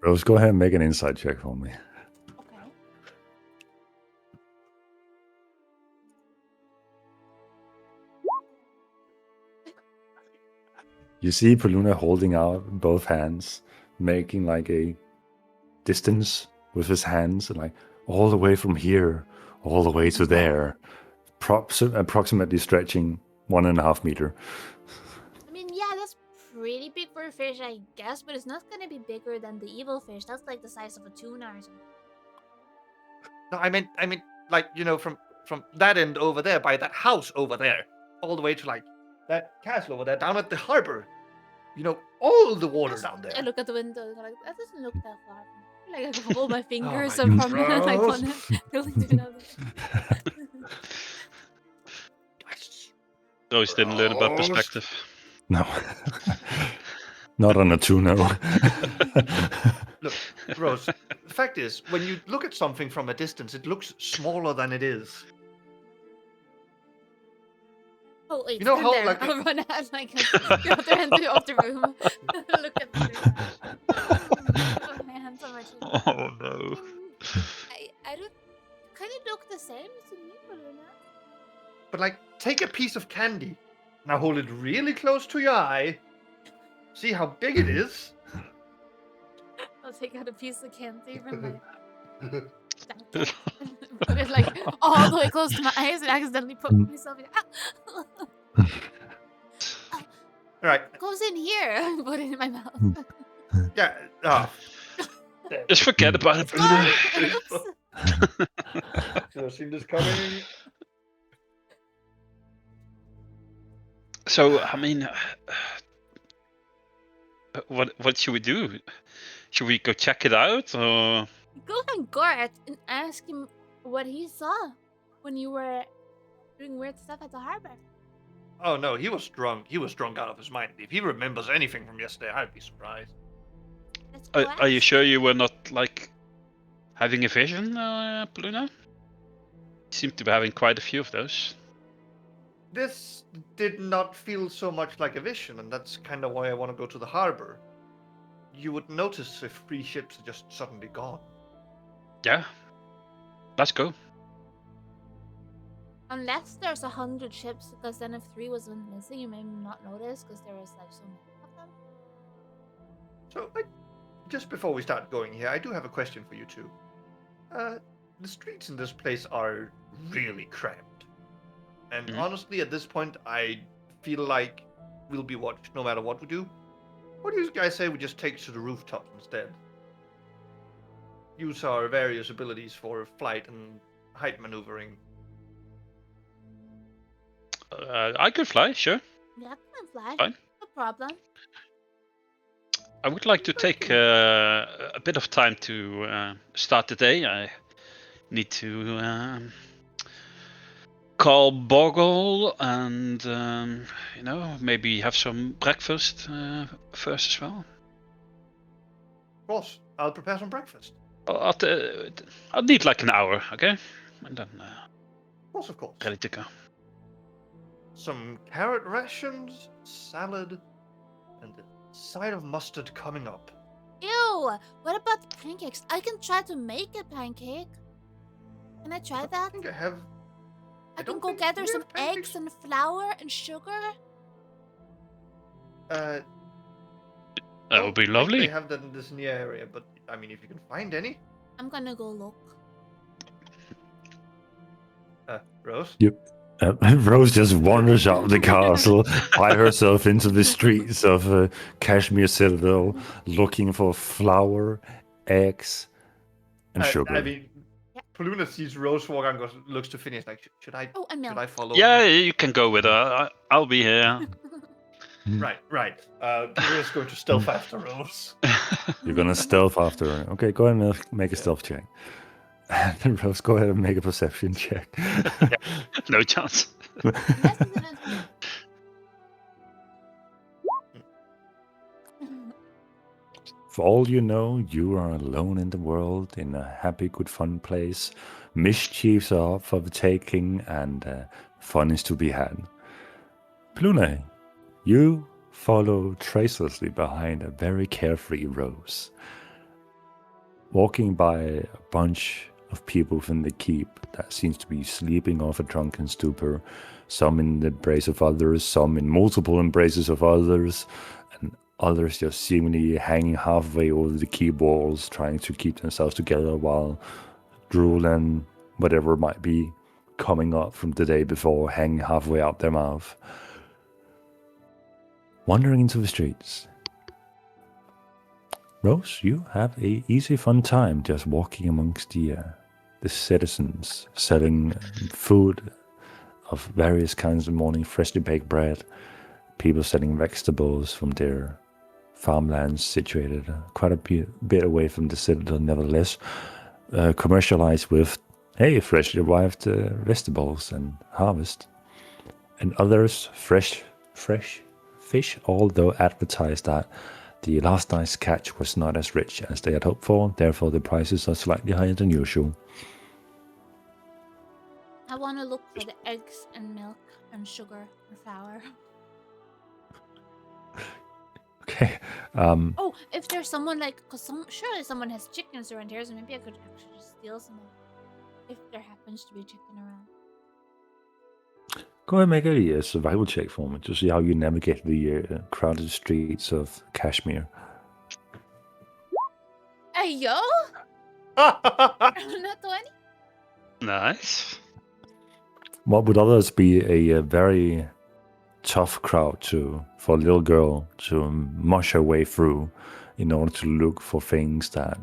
Rose, go ahead and make an insight check for me. Okay. You see Paluna holding out both hands, making like a distance with his hands, and like all the way from here, all the way to there, approximately stretching 1.5 meter. I mean, yeah, that's pretty big for a fish, I guess, but it's not gonna be bigger than the evil fish. That's like the size of a tuna or something. No, I meant, like, from that end over there, by that house over there, all the way to like that castle over there, down at the harbor. All the water down there. I look at the window and I'm like, that doesn't look that far. Like I can hold my fingers my from God. like one building to another. Rose didn't learn about Rose. perspective. No. Not on a 2-0. Look, Rose, the fact is, when you look at something from a distance, it looks smaller than it is. Oh wait, You know stand how, there. like, I'll run out like go out there and off the room. Look at the room. My hands on my chin. Oh no. I don't kind of look the same to me, Paluna. But like, take a piece of candy. Now hold it really close to your eye. See how big it is. I'll take out a piece of candy from my put it like all the way close to my eyes and accidentally put myself in. All right. Goes in here. Put it in my mouth. Yeah. Ah. Just forget about it, Bruna. Should have seen this coming. So, I mean, what should we do? Should we go check it out, or Go on Gort and ask him what he saw when you were doing weird stuff at the harbor. Oh no, he was drunk. He was drunk out of his mind. If he remembers anything from yesterday, I'd be surprised. Let's go are you ask. sure you were not like having a vision, Pluna? You seem to be having quite a few of those. This did not feel so much like a vision, and that's kind of why I want to go to the harbor. You would notice if 3 ships are just suddenly gone. Yeah, let's go. Unless there's 100 ships, because then if 3 was missing, you may not notice because there was like so many of them. So, just before we start going here, I do have a question for you two. The streets in this place are really cramped. And Mhm. honestly, at this point, I feel like we'll be watched no matter what we do. What do you guys say we just take to the rooftops instead? Use our various abilities for flight and height maneuvering. I could fly, sure. Yeah, I can fly. Fine. No problem. I would like to take a bit of time to start the day. I need to call Bogle and maybe have some breakfast first as well. Of course, I'll prepare some breakfast. I'll need like an hour, okay, and then Of course. ready to go. Some carrot rations, salad, and a side of mustard coming up. Ew! What about pancakes? I can try to make a pancake. Can I try I that? think I have. I can don't go think gather we some have pancakes. eggs and flour and sugar. Uh, That would be They lovely. have that in this near area, but I mean, if you can find any. I'm gonna go look. Rose? Rose just wanders out of the castle by herself into the streets of Kashmir Citadel, looking for flour, eggs, and sugar. I mean, Paluna sees Rose walk and looks to Phineas like, should I Oh, and milk. should I follow? Yeah, her?" you can go with her. I'll be here. Right. Phineas going to stealth after Rose. You're gonna stealth after her. Okay, go ahead and make a stealth check. And Rose, go ahead and make a perception check. No chance. Yes, and then it's- For all you know, you are alone in the world, in a happy, good, fun place. Mischiefs are up for the taking, and fun is to be had. Plune, you follow tracelessly behind a very carefree Rose, walking by a bunch of people from the keep that seems to be sleeping off a drunken stupor, some in the embrace of others, some in multiple embraces of others, and others just seemingly hanging halfway over the keep walls, trying to keep themselves together while drool and whatever might be coming up from the day before hanging halfway out their mouth. Wandering into the streets. Rose, you have a easy, fun time just walking amongst the citizens, selling food of various kinds of morning, freshly baked bread, people selling vegetables from their farmlands situated quite a bit away from the citadel, nevertheless, commercialized with, hey, freshly arrived vegetables and harvest. And others, fresh fish, although advertised that the last night's catch was not as rich as they had hoped for, therefore the prices are slightly higher than usual. I want to look for the eggs and milk and sugar and flour. Okay. Oh, if there's someone like, surely someone has chickens around here, so maybe I could actually just steal some of if there happens to be chicken around. Go ahead and make a survival check for me to see how you navigate the crowded streets of Kashmir. Hey, yo! Not 20? Nice. What would others be a very tough crowd for a little girl to mush her way through in order to look for things that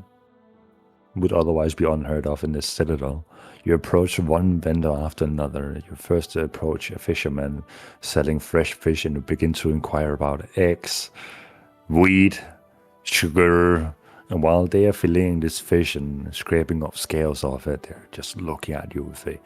would otherwise be unheard of in this citadel. You approach one vendor after another. You first approach a fisherman selling fresh fish, and you begin to inquire about eggs, wheat, sugar. And while they are filleting this fish and scraping off scales off it, they're just looking at you with a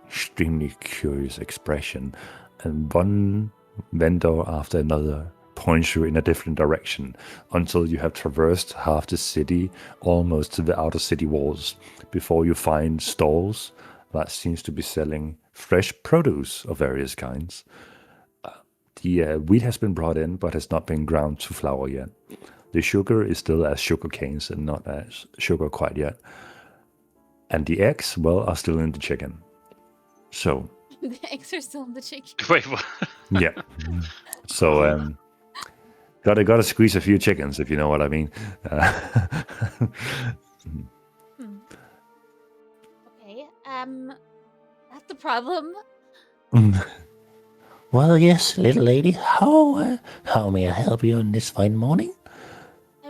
extremely curious expression. And one vendor after another points you in a different direction until you have traversed half the city, almost to the outer city walls, before you find stalls that seems to be selling fresh produce of various kinds. The wheat has been brought in, but has not been ground to flour yet. The sugar is still as sugar canes and not as sugar quite yet. And the eggs, well, are still in the chicken. So, The eggs are still in the chicken. Wait, what? yeah. So, gotta squeeze a few chickens, if you know what I mean. Okay, that's the problem. Well, yes, little lady. How may I help you on this fine morning?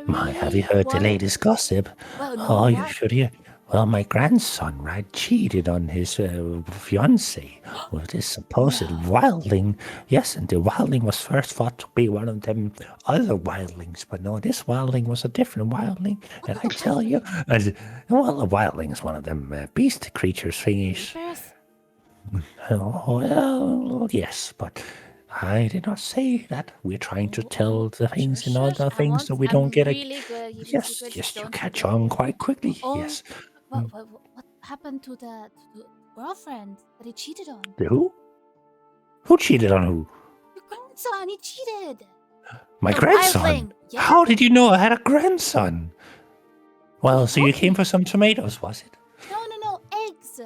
I Have you really heard the want- latest gossip? Well, no, Oh, you what? should hear. Well, my grandson, right, cheated on his fiancée with this supposed wildling. Yes, and the wildling was first thought to be one of them other wildlings, but no, this wildling was a different wildling. And I tell you, well, a wildling is one of them beast creatures thingies. First, Oh, well, yes, but I did not say that. We're trying to tell the things and other I things so want- we I'm don't get a... really good at keeping Yes, secrets, yes, you don't catch worry. on quite quickly. Oh, Yes. What happened to the girlfriend that he cheated on? The who? Who cheated on who? Your grandson, he cheated. My The grandson. wildling, yeah. How did you know I had a grandson? Well, so you came for some tomatoes, was it? No, eggs.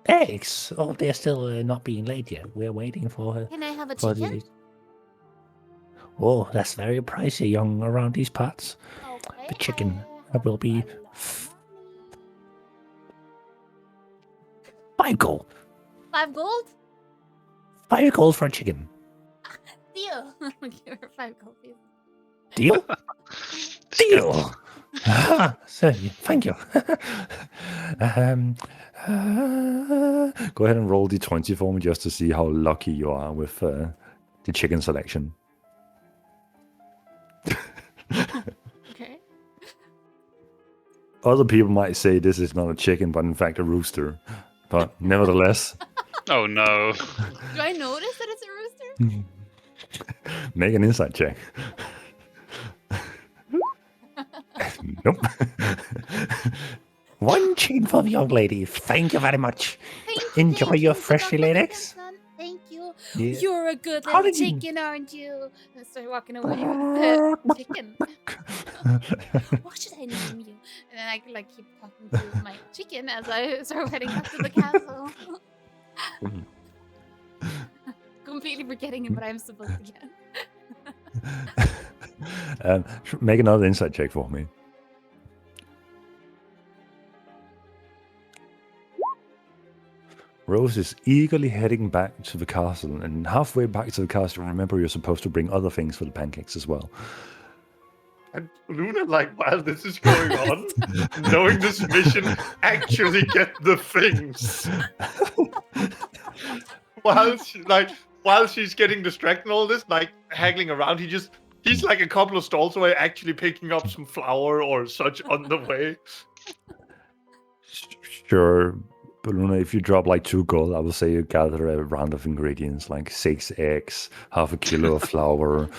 Eggs? Oh, they're still not being laid yet. We're waiting for her. Can I have a For chicken? Oh, that's very pricey, young, around these parts. Okay, The chicken I will be have f- 5 gold. 5 gold? 5 gold for a chicken. Deal. Give her 5 gold, please. Deal? Deal. So, thank you. Go ahead and roll d20 for me just to see how lucky you are with the chicken selection. Okay. Other people might say this is not a chicken, but in fact a rooster. But nevertheless, Oh no. Do I notice that it's a rooster? make an insight check. Nope. 1 chicken for the young lady. Thank you very much. Enjoy Thank your you. Good freshly luck with laid your eggs. grandson. Thank you. Yeah. You're a good How little did you- chicken, aren't you? And start walking away with the chicken. What should I name you? And then I could like keep talking to my chicken as I start heading back to the castle. Completely forgetting what I'm supposed to get. Make another insight check for me. Rose is eagerly heading back to the castle, and halfway back to the castle, remember you're supposed to bring other things for the pancakes as well. And Luna, like, while this is going on, knowing this mission, actually get the things. While she's getting distracted and all this, like, haggling around, he's like a couple of stalls away, actually picking up some flour or such on the way. Sure, but Luna, if you drop like 2 gold, I will say you gather a round of ingredients like 6 eggs, half a kilo of flour,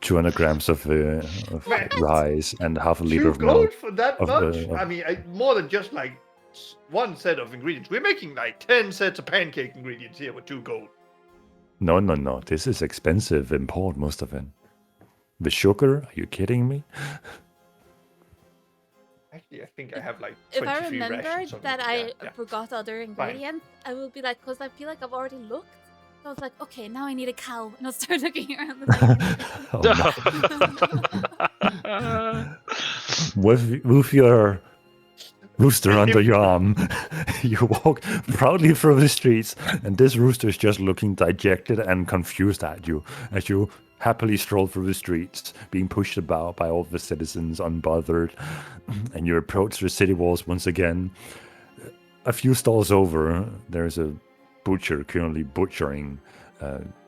200 grams of rice, and half a liter 2 of milk. gold for that of, much? of- I mean, more than just like 1 set of ingredients. We're making like 10 sets of pancake ingredients here with 2 gold. No. This is expensive import, most of it. The sugar? Are you kidding me? Actually, I think I have like If I 23 remember rations of that it. I Yeah. forgot other ingredients, I will be like, because I feel like I've already looked. So I was like, okay, now I need a cow. And I'll start looking around the thing. Oh, no. With your rooster under your arm. You walk proudly through the streets, and this rooster is just looking dejected and confused at you as you happily stroll through the streets, being pushed about by all the citizens unbothered. And you approach the city walls once again. A few stalls over, there's a butcher currently butchering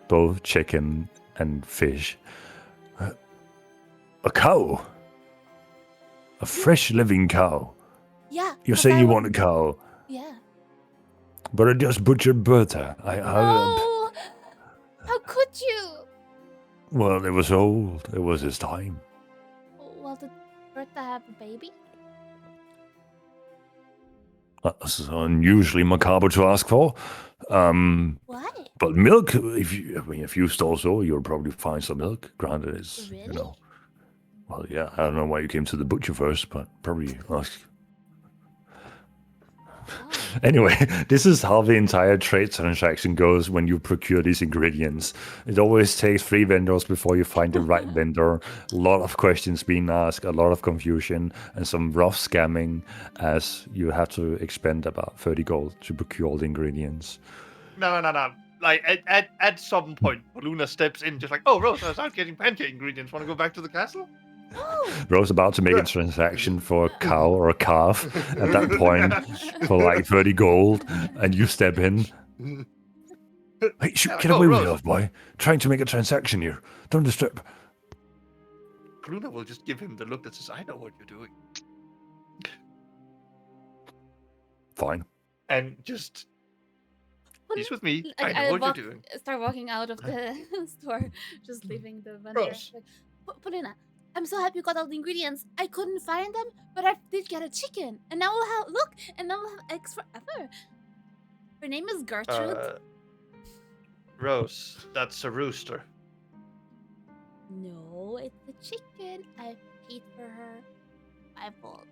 both chicken and fish. A cow. A fresh living cow. Yeah. You're but saying I you wa- want a cow, Yeah. but I just butchered Bertha. Oh, how could you? Well, it was old. It was his time. Well, did Bertha have a baby? That's unusually macabre to ask for. Why? But milk, if you stole so, you'll probably find some milk. Granted, it's, Really? well, yeah, I don't know why you came to the butcher first, but probably ask. Oh. Anyway, this is how the entire trade transaction goes when you procure these ingredients. It always takes 3 vendors before you find the right vendor. A lot of questions being asked, a lot of confusion, and some rough scamming as you have to expend about 30 gold to procure all the ingredients. No. Like at some point, Luna steps in, just like, "Oh, Rose, I was out getting pancake ingredients. Want to go back to the castle?" Oh, Rose about to make a transaction for a cow or a calf at that point for like 30 gold, and you step in. Hey, shoot, get Oh, away with Rose. yours, boy. Trying to make a transaction here. Don't disturb. Luna will just give him the look that says, "I know what you're doing," Fine. and just he's with me. I know what you're doing. Start walking out of the store, just leaving the vendor. Gross. Like, Polina, I'm so happy you got all the ingredients. I couldn't find them, but I did get a chicken, and now we'll have and now we'll have eggs forever. Her name is Gertrude. Rose, that's a rooster. No, it's a chicken. I paid for her. My fault.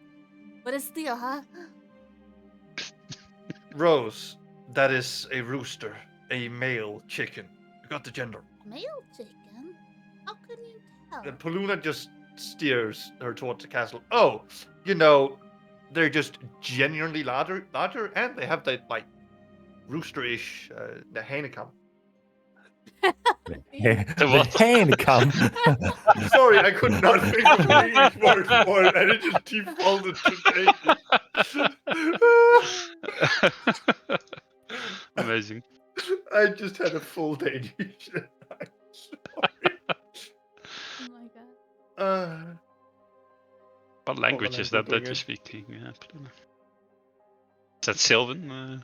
But it's still, huh? Rose, that is a rooster, a male chicken. You got the gender. Male chicken? How can you tell? And Poluna just steers her towards the castle. Oh, they're just genuinely larger, and they have that like roosterish the Hanekam. What? The hand come. Sorry, I could not think of an English word for it, and it just defaulted to Amazing. I just had a full Danish. I'm sorry. Oh my god. What language is that doing you're it. speaking? Polina? Is that Sylvan?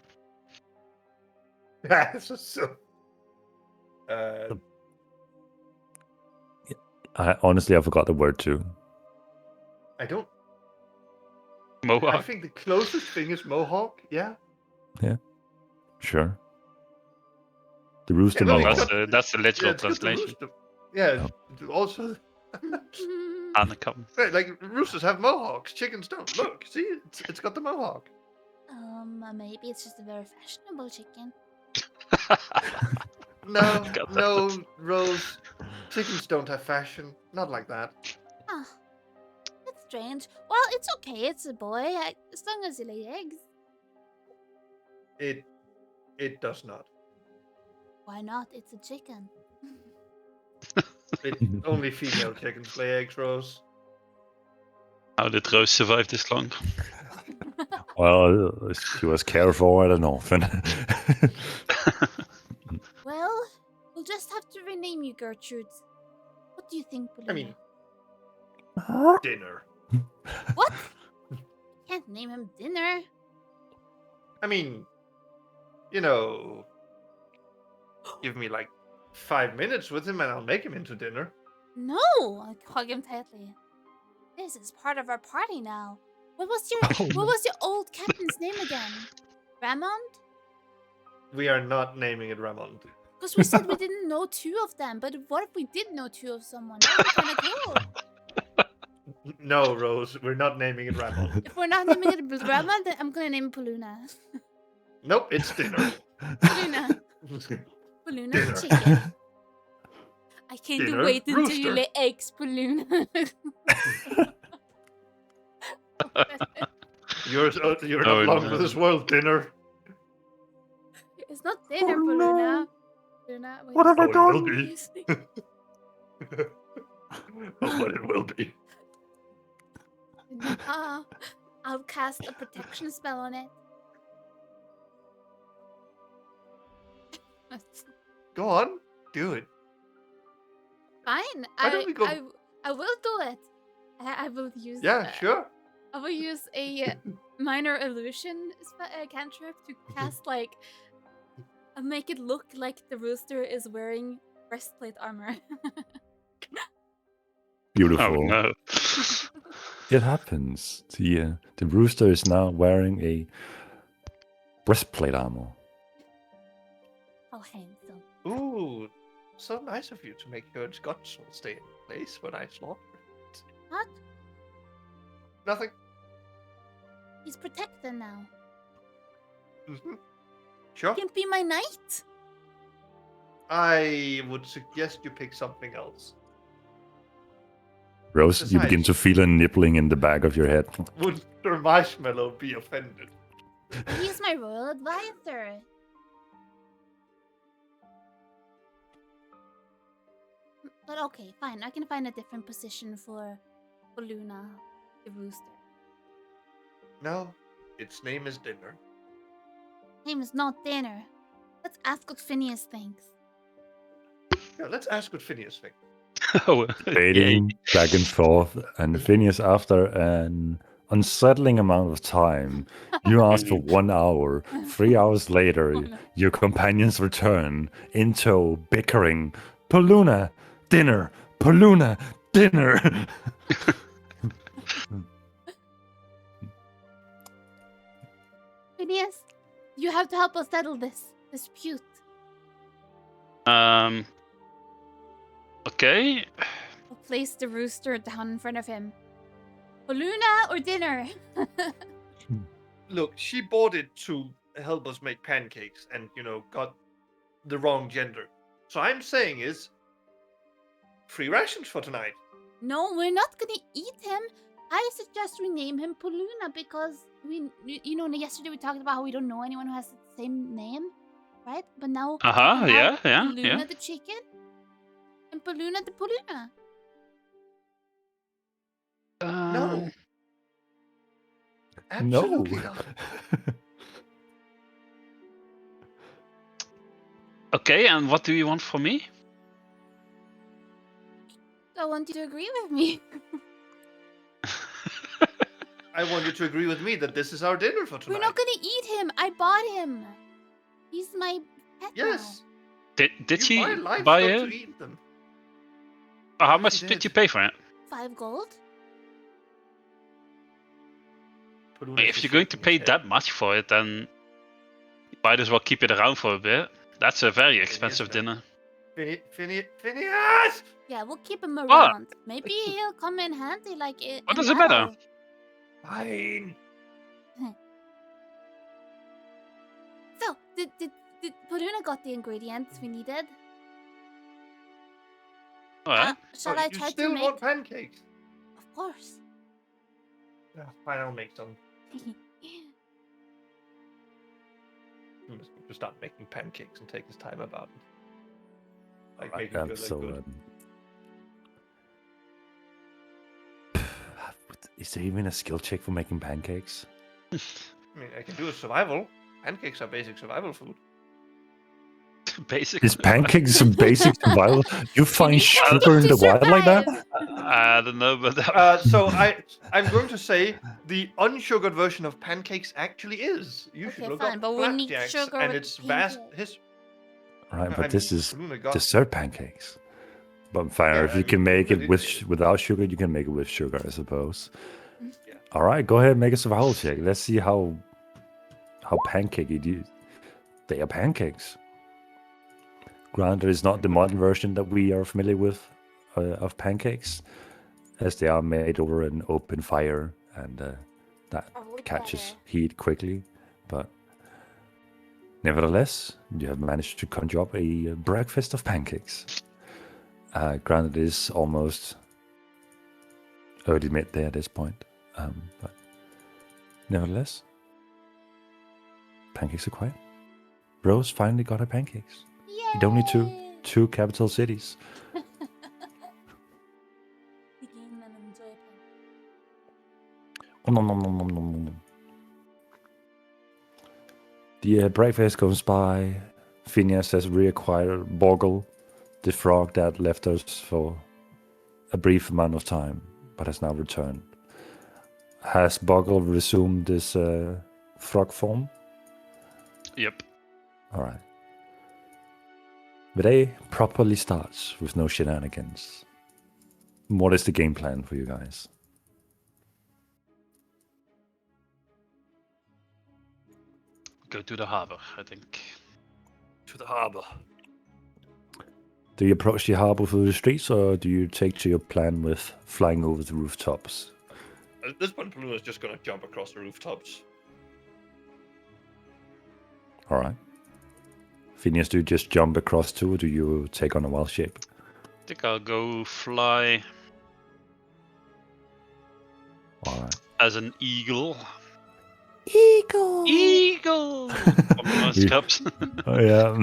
That's so. Honestly, I forgot the word too. I don't. I Mohawk? think the closest thing is Mohawk. Yeah. Sure. The rooster Yeah, no, mohawk. That's the literal it's got the translation. rooster. Yeah. Also, Anakam. like roosters have mohawks, chickens don't. Look, see, it's got the mohawk. Maybe it's just a very fashionable chicken. No, Got that. no, Rose. Chickens don't have fashion. Not like that. Ah, that's strange. Well, it's okay. It's a boy. As long as he lays eggs. It does not. Why not? It's a chicken. Only female chickens lay eggs, Rose. How did Rose survive this long? Well, she was cared for at an orphan. Well, we'll just have to rename you Gertrude. What do you think, Polina? I mean, dinner. What? Can't name him Dinner. I mean, give me like 5 minutes with him and I'll make him into dinner. No! I hug him tightly. This is part of our party now. What was your old captain's name again? Ramond? We are not naming it Ramon. Because we said we didn't know 2 of them, but what if we did know 2 of someone? That would be kind of cool. No, Rose, we're not naming it Ramon. If we're not naming it Ramond, then I'm gonna name it Poluna. Nope, it's dinner. Poluna. Poluna Dinner. chicken. I can't Dinner, wait until you rooster. lay eggs, Poluna. You're Oh, not long no. for this world, dinner. It's not dinner, Oh, Paluna. Paluna, wait What a have I Oh, it second. will done? be. Yes. Oh, but it will be. I'll cast a protection spell on it. Go on, do it. Fine. Why don't we go- I will do it. I will use. Yeah, sure. I will use a minor illusion cantrip to cast like, make it look like the rooster is wearing breastplate armor. Beautiful. Oh no. It happens. The rooster is now wearing a breastplate armor. Oh, handsome. Ooh, so nice of you to make sure its guts will stay in place when I slaughter it. What? Nothing. He's protected now. Mm-hmm. Sure. He can be my knight. I would suggest you pick something else. Rose, you begin to feel a nibbling in the back of your head. Would Sir Marshmallow be offended? He's my royal advisor. But okay, fine. I can find a different position for Luna, the rooster. No, its name is Dinner. Name is not dinner. Let's ask what Phineas thinks. Yeah, let's ask what Phineas thinks. Oh, Debating back and forth, and Phineas, after an unsettling amount of time, you ask for 1 hour. 3 hours later, your companions return in tow, bickering. Paluna, dinner. Paluna, dinner. Phineas, you have to help us settle this dispute. Okay. We'll place the rooster down in front of him. Luna or dinner? Look, she bought it to help us make pancakes and, got the wrong gender. So I'm saying is free rations for tonight. No, we're not gonna eat him. I suggest we name him Paluna because yesterday we talked about how we don't know anyone who has the same name, right? But now we can have Yeah. Paluna the chicken and Paluna the Paluna. No. Absolutely No. not. Okay, and what do you want from me? I want you to agree with me. I want you to agree with me that this is our dinner for tonight. We're not gonna eat him. I bought him. He's my pet Yes. Did You she buy livestock buy to it? eat them. How much She did did. you pay for it? now. 5 gold. If you're going to pay that much for it, then you might as well keep it around for a bit. That's a very expensive dinner. Phineas! Yeah, we'll keep him around. Maybe he'll come in handy, like it. What does it matter? Fine. So, did Paluna got the ingredients we needed? Alright. Shall Oh, I you try to still make? want pancakes? Of course. Yeah, fine, I'll make some. I'm just going to start making pancakes and take his time about it. Like making good, So, good. is there even a skill check for making pancakes? I mean, I can do a survival. Pancakes are basic survival food. Basic. Is pancakes some basic survival? You find sugar in To the wild like that? survive. I don't know, but So I'm going to say the unsugared version of pancakes actually is. You should Okay, look fine, up but we need Blackjacks sugar and with its vast pancakes. history. Right, but this is Luna got dessert pancakes. But fine, Yeah, if I you can mean, make but it with without sugar, you can make it with sugar, I suppose. Yeah. All right, go ahead, make a survival check. Let's see how pancakey they are pancakes. Granted, it's not the modern version that we are familiar with of pancakes, as they are made over an open fire and that Probably catches better. heat quickly. But nevertheless, you have managed to conjure up a breakfast of pancakes. Granted, it is almost early midday at this point, but Nevertheless, pancakes are quiet. Rose finally got her pancakes. Yay! It only took 2 capital cities. Begin and enjoy Nom, nom, nom, nom, nom, nom. The breakfast goes by. Phineas has reacquired Boggle, the frog that left us for a brief amount of time, but has now returned. Has Boggle resumed this frog form? Yep. Alright. The day properly starts with no shenanigans. What is the game plan for you guys? Go to the harbor, I think. To the harbor. Do you approach the harbor through the streets, or do you take to your plan with flying over the rooftops? At this point, Paluna is just gonna jump across the rooftops. Alright. Phineas, do you just jump across too, or do you take on a wild shape? I think I'll go fly Alright. as an eagle. Eagle! Eagle! From the You- Cubs. Oh, yeah.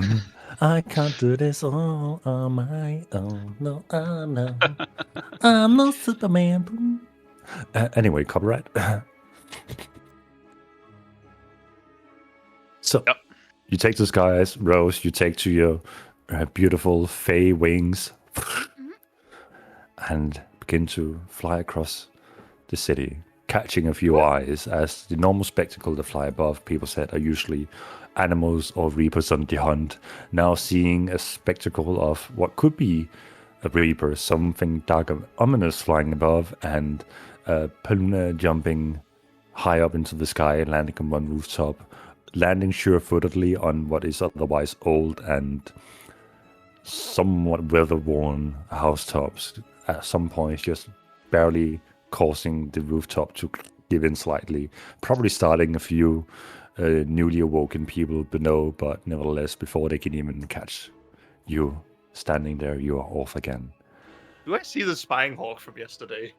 I can't do this all on my own. No, I know. I'm no Superman. Boom. Anyway, copyright. So, Yep. you take the skies, Rose, you take to your beautiful fey wings and begin to fly across the city, catching a few eyes, as the normal spectacle that fly above, people said, are usually animals or reapers on the hunt. Now seeing a spectacle of what could be a reaper, something dark and ominous flying above, and Paluna jumping high up into the sky and landing on one rooftop, landing sure-footedly on what is otherwise old and somewhat weather-worn housetops. At some points, just barely causing the rooftop to give in slightly, probably starting a few newly awoken people below, but nevertheless, before they can even catch you standing there, you are off again. Do I see the spying hawk from yesterday?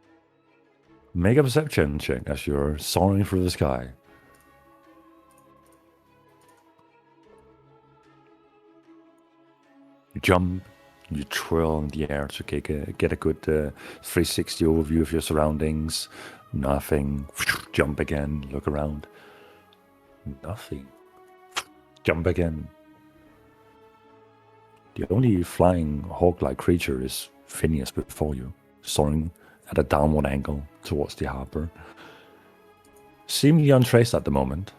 Make a perception check as you're soaring through the sky. You jump, you twirl in the air to get a good 360 overview of your surroundings. Nothing. Jump again, look around. Nothing. Jump again. The only flying hawk-like creature is Phineas before you, soaring at a downward angle towards the harbor. Seemingly untraced at the moment.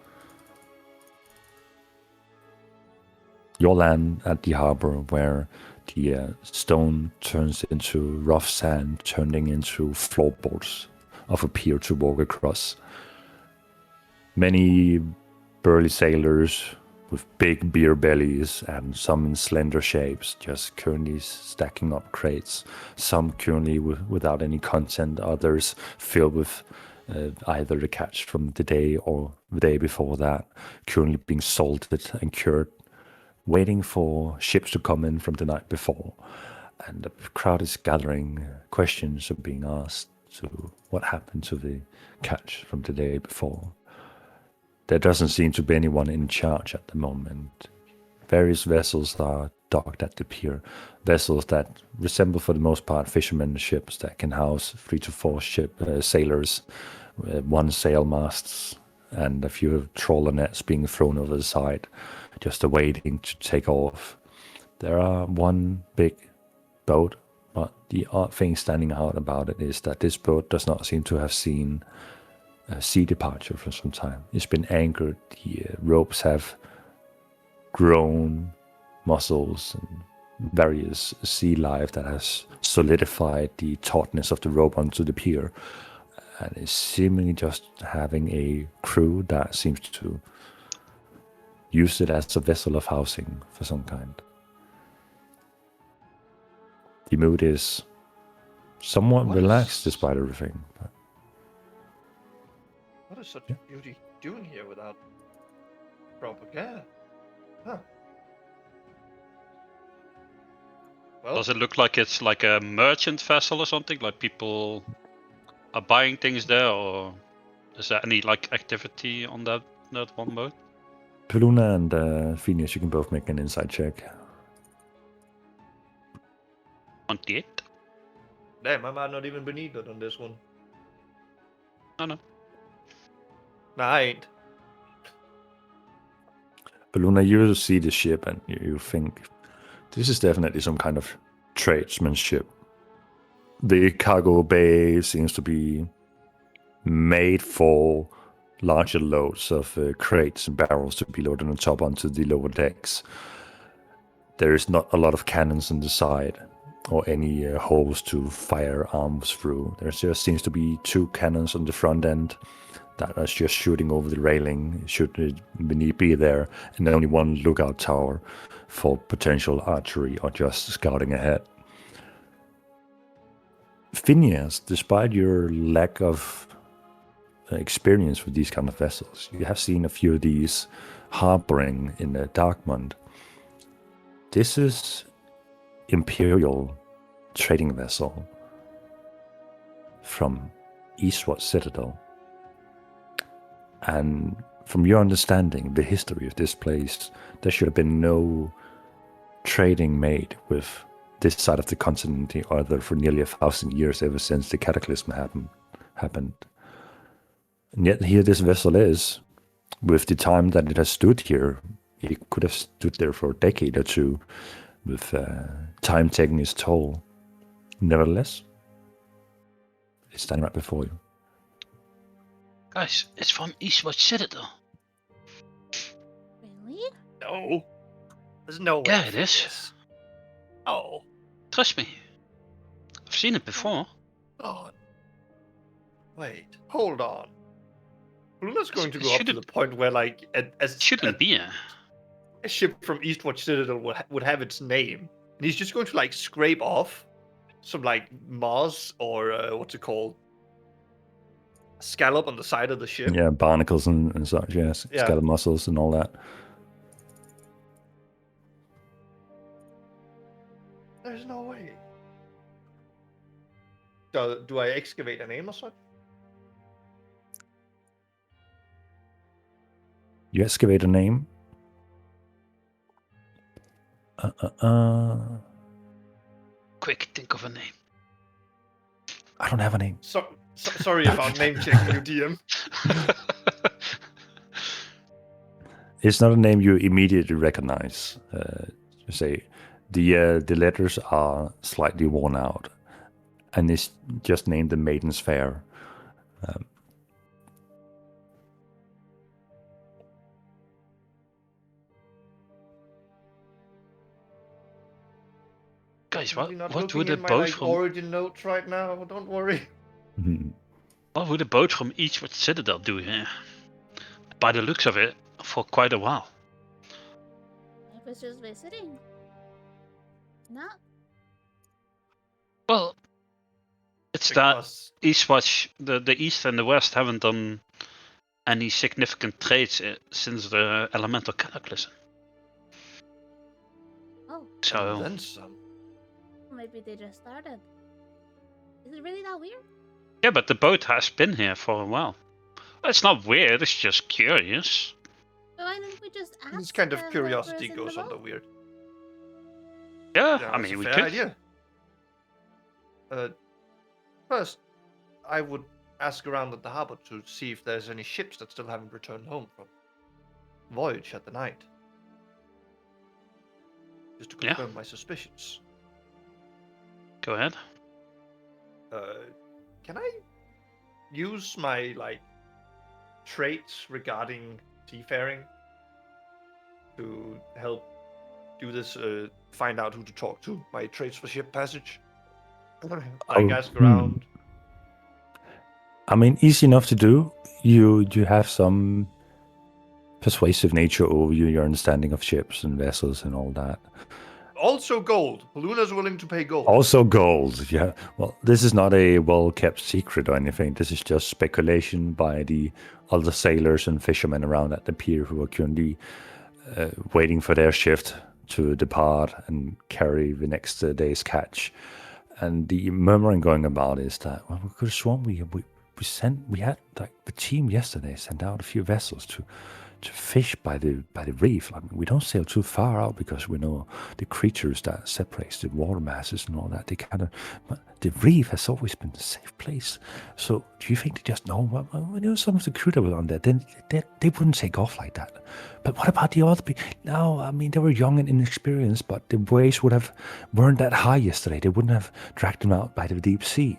You land at the harbor where the stone turns into rough sand, turning into floorboards of a pier to walk across. Many burly sailors with big beer bellies and some in slender shapes, just currently stacking up crates. Some currently without any content, others filled with either the catch from the day or the day before that, currently being salted and cured, waiting for ships to come in from the night before. And the crowd is gathering, questions are being asked to what happened to the catch from the day before. There doesn't seem to be anyone in charge at the moment. Various vessels are docked at the pier, vessels that resemble for the most part fishermen ships that can house 3 to 4 sailors, 1 sail masts, and a few trawler nets being thrown over the side, just awaiting to take off. There are 1 big boat, but the odd thing standing out about it is that this boat does not seem to have seen sea departure for some time. It's been anchored, the ropes have grown muscles and various sea life that has solidified the tautness of the rope onto the pier, and is seemingly just having a crew that seems to use it as a vessel of housing for some kind. The mood is somewhat What relaxed is- despite everything. But What is such a beauty doing here without proper care? Huh. Well, Does it look like it's like a merchant vessel or something? Like people are buying things there, or Is there any like activity on that one boat? Peluna and Phineas, you can both make an insight check. 28. Damn, I might not even be needed on this one. Oh no. Nah, I ain't. Peluna, you see the ship and you think this is definitely some kind of tradesmanship. The cargo bay seems to be made for larger loads of crates and barrels to be loaded on top onto the lower decks. There is not a lot of cannons on the side or any holes to fire arms through. There just seems to be 2 cannons on the front end that are just shooting over the railing should need be there, and only 1 lookout tower for potential archery or just scouting ahead. Phineas, despite your lack of experience with these kind of vessels, you have seen a few of these harboring in Darkmond. This is Imperial trading vessel from Eastwatch Citadel. And from your understanding, the history of this place, there should have been no trading made with this side of the continent either for nearly 1,000 years ever since the cataclysm happened. And yet here this vessel is, with the time that it has stood here. It could have stood there for a decade or 2 with time taking its toll. Nevertheless, it's standing right before you. Guys, it's from Eastwatch Citadel. Really? No. There's no way. Yeah, it is. Oh. Trust me. I've seen it before. God. Wait. Hold on. Luna's going to It go up to shouldn't- the point where, like, It shouldn't be a... a ship from Eastwatch Citadel would have its name, and he's just going to like scrape off some like moss or what's it called, scallop on the side of the ship. Yeah, barnacles and such, yes. Yeah. Scallop mussels and all that. There's no way. Do I excavate a name or such? You excavate a name. Quick, think of a name. I don't have a name. Sorry about name checking you, DM. It's not a name you immediately recognize. You say the letters are slightly worn out, and it's just named the Maiden's Fair. Guys, Really not what looking would a in my, boat like, from origin notes right now? Don't worry. what would a boat from Eastwatch Citadel do here? By the looks of it, for quite a while. I was just visiting. Not. Well, it's that Because Eastwatch, the East and the West haven't done any significant trades since the elemental cataclysm. Oh, So then some. maybe they just started. Is it really that weird? yeah, but the boat has been here for a while. It's not weird. It's just curious. So why didn't we just ask? This kind of whoever's curiosity in the goes under boat? weird. Yeah, Yeah, I that's mean a we fair could. idea. First, I would ask around at the harbor to see if there's any ships that still haven't returned home from voyage at the night. Just to Yeah. confirm my suspicions. Go ahead. Can I use my like traits regarding seafaring to help do this? Find out who to talk to. My traits for ship passage. Like ask around. I mean, easy enough to do. You have some persuasive nature over you, your understanding of ships and vessels and all that. Also gold. Luna's willing to pay gold. Also gold. Yeah. Well, this is not a well-kept secret or anything. This is just speculation by the other sailors and fishermen around at the pier who are currently waiting for their shift to depart and carry the next day's catch. And the murmuring going about is that, well, we could have sworn we we had like the team yesterday sent out a few vessels to fish by the reef. I mean, we don't sail too far out because we know the creatures that separates the water masses and all that. They kind of, the reef has always been a safe place. So do you think they just know? Well, some of the crew that were on there, then they wouldn't take off like that. But what about the other people? No, I mean, they were young and inexperienced, but the waves weren't that high yesterday. They wouldn't have dragged them out by the deep sea.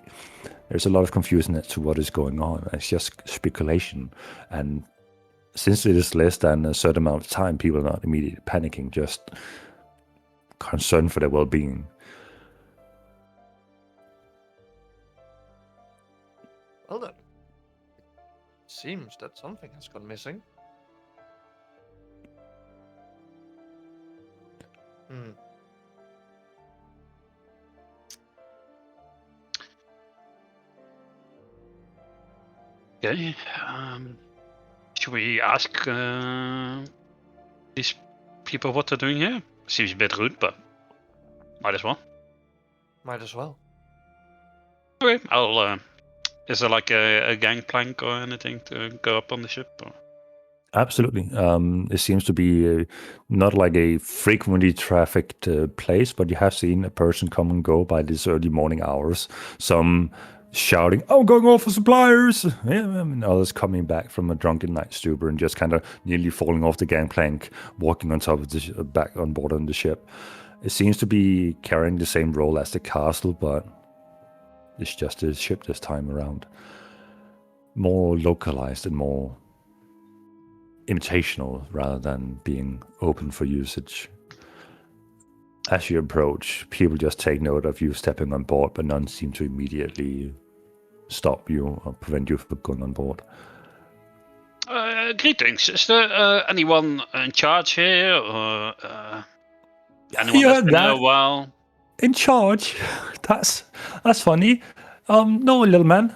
There's a lot of confusion as to what is going on. It's just speculation. And since it is less than a certain amount of time, people are not immediately panicking, just concerned for their well-being. Well then, it seems that something has gone missing. Okay. Should we ask these people what they're doing here? Seems a bit rude, but might as well. Might as well. Okay, I'll. Is there like a gangplank or anything to go up on the ship? Or? Absolutely. It seems to be not like a frequently trafficked place, but you have seen a person come and go by these early morning hours. Some shouting, "I'm going off for suppliers!" Yeah, and others coming back from a drunken night stupor and just kind of nearly falling off the gangplank, walking on top of the back on board on the ship. It seems to be carrying the same role as the castle, but it's just a ship this time around. More localized and more imitational rather than being open for usage. As you approach, people just take note of you stepping on board, but none seem to immediately stop you or prevent you from going on board. Greetings. Is there anyone in charge here, or anyone that's been there a while? In charge? That's funny. No, little man.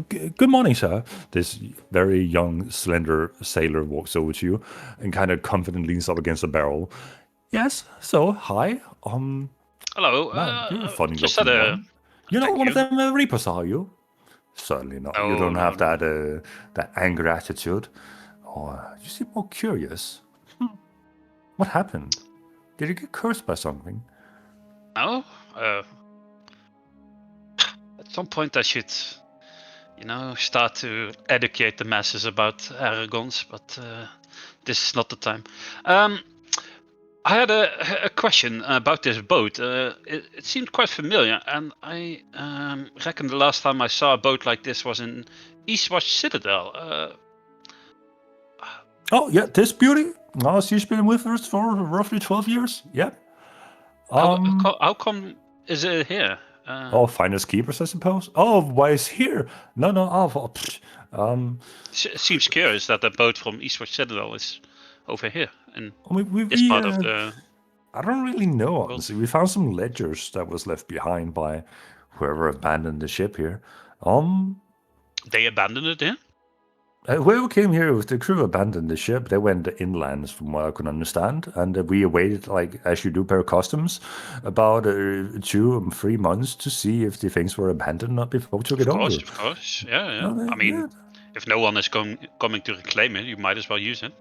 Good morning, sir. This very young, slender sailor walks over to you and kind of confidently leans up against a barrel. Yes, so, hi. Hello. Man, you're a funny just looking had a... one. You're not one of them Reapers, are you? Certainly not. You don't have that angry attitude. Oh, you seem more curious. What happened? Did you get cursed by something? No. At some point I should, start to educate the masses about Aragons, but this is not the time. I had a question about this boat. It seemed quite familiar, and I reckon the last time I saw a boat like this was in Eastwatch Citadel. Oh, yeah, this beauty? No, she's been with us for roughly 12 years. Yeah. How come is it here? Finders keepers, I suppose. Oh, why is here? No. Seems curious that the boat from Eastwatch Citadel is over here in this we part of the... I don't really know, honestly. We found some ledgers that was left behind by whoever abandoned the ship here. They abandoned it here? Whoever came here with the crew abandoned the ship. They went inland, from what I can understand, and we awaited, like as you do per customs, about 2 or 3 months to see if the things were abandoned or not before we took it over. Of course, yeah. I mean, if no one is coming to reclaim it, you might as well use it.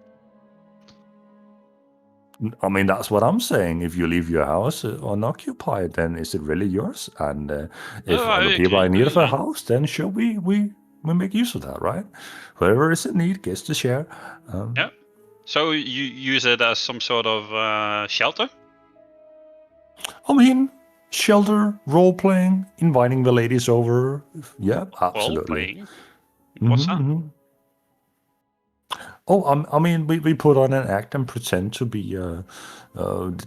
I mean, that's what I'm saying. If you leave your house unoccupied, then is it really yours? And if other people are in need of a house, then sure, we make use of that, right? Whoever is in need gets to share. Yeah. So you use it as some sort of shelter? I mean, shelter, role-playing, inviting the ladies over. Yeah, absolutely. Role-playing? What's that? Oh, I mean, we put on an act and pretend to be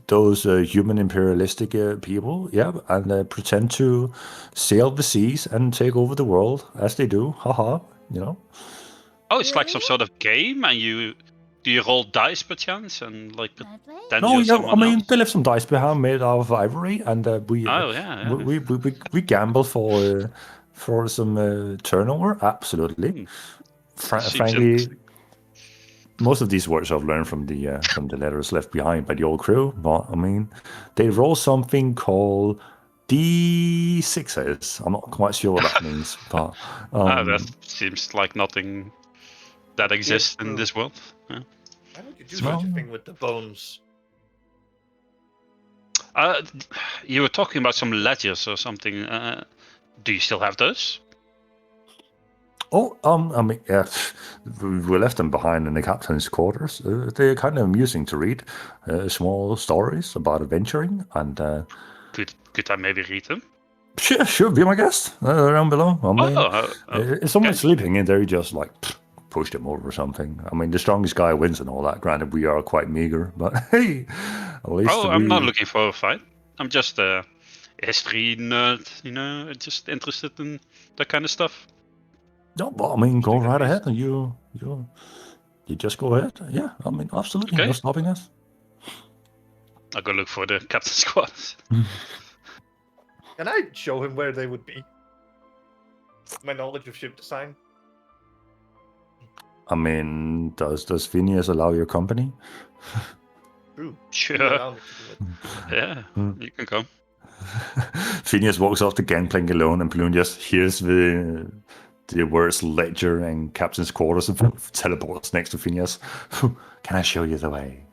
those human imperialistic people, yeah, and pretend to sail the seas and take over the world as they do. Haha, Oh, it's like some sort of game, and do you roll dice per chance and like pretend No, you're yeah, someone else? they left some dice behind made out of ivory, and we gamble for some turnover. Absolutely, frankly. Most of these words I've learned from the letters left behind by the old crew. But I mean, they roll something called D6s. I'm not quite sure what that means, but That seems like nothing that exists in true. this world. Yeah. Why would you do such a Well- thing with the bones? You were talking about some ledgers or something. Do you still have those? I mean, yeah, we left them behind in the captain's quarters. They're kind of amusing to read. Small stories about adventuring, and Could I maybe read them? sure, be my guest down below. I mean, Oh, if someone's okay. sleeping in there, you just like push them over or something. I mean, the strongest guy wins and all that. Granted, we are quite meager, but hey, at least I'm not looking for a fight. I'm just a history nerd, just interested in that kind of stuff. No, but I mean, go Stick at right least. ahead, and you just go ahead. Yeah, I mean, absolutely, Okay. no stopping us. I'll go look for the captain's quarters. Can I show him where they would be? My knowledge of ship design. I mean, does Phineas allow your company? True. Sure. Allow me to do it. Yeah, you can come. Phineas walks off the gangplank alone, and Balloon just hears the words ledger and captain's quarters and teleports next to Phineas. Can I show you the way?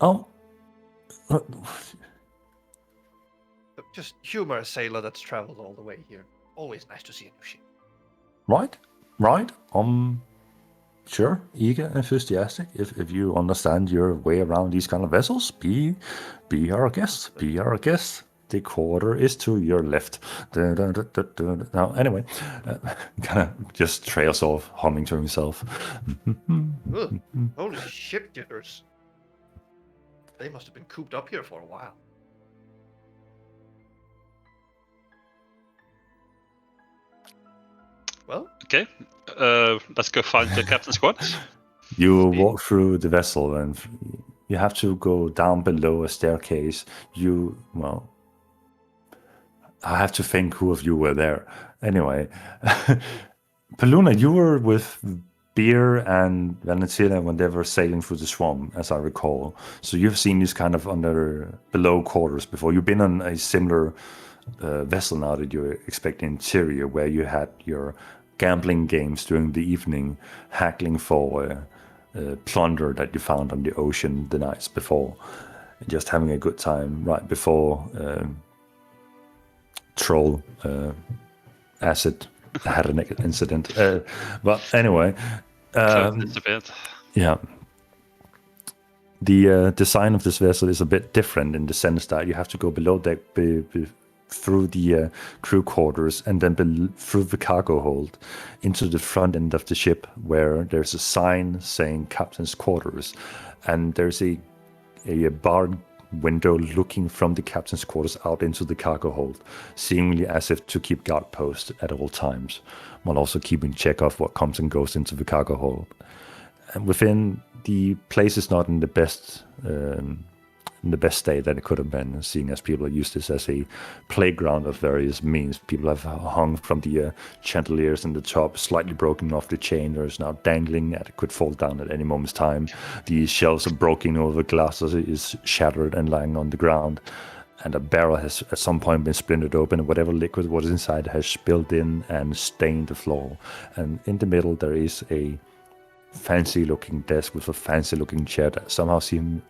Oh. Just humor a sailor that's traveled all the way here. Always nice to see a new ship. Right. Sure, eager, enthusiastic. If you understand your way around these kind of vessels, be our guest. Be our guest. The quarter is to your left. Now, anyway, kind of just trails off, humming to himself. Ugh, holy ship jitters. They must have been cooped up here for a while. Well, Okay, let's go find the captain's quarters. You walk through the vessel, and you have to go down below a staircase. I have to think who of you were there. Anyway, Paluna, you were with Beer and Valentina when they were sailing through the swamp, as I recall. So you've seen these kind of below quarters before. You've been on a similar vessel now that you expect interior, where you had your gambling games during the evening, haggling for plunder that you found on the ocean the nights before, and just having a good time right before Troll Acid had an incident. But anyway, It's a bit. yeah. The design of this vessel is a bit different in the sense that you have to go below deck through the crew quarters and then through the cargo hold into the front end of the ship, where there's a sign saying captain's quarters, and there's a barred window looking from the captain's quarters out into the cargo hold, seemingly as if to keep guard post at all times, while also keeping check of what comes and goes into the cargo hold. And within, the place is not in the best state that it could have been, seeing as people use this as a playground of various means. People have hung from the chandeliers in the top, slightly broken off the chain. There is now dangling, and it could fall down at any moment's time. The shelves are broken over, glass is shattered and lying on the ground, and a barrel has at some point been splintered open, and whatever liquid was inside has spilled in and stained the floor. And in the middle there is a fancy-looking desk with a fancy-looking chair that somehow seem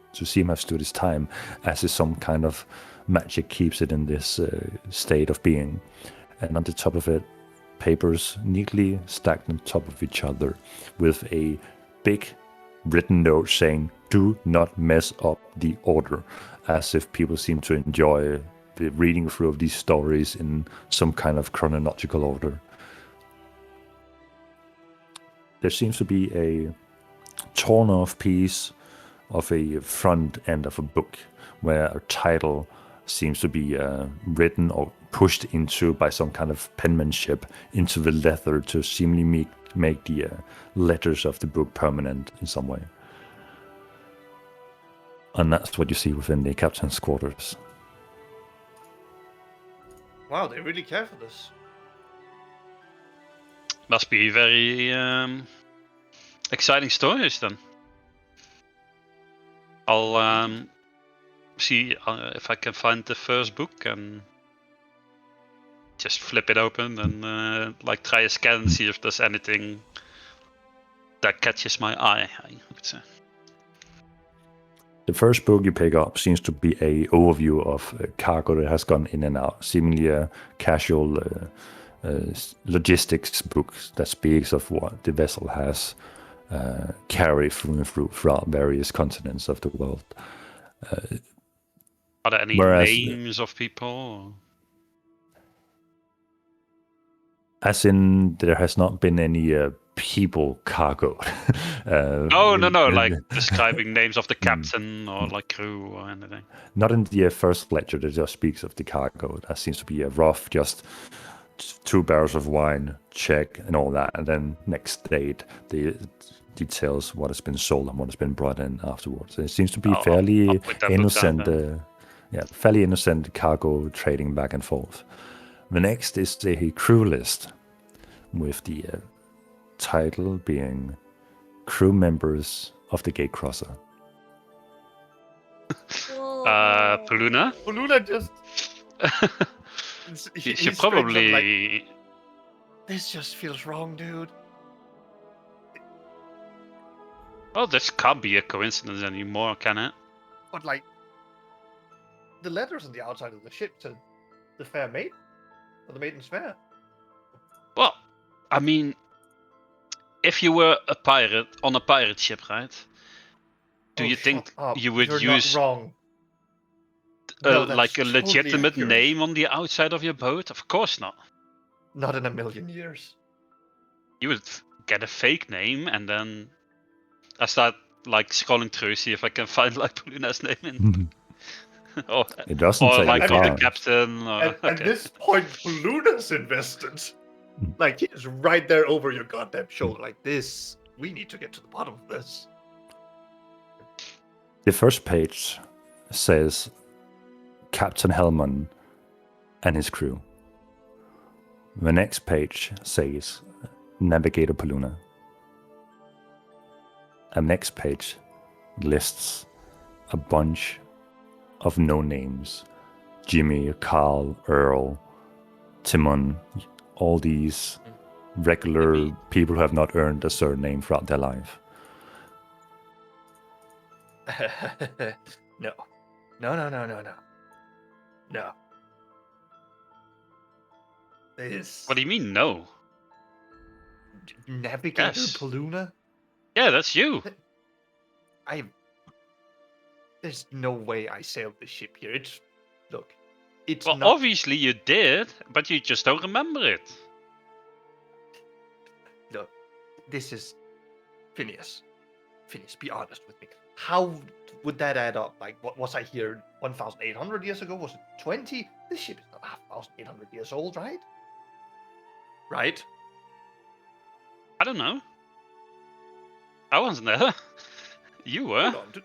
have stood its time, as if some kind of magic keeps it in this state of being. And on the top of it, papers neatly stacked on top of each other, with a big written note saying, "Do not mess up the order," as if people seem to enjoy the reading through of these stories in some kind of chronological order. There seems to be a torn off piece of a front end of a book, where a title seems to be written or pushed into by some kind of penmanship into the leather to seemingly make the letters of the book permanent in some way. And that's what you see within the captain's quarters. wow, they really care for this. Must be very exciting stories then. I'll see if I can find the first book and just flip it open and like try a scan and see if there's anything that catches my eye, I would say. The first book you pick up seems to be a overview of cargo that has gone in and out, seemingly a casual logistics book that speaks of what the vessel has carried throughout various continents of the world. Are there any Whereas- names of people? As in, there has not been any people cargo. No, like describing names of the captain or like crew or anything. Not in the first lecture that just speaks of the cargo. That seems to be a rough, just 2 barrels of wine, check, and all that. And then next date, the details what has been sold and what has been brought in afterwards. It seems to be I'll fairly put that book innocent. down Fairly innocent cargo trading back and forth. The next is a crew list, with the title being "Crew Members of the Gatecrosser." Paluna? Paluna just. She he's probably. straight up like, this just feels wrong, dude. Oh, this can't be a coincidence anymore, can it? But like, the letters on the outside of the ship said the fair maiden, or the maiden's fair. Well, I mean, if you were a pirate on a pirate ship, right? Do Oh, you shut think up. you would You're use not wrong. No, that's like a totally legitimate accurate. name on the outside of your boat? Of course not. Not in a million years. You would get a fake name and then I start like scrolling through, see if I can find like Paluna's name in. or It doesn't or say like you be the can't. captain. Or, At okay. this point, Paluna's invested. Like, he's right there over your goddamn shoulder. Like, this. We need to get to the bottom of this. The first page says Captain Hellman and his crew. The next page says Navigator Paluna. And next page lists a bunch of no names. Jimmy, Carl, Earl, Timon, all these regular people who have not earned a surname throughout their life. No. No. This. What do you mean, no? Navigator Yes. Paluna? Yeah, that's you. There's no way I sailed this ship here. It's Well, not. obviously you did, but you just don't remember it. Look, this is Phineas. Phineas, be honest with me. How would that add up? Like, what was I here 1,800 years ago? Was it 20? This ship is not 1,800 years old, right? Right? I don't know. I wasn't there. You were. Hold on.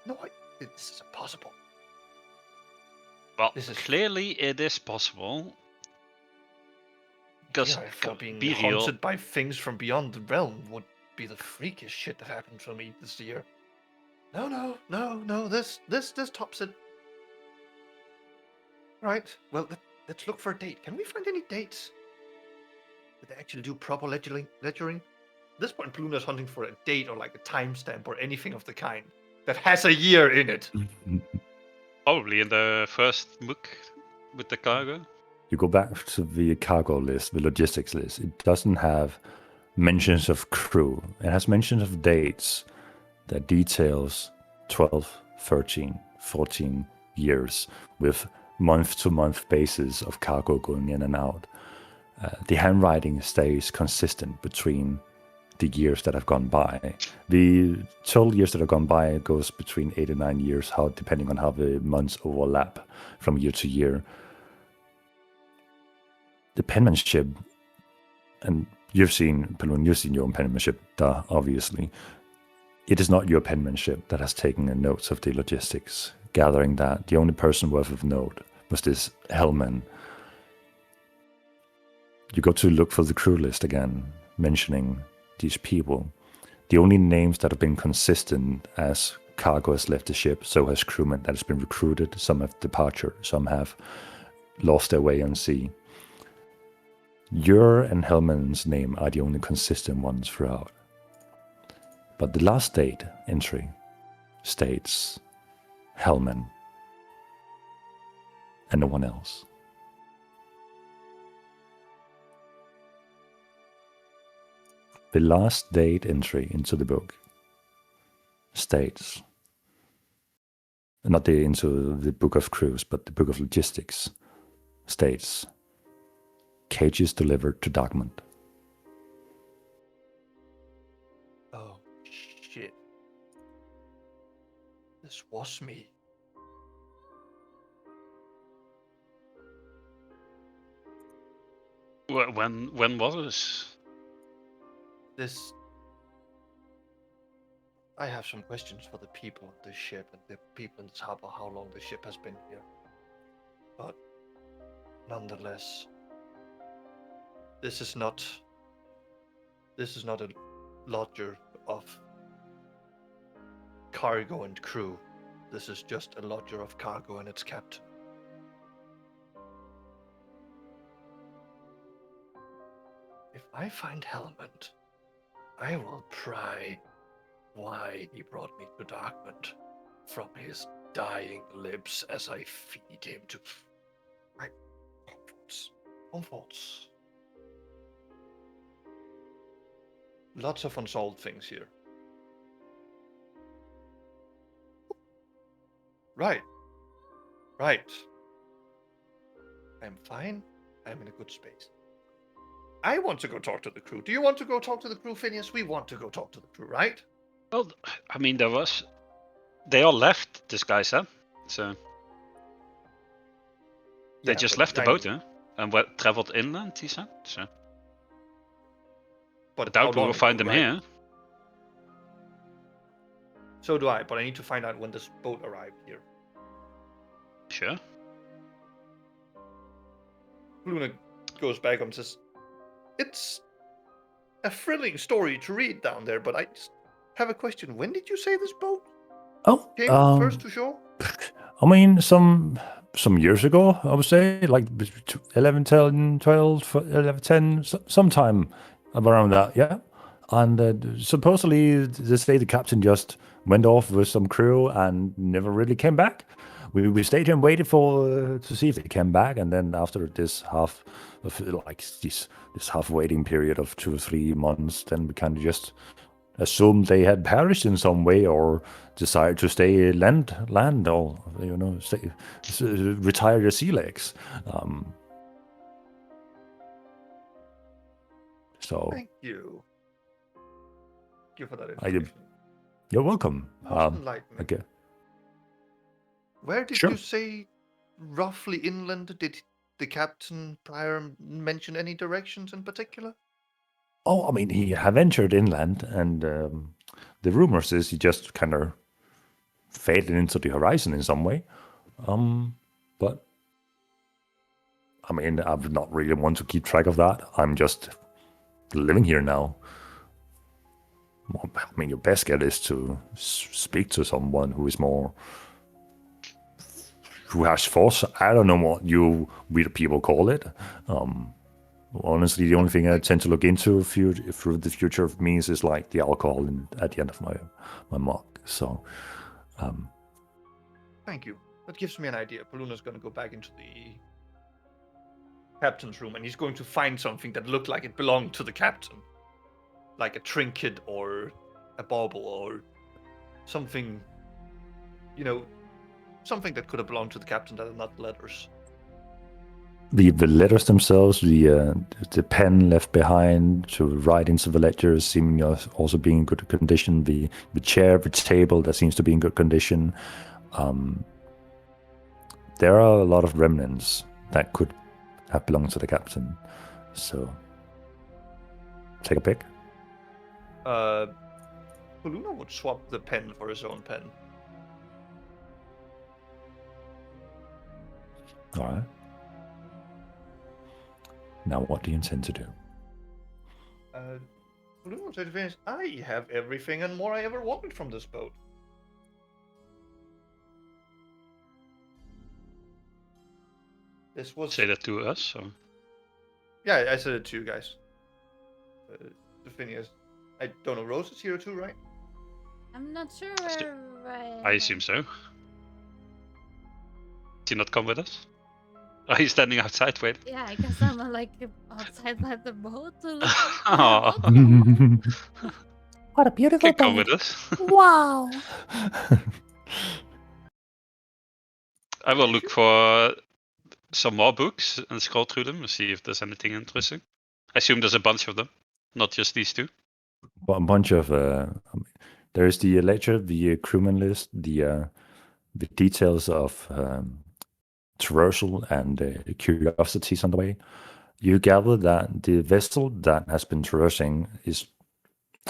No, this is impossible. Well, This is- clearly it is possible. Because Yeah, I thought being be real, haunted by things from beyond the realm would be the freakiest shit that happened to me this year. No. This tops it. Right. Well, let's look for a date. Can we find any dates? Did they actually do proper lettering? At this point, Paluna's hunting for a date or like a timestamp or anything of the kind that has a year in it. probably in the first book with the cargo. You go back to the cargo list, the logistics list. It doesn't have mentions of crew. It has mentions of dates that details 12, 13, 14 years with month-to-month basis of cargo going in and out. The handwriting stays consistent between the years that have gone by. The total years that have gone by goes between 8 and 9 years, how depending on how the months overlap from year to year. The penmanship, and you've seen your own penmanship, obviously. It is not your penmanship that has taken a note of the logistics, gathering that the only person worth of note was this Hellman. You go to look for the crew list again, mentioning these people. The only names that have been consistent as cargo has left the ship, so has crewmen that has been recruited. Some have departed, some have lost their way on sea. Your and Hellman's name are the only consistent ones throughout. But the last date entry states Hellman and no one else. The last date entry into the book states, not into the book of crews, but the book of logistics states, cages delivered to Darkmont. Oh, shit. This was me. When was this? This... I have some questions for the people on this ship and the people in this harbor, how long the ship has been here. But nonetheless, this is not a lodger of cargo and crew. This is just a lodger of cargo and its captain. If I find Helmut, I will pry why he brought me to Darkmont from his dying lips as I feed him to my comforts. Lots of unsolved things here. Right. I'm fine. I'm in a good space. I want to go talk to the crew. Do you want to go talk to the crew, Phineas? We want to go talk to the crew, right? Well, I mean, they all left this guy, huh? So they just left the boat, huh? And traveled inland, he said. So I doubt we will find them here. So do I, but I need to find out when this boat arrived here. Sure. Luna goes back and says, "It's a thrilling story to read down there, but I just have a question. When did you say this boat came first to shore?" I mean, some years ago, I would say, like 11, 10, 12, 11, 10, sometime around that, yeah. And supposedly, they say the captain just went off with some crew and never really came back. We stayed here and waited to see if they came back, and then after this this half waiting period of 2 or 3 months, then we kind of just assumed they had perished in some way or decided to stay land or retire their sea legs. So Thank you. Thank you for that information. You're welcome. Enlightenment. Okay. Where did Sure. you say roughly inland? Did the captain prior mention any directions in particular? Oh, I mean, he have ventured inland, and the rumors is he just kind of faded into the horizon in some way. But I mean, I would not really want to keep track of that. I'm just living here now. Well, I mean, your best bet is to speak to someone who is who has foresight. I don't know what you weird people call it. Honestly, the only thing I tend to look into through the future of means is like the alcohol at the end of my mug. So, Thank you. That gives me an idea. Paluna's going to go back into the captain's room, and he's going to find something that looked like it belonged to the captain. Like a trinket or a bauble or something, something that could have belonged to the captain that are not letters. the letters themselves, the pen left behind to write into the ledgers, seeming also being in good condition. The chair, the table, that seems to be in good condition. There are a lot of remnants that could have belonged to the captain. So, take a pick. Paluna would swap the pen for his own pen. All right. Now, what do you intend to do? Paluna would say to Phineas, "I have everything and more I ever wanted from this boat. This was. Say that to us. Or... Yeah, I said it to you guys. To Phineas. I don't know. Rose is here too, right? I'm not sure Still- where I assume so. Did you not come with us? Are you standing outside waiting? Yeah, I guess I'm like outside by the boat to look. Aw. What a beautiful Can come boat. with us. Wow. I will look for some more books and scroll through them and see if there's anything interesting. I assume there's a bunch of them, not just these two. Well, a bunch of there's the ledger, the crewman list, the details of traversal and curiosities on the way. You gather that the vessel that has been traversing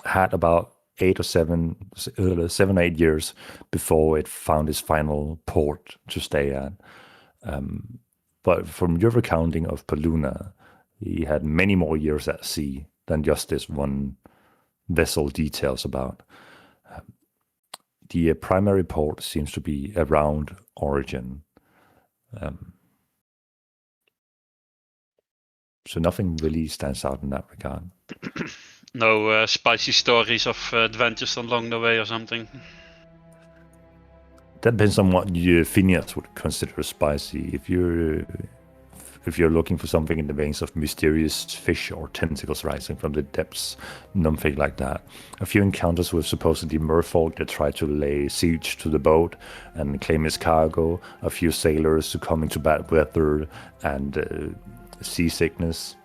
had about 7 or 8 years before it found its final port to stay at. But from your recounting of Paluna, he had many more years at sea than just this one vessel details about. The primary port seems to be around Origin. So nothing really stands out in that regard. No spicy stories of adventures along the way or something. That depends on what Phineas would consider spicy. If you're looking for something in the veins of mysterious fish or tentacles rising from the depths, nothing like that. A few encounters with supposedly merfolk that try to lay siege to the boat and claim its cargo. A few sailors succumbing to bad weather and seasickness,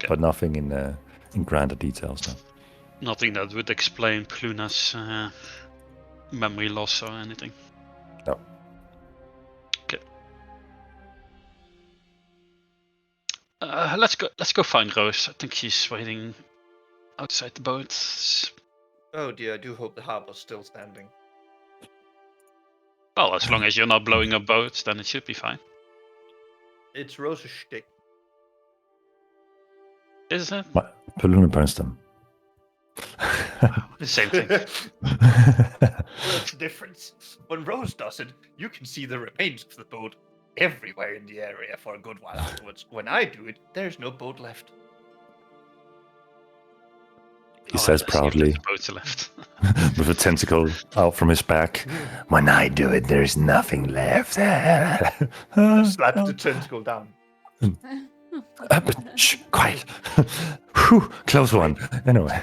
but nothing in grander details. No. Nothing that would explain Pluna's memory loss or anything. No. Okay. Let's go find Rose. I think she's waiting outside the boat. Oh dear, I do hope the harbor's still standing. Well, as long as you're not blowing up boats, then it should be fine. It's Rose's shtick. Is it? Paluna burns them. The same thing. What's the difference? When Rose does it, you can see the remains of the boat everywhere in the area for a good while afterwards. When I do it, there's no boat left. He says proudly, The boats are left. with a tentacle out from his back. When I do it, there's nothing left. Slap the tentacle down. Shh, quiet. Whew, close one. Anyway,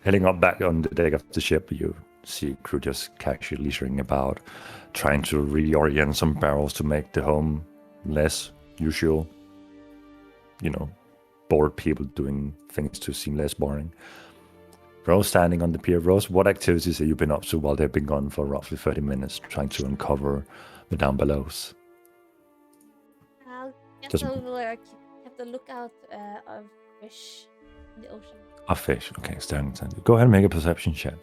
heading up back on the deck of the ship, you see crew just casually leisuring about, trying to reorient some barrels to make the home less usual. Bored people doing things to seem less boring. Rose standing on the pier. Rose, what activities have you been up to while they've been gone for roughly 30 minutes, trying to uncover the down belows? I guess Doesn't- I will keep the lookout of fish in the ocean. A fish. Okay, staring at it. Go ahead and make a perception check.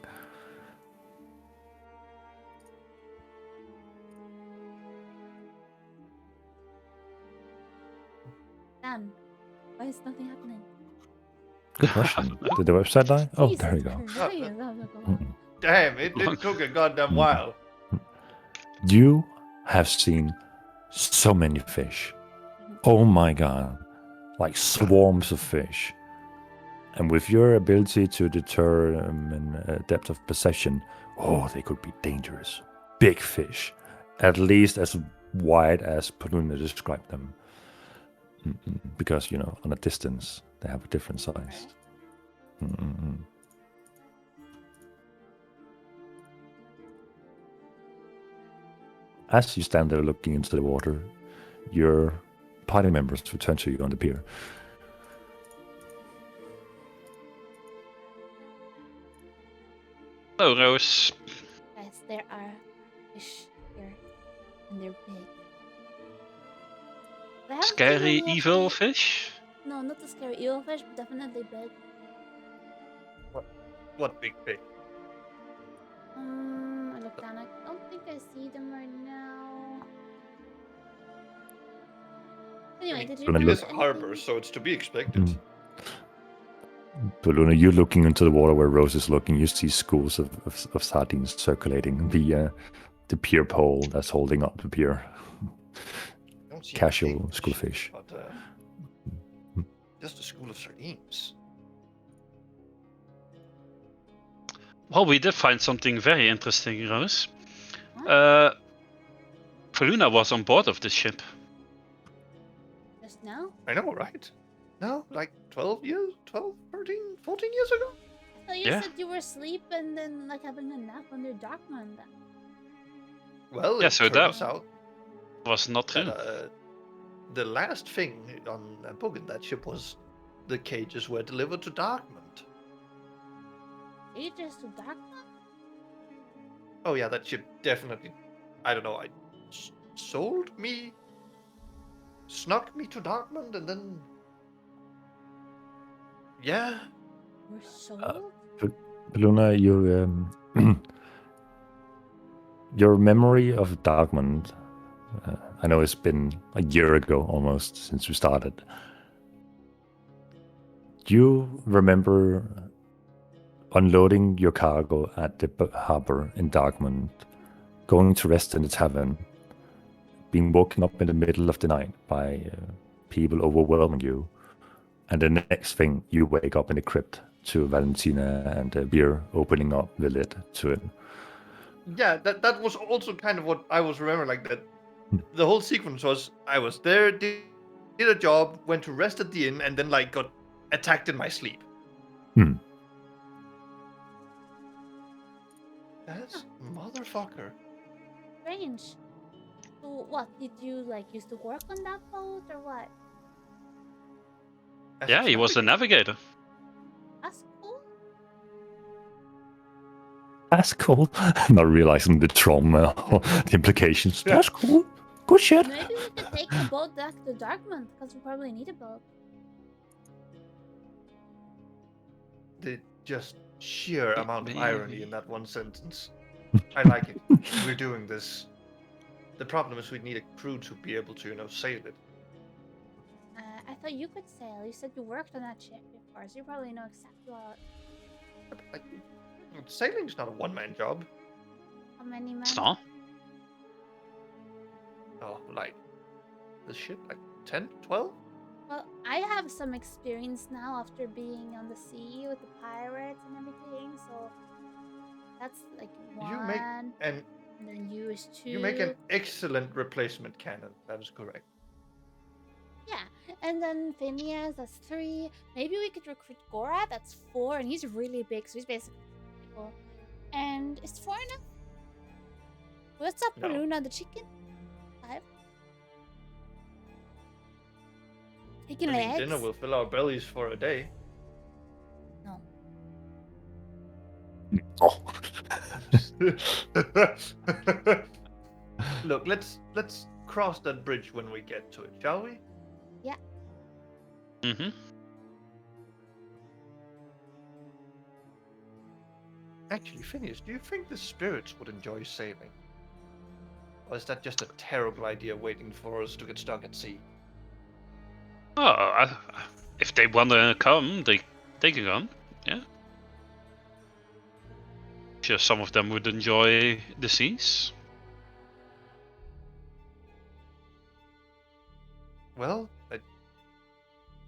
Dan, why is nothing happening? Good question. Did the website die? Oh, there you go. Jesus Christ, I'm not gonna lie. Damn, it took a goddamn while. You have seen so many fish. Oh my god. Like swarms of fish. And with your ability to determine depth of perception, they could be dangerous. Big fish. At least as wide as Paluna described them. Because, on a distance, they have a different size. As you stand there looking into the water, your party members return to you on the pier. Hello, Rose. Guys, there are fish here, and they're big. They haven't seen Scary, any of evil the- fish? No, not the scary evil fish, but definitely big. What big fish? I look down. I don't think I see them right now. Anyway, did you Gonna It find is a anything? harbor, so it's to be expected. Paluna, you're looking into the water where Rose is looking. You see schools of sardines circulating the pier pole that's holding up the pier. don't see a casual big school ship, fish. But just a school of sardines. Well, we did find something very interesting, Rose. What? Faruna was on board of the ship. Just now? I know, right? No, like 12 years, 12, 13, 14 years ago? So you Yeah. said you were asleep and then like having a nap under Darkman then. Well, Yeah, it so that- turns out Was not true. that the last thing on book in that ship was the cages were delivered to Darkmont. Ages to Darkman? Oh yeah, that ship definitely, I don't know, sold me, snuck me to Darkmont, and then, yeah. We're sold? Luna, your memory of Darkmond, I know it's been a year ago almost since we started. Do you remember unloading your cargo at the harbor in Darkmond, going to rest in the tavern, being woken up in the middle of the night by people overwhelming you, and the next thing you wake up in the crypt to Valentina and a beer opening up the lid to it? Yeah, that was also kind of what I was remembering. Like that, the whole sequence was I was there, did a job, went to rest at the inn, and then like got attacked in my sleep. That's motherfucker. Strange. So what, did you like used to work on that boat or what? As Yeah, a he was the navigator. That's cool. That's cool. Not realizing the trauma or the implications. Yeah. That's cool. Good shit. Maybe we could take the boat back to Darkman because we probably need a boat. The just sheer amount of irony Maybe. in that one sentence. I like it. We're doing this. The problem is we need a crew to be able to, sail it. I thought you could sail. You said you worked on that ship before, so you probably know exactly But, like, sailing's not a one-man job. how many men. It's not. Oh, like the ship, like 10, 12? Well, I have some experience now after being on the sea with the pirates and everything, so that's like one. You make and and then you is two. you make an excellent replacement cannon. That is correct. Yeah, and then Phineas, that's 3. Maybe we could recruit Gora, that's 4, and he's really big, so he's basically people. And is 4 enough? What's up, No. Luna the chicken? 5. Chicken I mean, legs? dinner will fill our bellies for a day. No. Oh. Look, let's cross that bridge when we get to it, shall we? Mm-hmm. Actually, Phineas, do you think the spirits would enjoy sailing? Or is that just a terrible idea waiting for us to get stuck at sea? Oh, if they want to come, they can come. Yeah. Sure, some of them would enjoy the seas. Well, I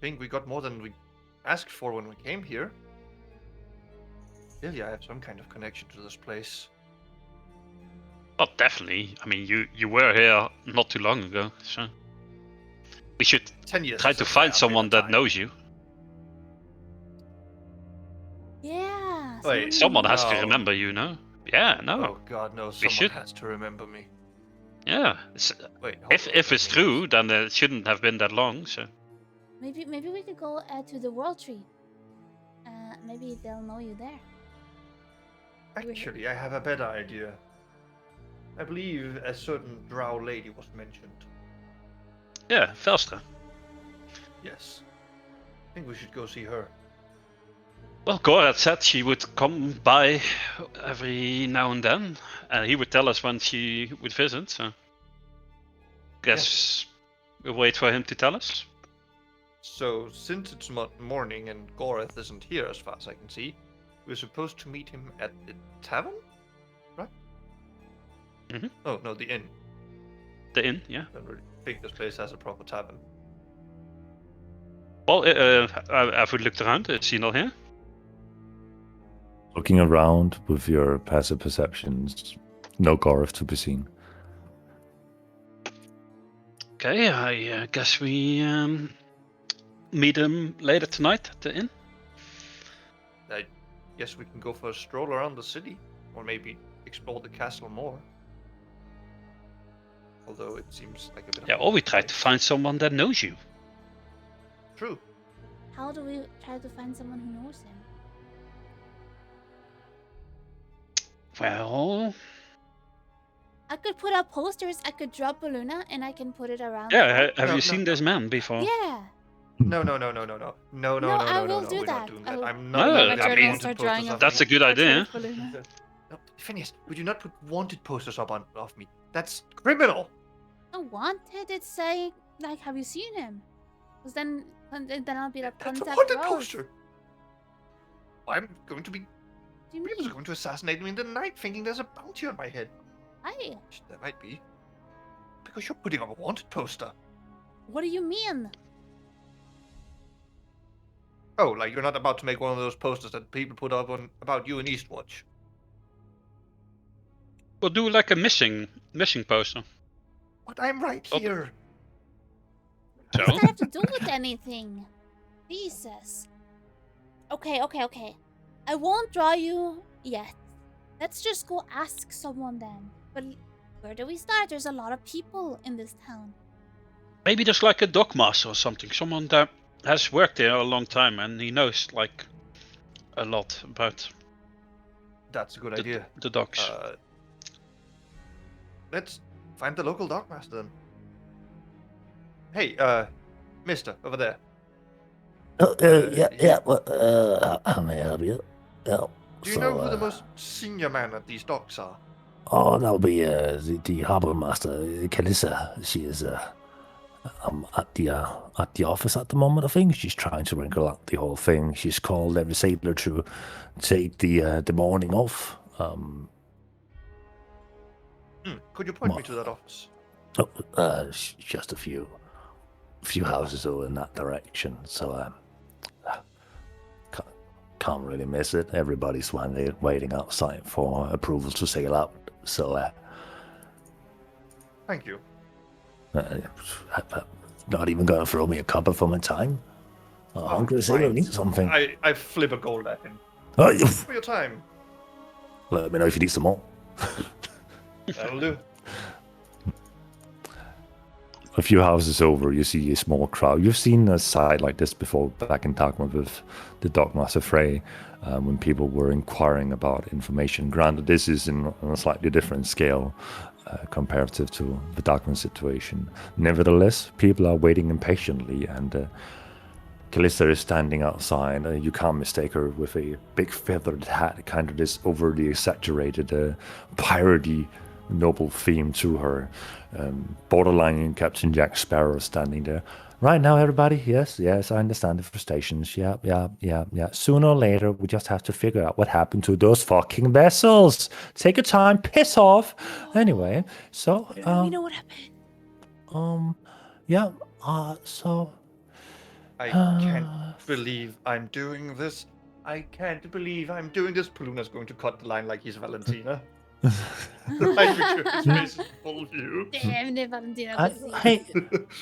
think we got more than we asked for when we came here. Clearly, I have some kind of connection to this place. Oh, definitely. I mean, you were here not too long ago, so we should 10 years. try is to a find fair someone bit of that time. knows you. Yeah. Wait, Someone has to No. remember you, no? Yeah, no. Oh God, no! We Someone should- has to remember me. Yeah. Wait, If it's true, then it shouldn't have been that long. So Maybe we could go to the World Tree. Maybe they'll know you there. Actually, I have a better idea. I believe a certain drow lady was mentioned. yeah, Velstra. Yes. I think we should go see her. Well, Gorat said she would come by every now and then, and he would tell us when she would visit. So, guess we'll wait for him to tell us. So, since it's morning and Gorath isn't here as far as I can see, we're supposed to meet him at the tavern? Right? Mhm. Oh, no, the inn. The inn, yeah. Don't really- think this place has a proper tavern. Well, have we looked around? Is he not here? Looking around with your passive perceptions, no Gorf to be seen. Okay, I guess we meet him later tonight at the inn. I guess we can go for a stroll around the city, or maybe explore the castle more. Although it seems like a bit. Yeah, or we try to find someone that knows you. True. How do we try to find someone who knows him? Well, I could put up posters. I could drop Baluna, and I can put it around. yeah. Have No, you no, seen this man before? Yeah. No. No, I I will do We're that. not doing I that. will- I'm No, not. I gonna mean, put I'll wanted start posters drawing of up me. That's a good idea. Baluna. No, Phineas, would you not put wanted posters up of me? That's criminal. Wanted. It's saying like, have you seen him? Because then I'll be like, That's a contact wanted Rose. poster. I'm going to be. What do you People's mean? going to assassinate me in the night, thinking there's a bounty on my head. Why? There might be. Because you're putting up a wanted poster. What do you mean? Oh, like you're not about to make one of those posters that people put up on about you in Eastwatch. We'll do like a missing poster. But I'm right Oh. here. So What does that have to do with anything? Jesus. Okay. I won't draw you yet. Let's just go ask someone then. But where do we start? There's a lot of people in this town. maybe there's like a dock master or something, someone that has worked there a long time and he knows like a lot about That's a good idea. the docks. Let's find the local dockmaster then. Hey, mister, over there. Yeah. Well, how may I help you? Oh, Do you know who the most senior man at these docks are? Oh, that'll be the harbor master, Kalissa. She is at the office at the moment. I think she's trying to wrinkle out the whole thing. She's called every sailor to take the morning off. Could you point me to that office? Just a few houses over in that direction. So can't really miss it. Everybody's waiting outside for approval to sail out. So Thank you. not even going to throw me a copper for my time. A hungry sailor fine. needs something. I flip a gold at him. Oh, For your time. let me know if you need some more. That'll do. A few houses over, you see a small crowd. You've seen a sight like this before back in Darkmoor with the Dockmaster Frey, when people were inquiring about information. Granted, this is on a slightly different scale comparative to the Darkmoor situation. Nevertheless, people are waiting impatiently, and Kalissa is standing outside. You can't mistake her with a big feathered hat, kind of this overly exaggerated, piratey, noble theme to her. Borderline Captain Jack Sparrow standing there. Right now, everybody, yes, I understand the frustrations. Yeah. Sooner or later, we just have to figure out what happened to those fucking vessels. Take your time, piss off. Anyway, so, we know what happened. so... I can't believe I'm doing this. I can't believe I'm doing this. Paluna's going to cut the line like he's Valentina. Like his face is full view. Damn it, Valentina. could see. Hey,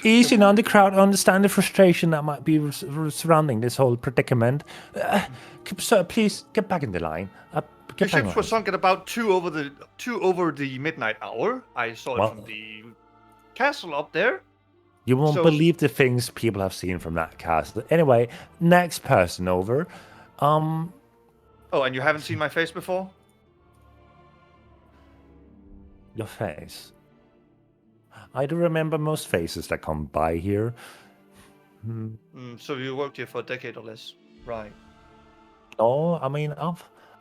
easy on the crowd. Understand the frustration that might be surrounding this whole predicament. Sir, please get back in the line. The Get back in ships were line. sunk at about two over the midnight hour. I saw it Well- from the castle up there. You won't So- believe the things people have seen from that castle. Anyway, next person over. Oh, and you haven't seen my face before? Your face. I do remember most faces that come by here. So you worked here for a decade or less, right? No, I mean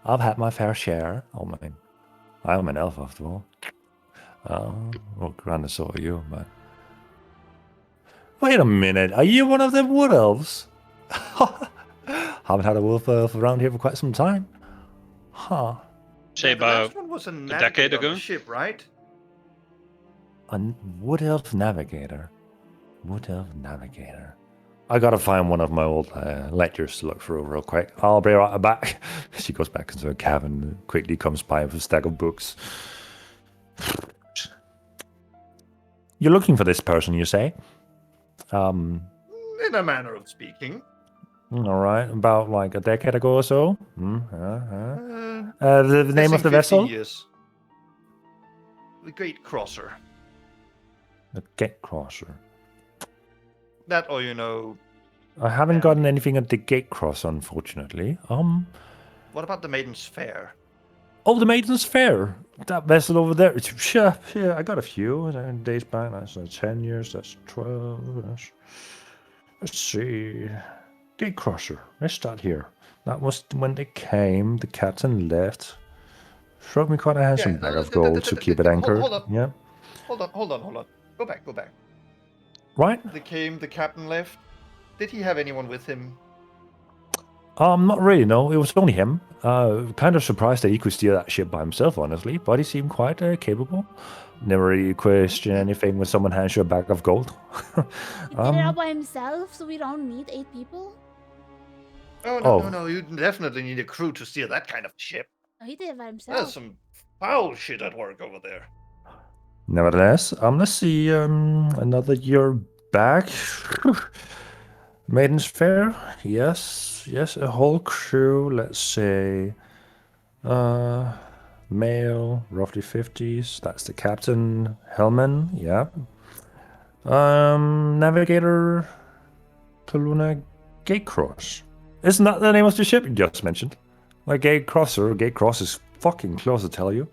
I've had my fair share. I'm an elf after all. Well, granted, so are you, but wait a minute. Are you one of them wood elves? Haven't had a wolf elf around here for quite some time. Huh. Say The about last one was a decade navigator on ago? the ship, right? A Wood Elf Navigator. Wood Elf Navigator. I gotta find one of my old ledgers to look through real quick. I'll be right back. She goes back into her cabin and quickly comes by with a stack of books. You're looking for this person, you say? In a manner of speaking. All right, about like a decade ago or so. Uh, The name of the 15 vessel? Years. The Great Crosser. The Gate Crosser. That, or you know, I haven't Yeah. gotten anything at the Gate Cross, unfortunately. what about the Maiden's Fair? Oh, the Maiden's Fair. That vessel over there. Sure, yeah, I got a few days back. That's 10 years. That's 12. Let's see. Gate Crosser. Let's start here. That was when they came. The captain left. Showed me quite a handsome bag of gold to keep it anchored. Hold up. Yeah. Hold on. Go back. Right? They came, the captain left. Did he have anyone with him? Not really, no. It was only him. Kind of surprised that he could steer that ship by himself, honestly. But he seemed quite capable. Never really questioned anything when someone hands you a bag of gold. He did it all by himself, so we don't need 8 people. Oh, no. You definitely need a crew to steer that kind of ship. No, he did it by There's himself. some foul shit at work over there. Nevertheless, let's see. Another year back. Maiden's Fair. Yes, a whole crew. Let's say, male, roughly 50s. That's the captain, Hellman. Yeah. Navigator, Kaluna Gatecross. Isn't that the name of the ship you just mentioned? Like Gate Crosser. Gate Cross is fucking close, I tell you.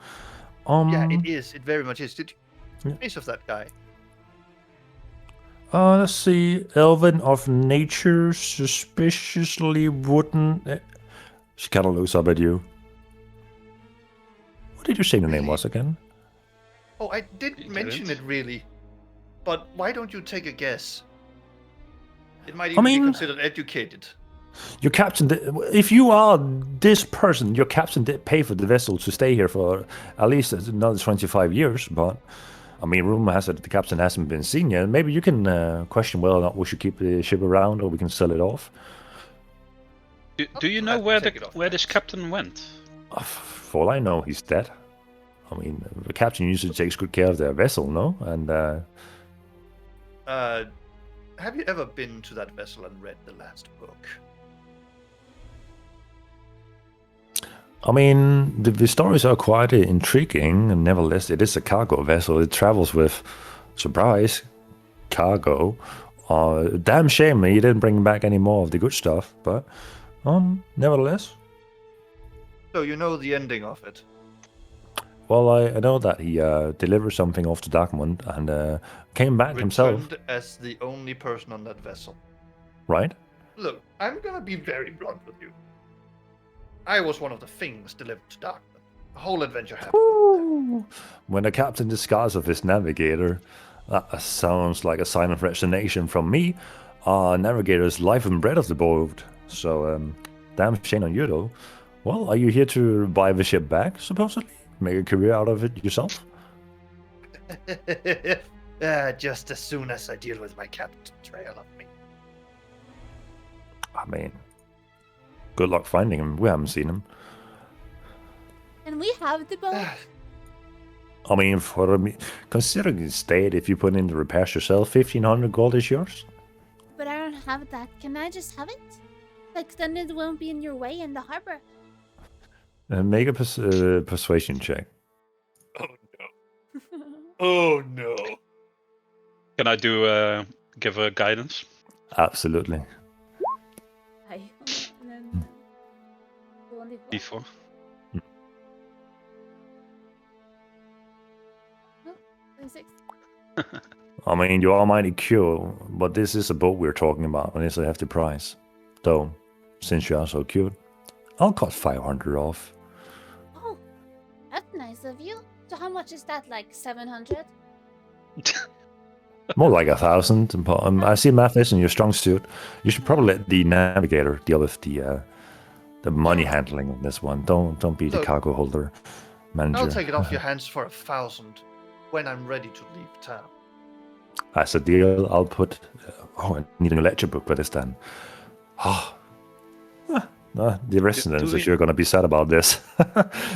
Yeah, it is. It very much is. Did you Yeah. face of that guy? Let's see. Elven of Nature, suspiciously wooden. She kind of looks up at you. What did you say the name was again? Oh, I did mention didn't. it really. But why don't you take a guess? It might even mean- be considered educated. Your captain. If you are this person, your captain did pay for the vessel to stay here for at least another 25 years. But I mean, rumor has it the captain hasn't been seen yet. Maybe you can question whether or not we should keep the ship around or we can sell it off. Do you know I'll where take it off where this next. captain went? For all I know, he's dead. I mean, the captain usually takes good care of their vessel, no? And Have you ever been to that vessel and read the last book? I mean, the stories are quite intriguing, and nevertheless, it is a cargo vessel. It travels with, surprise, cargo. Damn shame he didn't bring back any more of the good stuff, but nevertheless. So you know the ending of it. Well, I know that he delivered something off to Darkmund and came back himself, Returned as the only person on that vessel. right? Look, I'm gonna be very blunt with you. I was one of the things delivered to Darkman. The whole adventure happened. When the captain discards of his navigator, that sounds like a sign of resignation from me. Navigator's life and bread of the boat. So, damn shame on you though. Well, are you here to buy the ship back, supposedly? Make a career out of it yourself? Just as soon as I deal with my captain's betrayal of me. I mean, good luck finding him. We haven't seen him. And we have the boat. I mean, for me, considering the state, if you put in the repairs yourself, 1,500 gold is yours. But I don't have that. Can I just have it? Like, then it won't be in your way in the harbor. Make a persuasion check. Oh no. Oh no. Can I do give a guidance? Absolutely. Hi. And then, only one. D4. Oh, 26. I mean, you are mighty cute, but this is a boat we're talking about, and it's a hefty price. Though, since you are so cute, I'll cut 500 off. Oh, that's nice of you. So how much is that? Like 700? More like 1,000. But I see math isn't your strong suit. You should probably let the navigator deal with the money handling of this one. Don't be the Look, cargo holder manager. I'll take it off your hands for 1,000. when I'm ready to leave town. As a deal, I'll put. I need a lecture book for this then. The residents we- are sure going to be sad about this.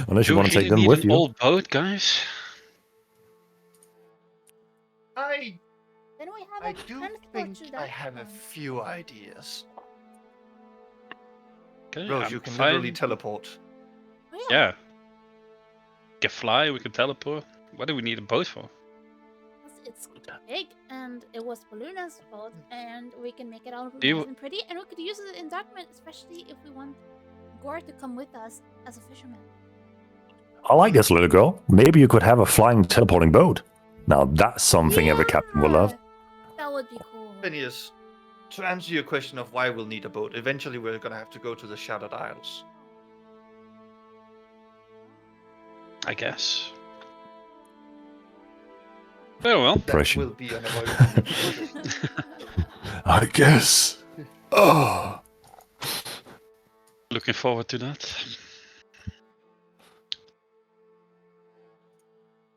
Unless you Do we want to take really them need with an you. old boat, guys? Then we have I a do transport think to I that have a one. few ideas. Okay, Rose, I'm you can fine. literally teleport. Really? Yeah. We can fly, we can teleport. What do we need a boat for? It's big, and it was Balluna's boat, and we can make it all You- nice and pretty, and we could use it in Darkman, especially if we want Gore to come with us as a fisherman. I like this little girl. Maybe you could have a flying teleporting boat. Now that's something every captain will love. Yeah, that would be cool. Phineas, to answer your question of why we'll need a boat, eventually we're gonna have to go to the Shattered Isles. I guess. Very well. That Depression. will be unavoidable. I guess. Oh. Looking forward to that.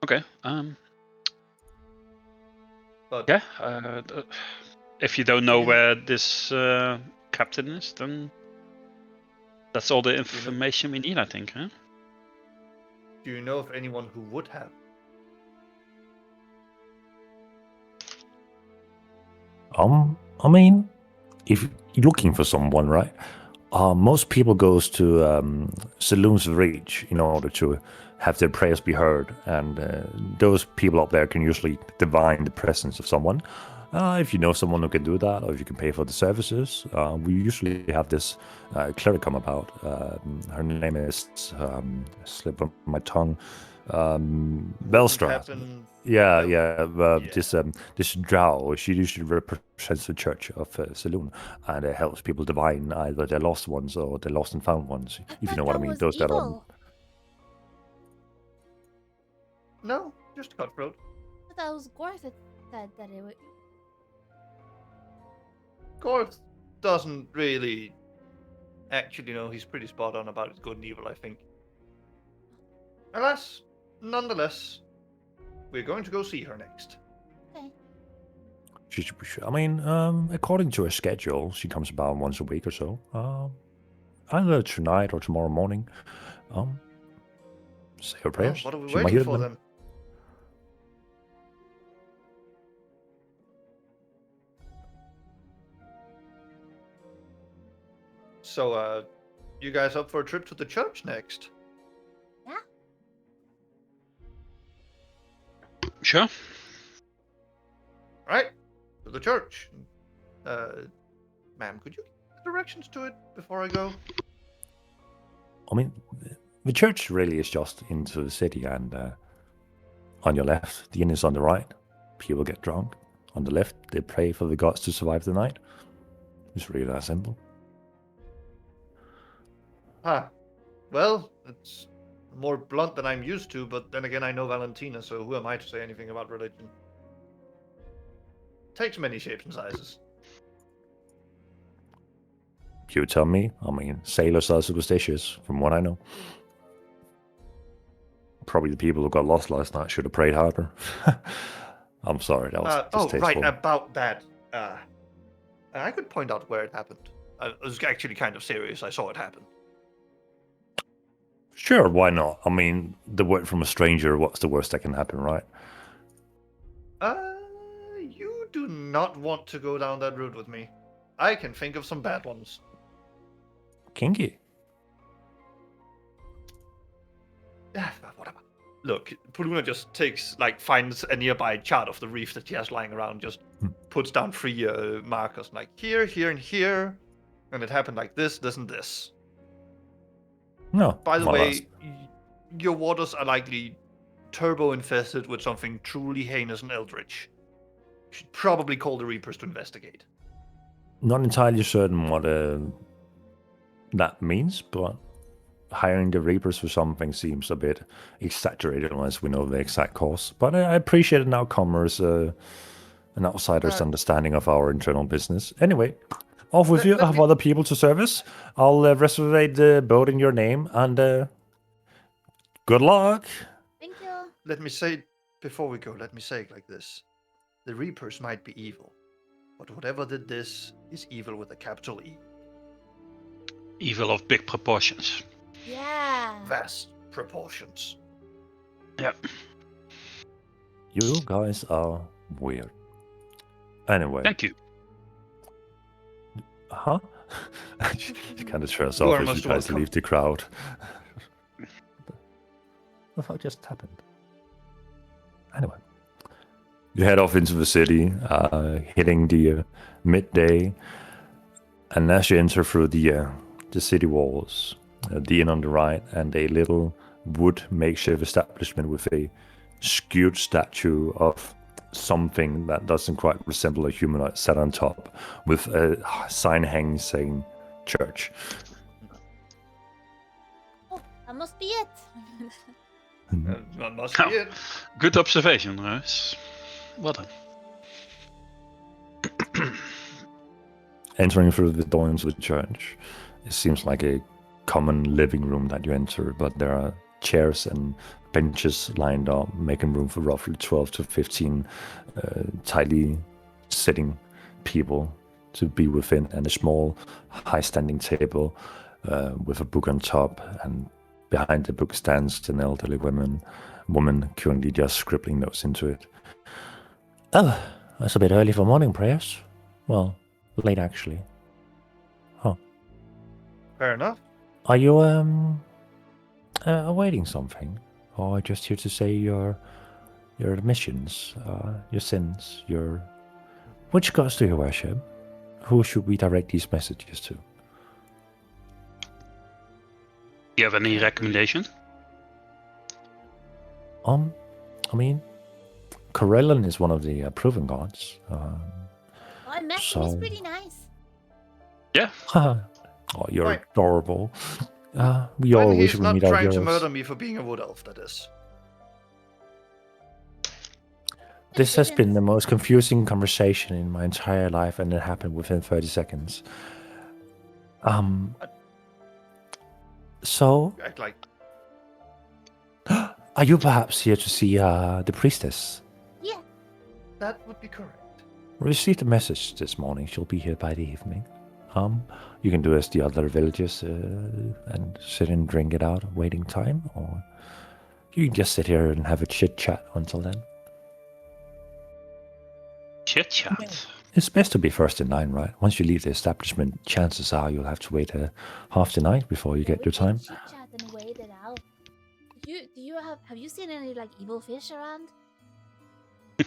Okay. But Yeah. If you don't know where this captain is, then that's all the information we need, I think. Huh? do you know of anyone who would have? I mean, if you're looking for someone, right? Most people goes to Saloon's Reach in order to have their prayers be heard, and those people up there can usually divine the presence of someone. If you know someone who can do that, or if you can pay for the services, we usually have this cleric come about. Her name is slip of my tongue, Belstrad. Captain, Yeah, Well, yeah. This drow, she usually represents the church of Saloon, and it helps people divine either their lost ones or their lost and found ones, if you know what I mean. Those that are. evil. no, just cutthroat. I thought that was Gore that it would. Gorth doesn't really actually know. He's pretty spot on about his good and evil, I think. Alas, nonetheless, we're going to go see her next. Okay. I mean, according to her schedule, she comes about once a week or so. Either tonight or tomorrow morning. Say her Well, prayers. what are we She might waiting hear for them. then? So, you guys up for a trip to the church next? Sure. Right, to the church. Ma'am, could you give directions to it before I go? I mean, the church really is just into the city, and on your left, the inn is on the right. People get drunk. On the left, they pray for the gods to survive the night. It's really that simple. Huh. Well, it's more blunt than I'm used to, but then again, I know Valentina, so who am I to say anything about religion? Takes many shapes and sizes. You tell me. I mean, sailors are superstitious, from what I know. Probably the people who got lost last night should have prayed harder. I'm sorry, that was Oh, right, distasteful. about that. I could point out where it happened. It was actually kind of serious. I saw it happen. Sure, why not? I mean, the word from a stranger, what's the worst that can happen, right? You do not want to go down that route with me. I can think of some bad ones. Kinky. Whatever. Look, Poluna just finds a nearby chart of the reef that she has lying around, just puts down 3 markers, like here, here, and here, and it happened like this, this, and this. No. By the well, way, that's- your waters are likely turbo-infested with something truly heinous and eldritch. You should probably call the Reapers to investigate. Not entirely certain what that means, but hiring the Reapers for something seems a bit exaggerated unless we know the exact cause. But I appreciate an outcomer's, an outsider's understanding of our internal business. Anyway, off with you. I have other people to service. I'll reserve the boat in your name, and good luck. Thank you. Let me say, before we go, let me say it like this. The Reapers might be evil, but whatever did this is evil with a capital E. Evil of big proportions. Yeah. Vast proportions. Yeah. You guys are weird. Anyway. Thank you. Huh? She kind of trails You off are as she most tries to welcome. leave the crowd. What the fuck just happened? Anyway. You head off into the city, hitting the midday, and as you enter through the city walls, the inn on the right, and a little wood makeshift establishment with a skewed statue of something that doesn't quite resemble a humanoid sat on top, with a sign hanging saying church. Oh, that must be it. That must be it. Good observation, Rose. Well done. Entering through the door into the church, it seems like a common living room that you enter, but there are chairs and benches lined up, making room for roughly 12 to 15 tightly sitting people to be within, and a small high-standing table with a book on top, and behind the book stands an elderly woman currently just scribbling notes into it. Oh, that's a bit early for morning prayers. Well, late actually. Fair enough. Are you awaiting something, or just here to say your missions, your sins, your which gods do you worship? Who should we direct these messages to? You have any recommendations? I mean, Corellon is one of the proven gods. Oh, I met him. He's So- pretty nice. Yeah. Oh, you're Right. adorable. We When always he's will not meet our trying to heroes. murder me for being a wood elf, that is. This has been the most confusing conversation in my entire life, and it happened within 30 seconds. So, Act like are you perhaps here to see the priestess? Yeah. that would be correct. We received a message this morning. She'll be here by the evening. You can do as the other villagers and sit and drink it out, waiting time, or you can just sit here and have a chit chat until then. Chit chat. It's best to be first in line, right? Once you leave the establishment, chances are you'll have to wait half the night before you get your time. Chit chat and wait it out. Have you seen any like evil fish around?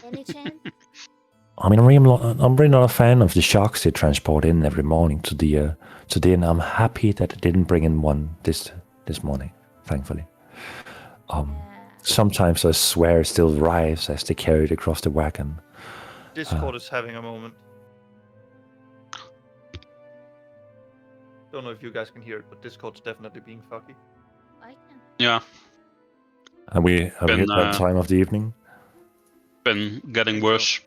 Any chance? I mean, I'm really not a fan of the sharks they transport in every morning to the inn. I'm happy that they didn't bring in one this morning, thankfully. Sometimes I swear it still writhes as they carry it across the wagon. Discord is having a moment. Don't know if you guys can hear it, but Discord's definitely being fucky. I can. Yeah. Have we hit Been, that time of the evening? Been getting worse.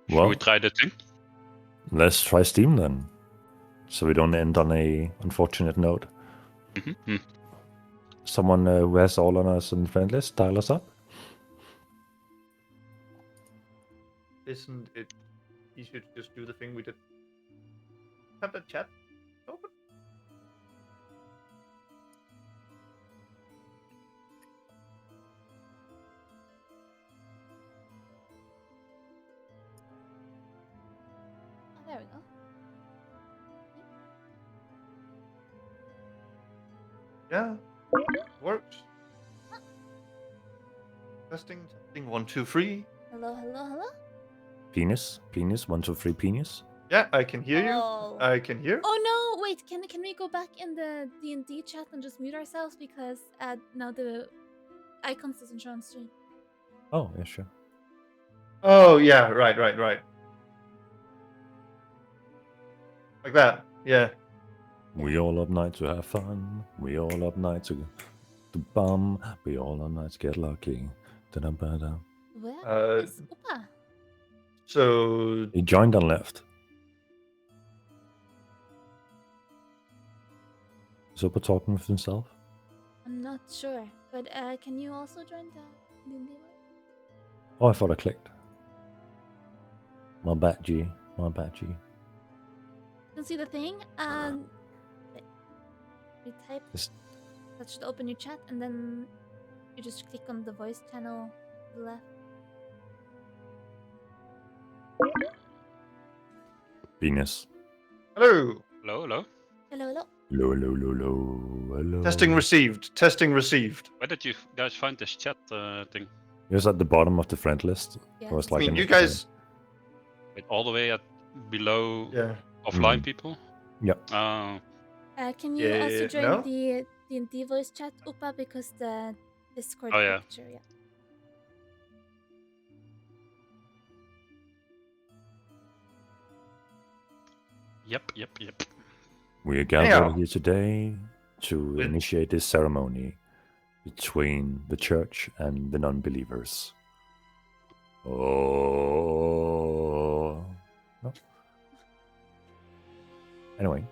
Should Well, we try the thing? let's try Steam then, so we don't end on a unfortunate note. Mm-hmm. Someone who has all on us and friend list, dial us up. Isn't it easier to just do the thing we did? Have that chat open? Oh, there we go. Yeah, works. Testing, 1, 2, 3. Hello, hello, hello. Penis, 1, 2, 3, penis. Yeah, I can hear you. Oh. I can hear. Oh no! Wait, can we go back in the D&D chat and just mute ourselves because now the icons doesn't show on stream. Oh, yeah, sure. Oh yeah, right. Like that. Yeah. We all up night to have fun. We all up night to bum. We all up night to get lucky. Da-da-ba-da. Where is Opa? So He joined and left. Is Opa talking with himself? I'm not sure. But can you also join the D&D one? Oh, I thought I clicked. My bad, G. My bad, G. You can see the thing. You type. Just- That should open your chat, and then you just click on the voice channel to the left. Venus. Hello. Hello, hello. Hello, hello. Hello, hello, hello, hello, hello. Testing received. Testing received. Where did you guys find this chat thing? It was at the bottom of the friend list. Yeah. It was I like mean, an- you guys. Wait, all the way at below Yeah. offline Mhm. people? Yep. Oh, Can you also Yeah, join no? the D&D voice chat, Upa, because the Discord Oh, yeah. picture, yeah. yep. We are gathered Anyhow. here today to With- initiate this ceremony between the church and the non-believers. Oh. No. Anyway,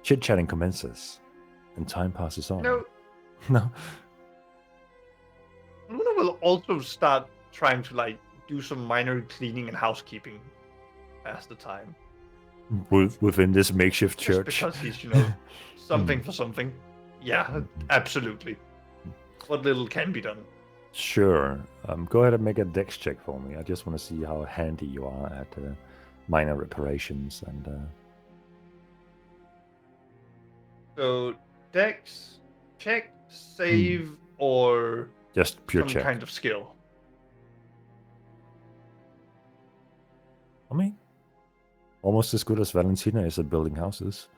chit-chatting commences, and time passes on. No. No. Luna will also start trying to like do some minor cleaning and housekeeping as the time. Within this makeshift Just church. because he's, something for something. Yeah, absolutely. What little can be done. Sure. Go ahead and make a dex check for me. I just want to see how handy you are at minor reparations and. So, Dex, check, save, or Just pure some check. kind of skill. I mean, almost as good as Valentina is at building houses.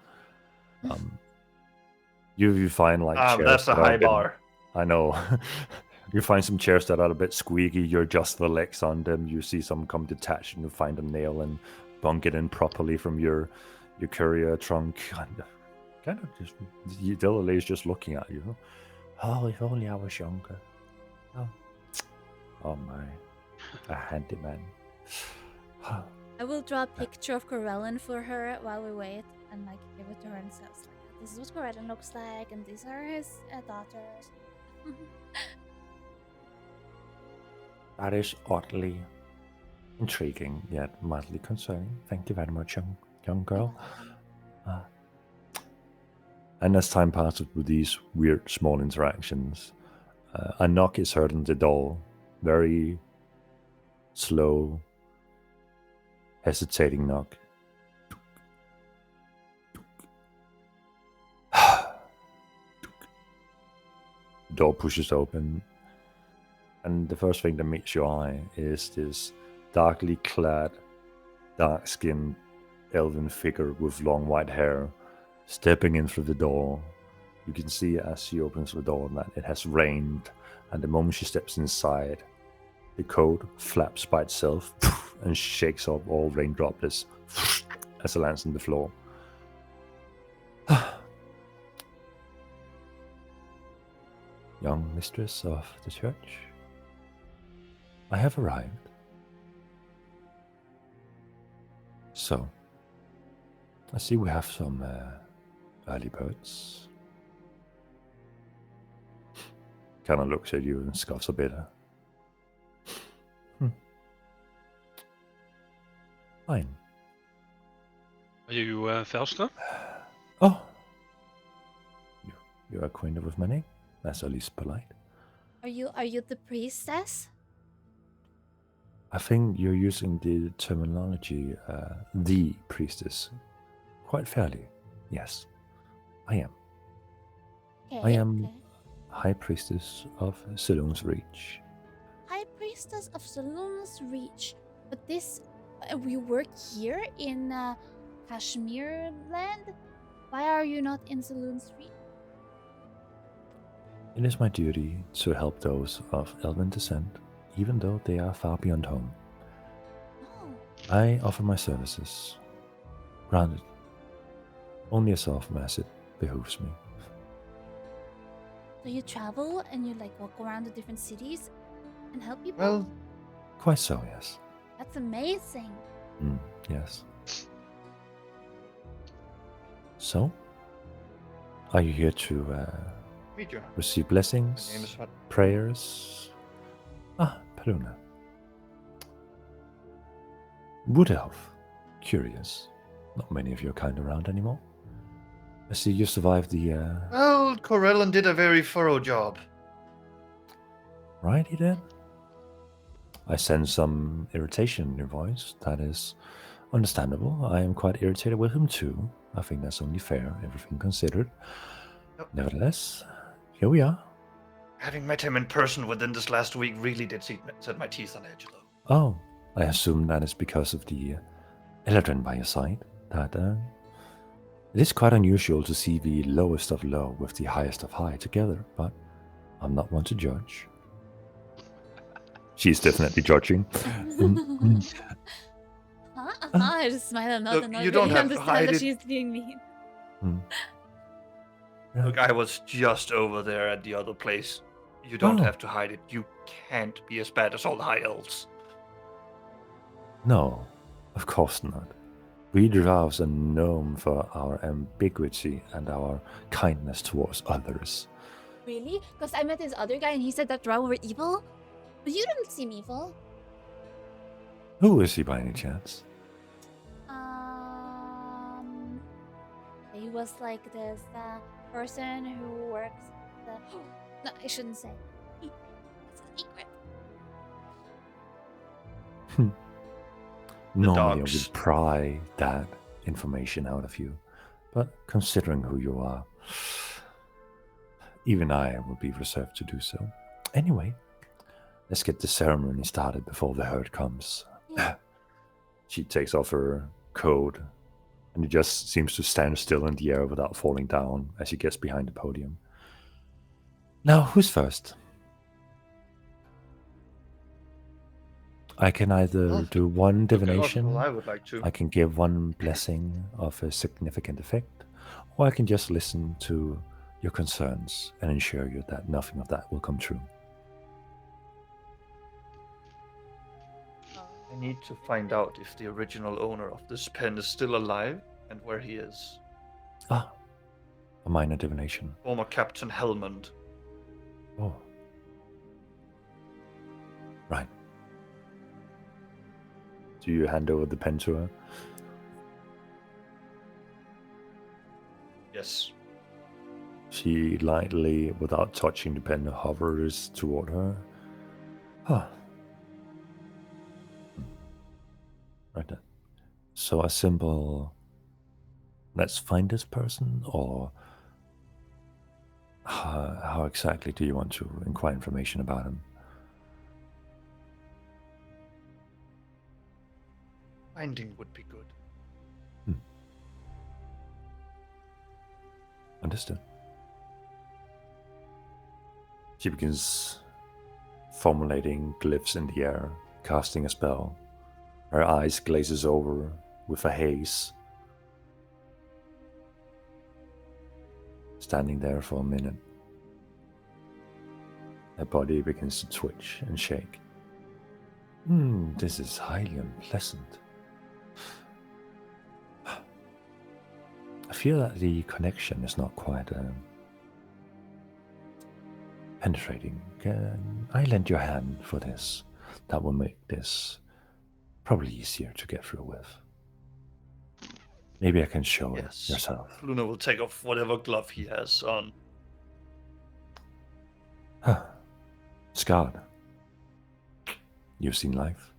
You find like chairs That's a that are high bit- bar. I know. You find some chairs that are a bit squeaky. You adjust the legs on them. You see some come detached, and you find a nail and bunk it in properly from your courier trunk. Kind of just Dillelay is just looking at you. Oh, if only I was younger. Oh my, a handyman. I will draw a picture of Corellin for her while we wait, and like give it to her and says like, "This is what Corellin looks like, and these are his daughters." That is oddly intriguing yet mildly concerning. Thank you very much, young girl. And as time passes with these weird small interactions, a knock is heard on the door. Very slow, hesitating knock. The door pushes open, and the first thing that meets your eye is this darkly clad, dark-skinned elven figure with long white hair stepping in through the door. You can see as she opens the door that it has rained, and the moment she steps inside, the coat flaps by itself and shakes off all rain droplets as it lands on the floor. Young mistress of the church, I have arrived. So, I see we have some early birds. Kind of looks at you and scoffs a bit. Fine. Are you Velstra? Oh, you're acquainted with my name? That's at least polite. Are you the priestess? I think you're using the terminology, the priestess, quite fairly. Yes, I am. Okay, I am okay. High Priestess of Saloon's Reach. High priestess of Saloon's Reach. But this, we work here in Kashmir land. Why are you not in Saloon's Reach? It is my duty to help those of elven descent, even though they are far beyond home. Oh, I offer my services. Granted, only as often as it behooves me. so you travel and you like walk around the different cities and help people? Well, Quite so, yes. That's amazing. Yes. So, are you here to Meet you. Receive My blessings, name is Hot. prayers. Ah, Paluna. Wood elf. Curious. Not many of your kind around anymore. I see you survived the, Well, Corellon did a very thorough job. Right, he did? I sense some irritation in your voice. That is understandable. I am quite irritated with him too. I think that's only fair, everything considered. Yep. Nevertheless, here we are. Having met him in person within this last week really did set my teeth on edge, though. Oh, I assume that is because of the Eladrin by your side. That it is quite unusual to see the lowest of low with the highest of high together, but I'm not one to judge. She's definitely judging. I just smile and nod Look, and not you really don't have to understand hide that it. she's being mean. Look, I was just over there at the other place. You don't Oh. have to hide it. You can't be as bad as all the high elves. No, of course not. We dwarves are known for our ambiguity and our kindness towards others. Really? Because I met this other guy and he said that drow were evil? But you didn't seem evil. Who is he by any chance? He was like this person who works the... No, I shouldn't say. It's a secret. Normally I dogs. would pry that information out of you, but considering who you are, even I would be reserved to do so. Anyway, let's get the ceremony started before the herd comes. Yeah. She takes off her coat, and it just seems to stand still in the air without falling down as she gets behind the podium. Now, who's first? I can either Well, do one Okay, divination, well, I would like to. I can give one blessing of a significant effect, or I can just listen to your concerns and ensure you that nothing of that will come true. I need to find out if the original owner of this pen is still alive and where he is. Ah, a minor divination. Former Captain Helmond. Oh. Right. Do you hand over the pen to her? Yes. She lightly, without touching the pen, hovers toward her. Ah. Right then. So a simple, let's find this person, or how exactly do you want to inquire information about him? Finding would be good. Understood. She begins formulating glyphs in the air, casting a spell. Her eyes glazes over with a haze. Standing there for a minute. Her body begins to twitch and shake. This is highly unpleasant. I feel that the connection is not quite penetrating. Can I lend your hand for this? That will make this probably easier to get through with. Maybe I can show Yes. it yourself. Luna will take off whatever glove he has on. Scarred. You've seen life.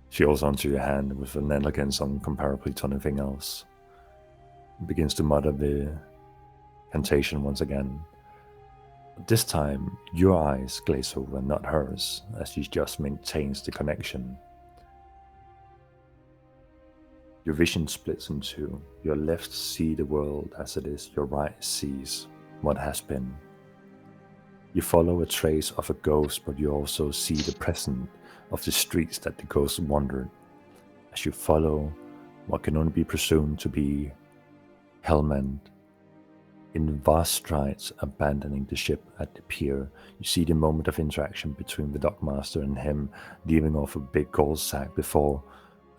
She holds onto your hand with an elegance incomparably to anything else. Begins to mutter the incantation once again. This time, your eyes glaze over, not hers, as she just maintains the connection. Your vision splits in two. Your left sees the world as it is, your right sees what has been. You follow a trace of a ghost, but you also see the present of the streets that the ghost wandered. As you follow what can only be presumed to be Helmand, in vast strides abandoning the ship at the pier, you see the moment of interaction between the dockmaster and him, leaving off a big gold sack before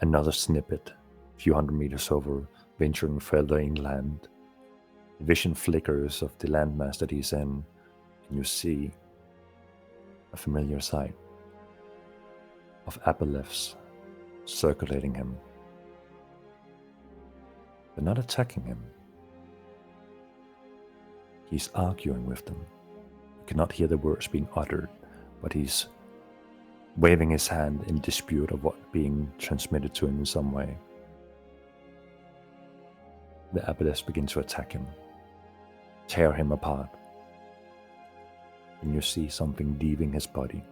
another snippet, a few hundred meters over, venturing further inland. Vision flickers of the landmass that he's in, and you see a familiar sight of aboleths circulating him. They're not attacking him. He's arguing with them. You cannot hear the words being uttered, but he's waving his hand in dispute of what being transmitted to him in some way. The aboleths begin to attack him, tear him apart, and you see something leaving his body,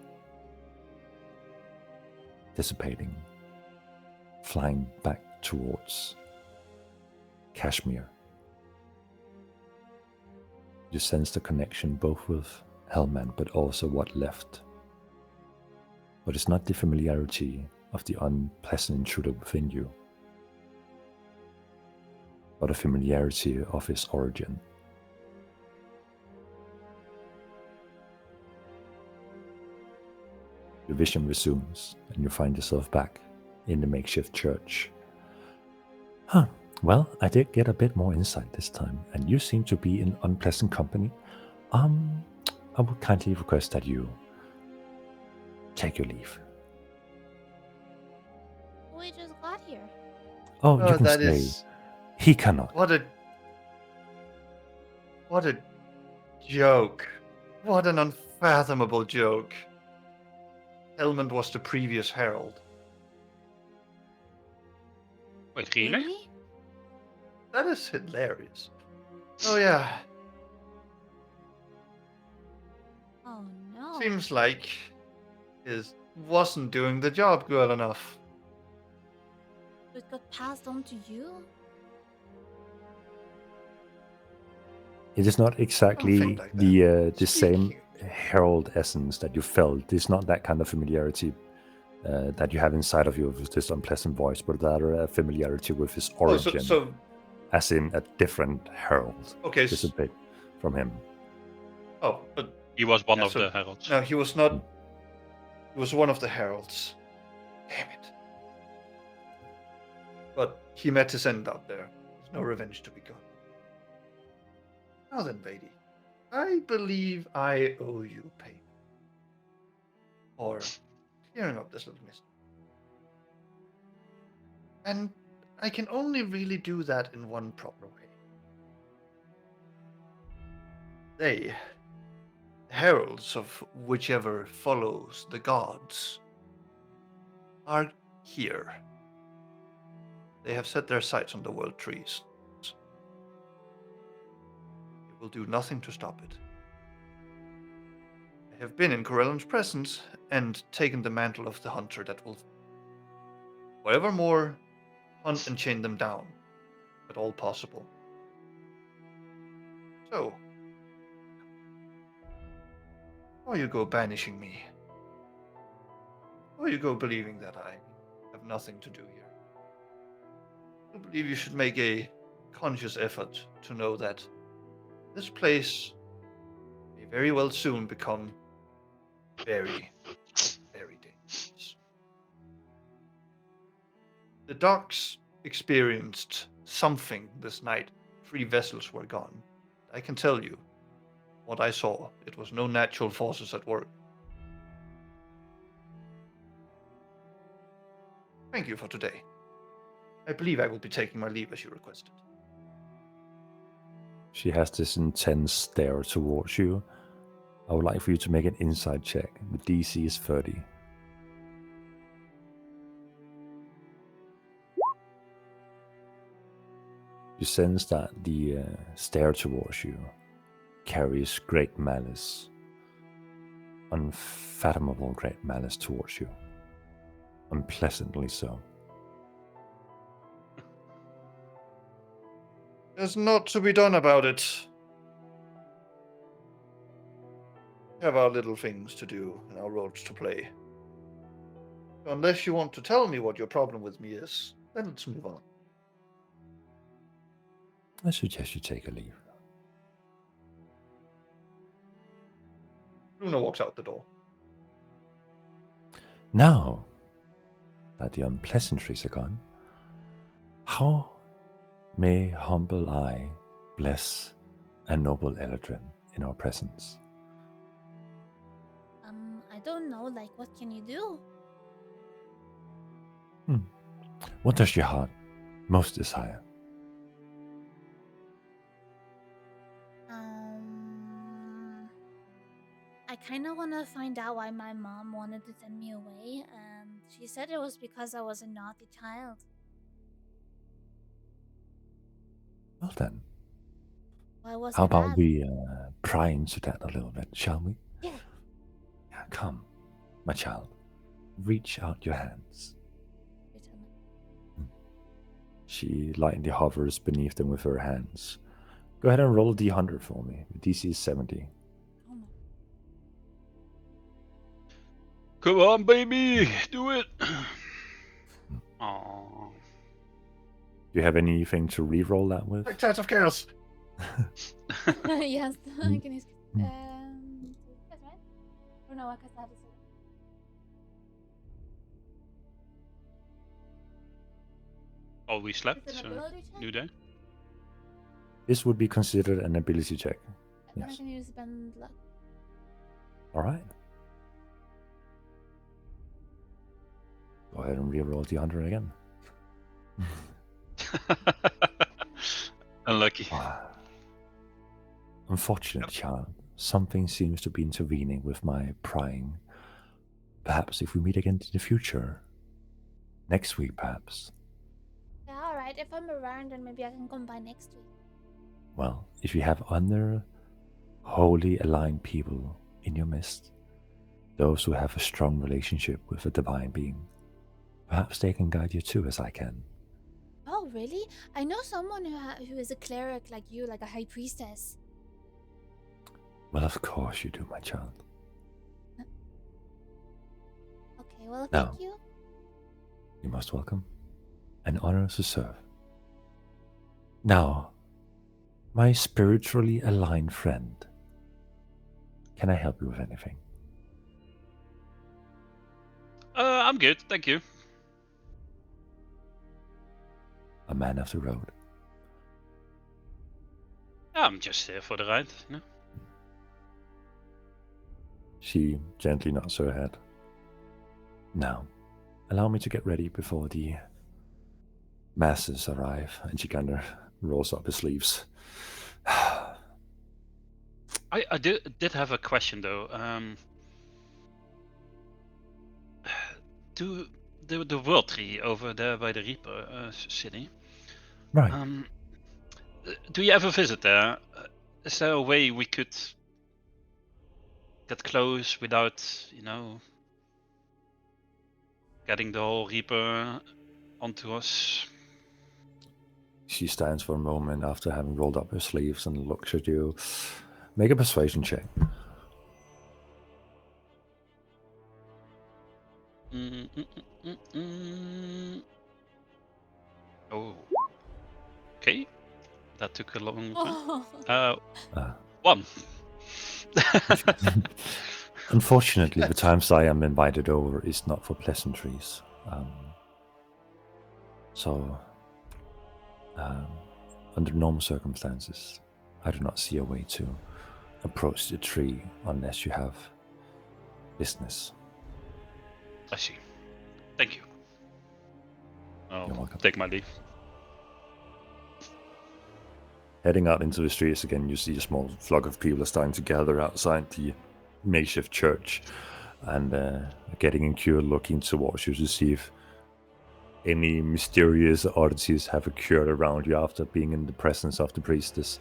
dissipating, flying back towards Kashmir. You sense the connection both with Hellman but also what left. But it's not the familiarity of the unpleasant intruder within you, but a familiarity of his origin. Your vision resumes, and you find yourself back in the makeshift church. Well, I did get a bit more insight this time, and you seem to be in unpleasant company. I would kindly request that you take your leave. We just got here. Oh, you can that stay. is He cannot. what a joke. What an unfathomable joke. Helmand was the previous herald. Wait, really? That is hilarious. Oh yeah, Oh no. seems like it wasn't doing the job well enough. It got passed on to you? It is not exactly Something like that. the same Speaking- herald essence that you felt. It's not that kind of familiarity that you have inside of you with this unpleasant voice, but rather a familiarity with his Oh, origin, so as in a different herald. okay. Dissipate from him. Oh, but He was one Yeah, of so- the heralds. no, he was not. He was one of the heralds. Damn it. But he met his end out there. There's no revenge to be got. Now then, Vadi, I believe I owe you pay for clearing up this little mystery. And I can only really do that in one proper way. They, heralds of whichever follows the gods, are here. They have set their sights on the world trees. They will do nothing to stop it. I have been in Corellan's presence and taken the mantle of the hunter that will forevermore hunt and chain them down, at all possible. So, or you go banishing me, or you go believing that I have nothing to do here. I believe you should make a conscious effort to know that this place may very well soon become very, very dangerous. The docks experienced something this night. 3 vessels were gone. I can tell you, what I saw, it was no natural forces at work. Thank you for today. I believe I will be taking my leave as you requested. She has this intense stare towards you. I would like for you to make an insight check. The DC is 30. You sense that the stare towards you carries great malice, unfathomable great malice towards you, unpleasantly so. There's naught to be done about it. We have our little things to do and our roles to play. So unless you want to tell me what your problem with me is, then let's move on. I suggest you take a leave. Luna walks out the door. Now that the unpleasantries are gone, how may humble I bless a noble Eladrin in our presence. I don't know, like, what can you do? What does your heart most desire? I kind of want to find out why my mom wanted to send me away, and she said it was because I was a naughty child. Well then, Why was how I about bad? we pry into that a little bit, shall we? Yeah. Yeah, come, my child. Reach out your hands. Pretend She lightly hovers beneath them with her hands. Go ahead and roll a d100 for me. The DC is 70. oh my. Come on, baby, do it. Aww. Do you have anything to re-roll that with? Like Tides of Chaos. Yes, I can use. That's right. Or no, because I have to say. Oh, we slept. Is it an So ability check? new day. This would be considered an ability check. Then I Yes. can use bend luck. All right. Go ahead and re-roll the 100 again. Unlucky. Unfortunate child, something seems to be intervening with my prying. Perhaps if we meet again in the future, next week perhaps. Yeah, alright. If I'm around, then maybe I can come by next week. Well, if you have other wholly aligned people in your midst, those who have a strong relationship with a divine being, perhaps they can guide you too as I can. Oh, really? I know someone who is a cleric like you, like a high priestess. Well, of course you do, my child. Okay, well, No. thank you. You're most welcome. An honor to serve. Now, my spiritually aligned friend, can I help you with anything? I'm good, thank you. A man of the road. I'm just here for the ride. You know? She gently nods her head. Now, allow me to get ready before the masses arrive. And she kind of rolls up her sleeves. I did have a question though. Do the World Tree over there by the Reaper city? Right. Do you ever visit there? Is there a way we could get close without, getting the whole Reaper onto us? She stands for a moment after having rolled up her sleeves and looks at you. Make a persuasion check. Oh. Okay. That took a long time. Oh, One. Unfortunately, the times I am invited over is not for pleasantries. Under normal circumstances, I do not see a way to approach the tree unless you have business. I see. Thank you. I'll You're welcome. take my leave. Heading out into the streets again, you see a small flock of people are starting to gather outside the makeshift church and getting in queue, looking towards you to see if any mysterious oddities have occurred around you after being in the presence of the priestess.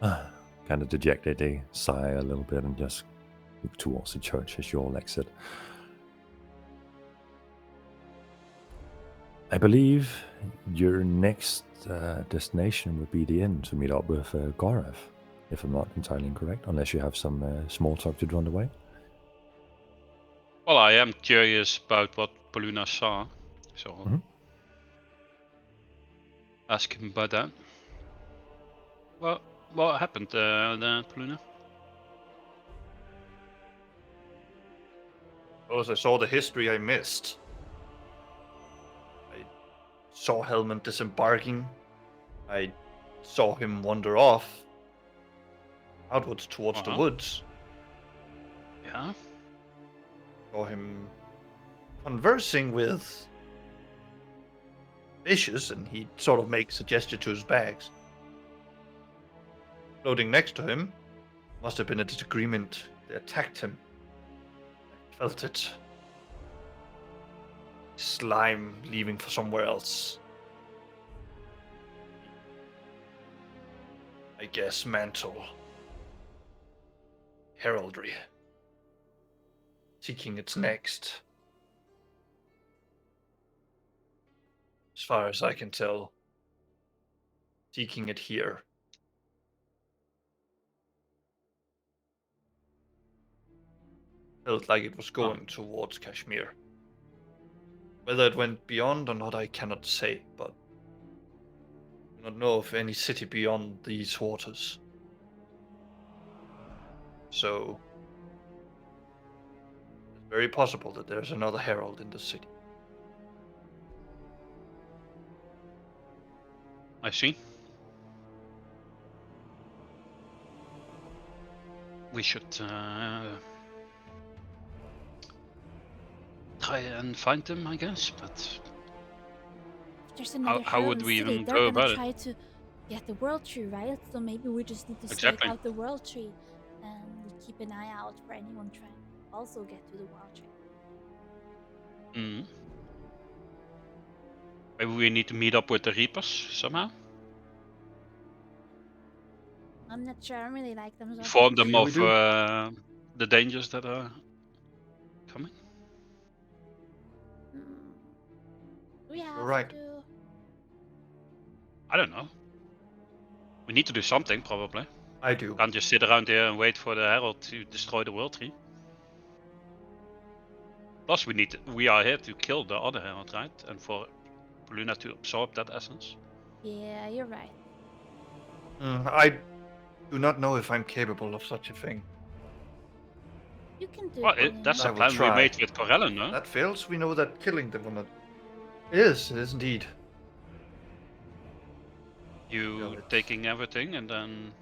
Kind of dejected, they sigh a little bit and just look towards the church as you all exit. I believe your next destination would be the inn to meet up with Gorev, if I'm not entirely incorrect, unless you have some small talk to do on the way. Well, I am curious about what Poluna saw, so Mhm. ask him about that. What happened, Poluna? Well, as I saw the history I missed. I saw Helmand disembarking. I saw him wander off outwards towards the Uh-huh. woods. Yeah. Saw him conversing with fishes, and he sort of makes a gesture to his bags. Floating next to him must have been a disagreement. They attacked him. I felt it. Slime leaving for somewhere else. I guess mantle. Heraldry. Seeking its next. As far as I can tell, seeking it here. Felt like it was going towards Kashmir. Whether it went beyond or not, I cannot say, but I do not know of any city beyond these waters. So, it's very possible that there's another herald in the city. I see. We should try and find them, I guess. But If there's another how herald would in we the city, even they're go gonna about it? try to get the world tree, right? So maybe we just need to Exactly. stake out the world tree and keep an eye out for anyone trying to also get to the world tree. Mm. Maybe we need to meet up with the Reapers somehow. I'm not sure. I don't really like them. So Inform them Yeah, we of do. the dangers that are coming. we have right. to. I don't know. We need to do something, probably. I do. Can't just sit around here and wait for the Herald to destroy the World Tree. Plus, we are here to kill the other Herald, right? And for Luna to absorb that essence. Yeah, you're right. I do not know if I'm capable of such a thing. You can do Well, it. that's I the will plan we try. made with Corellon, no? That fails, we know that killing them will not. It is indeed. You it's- taking everything and then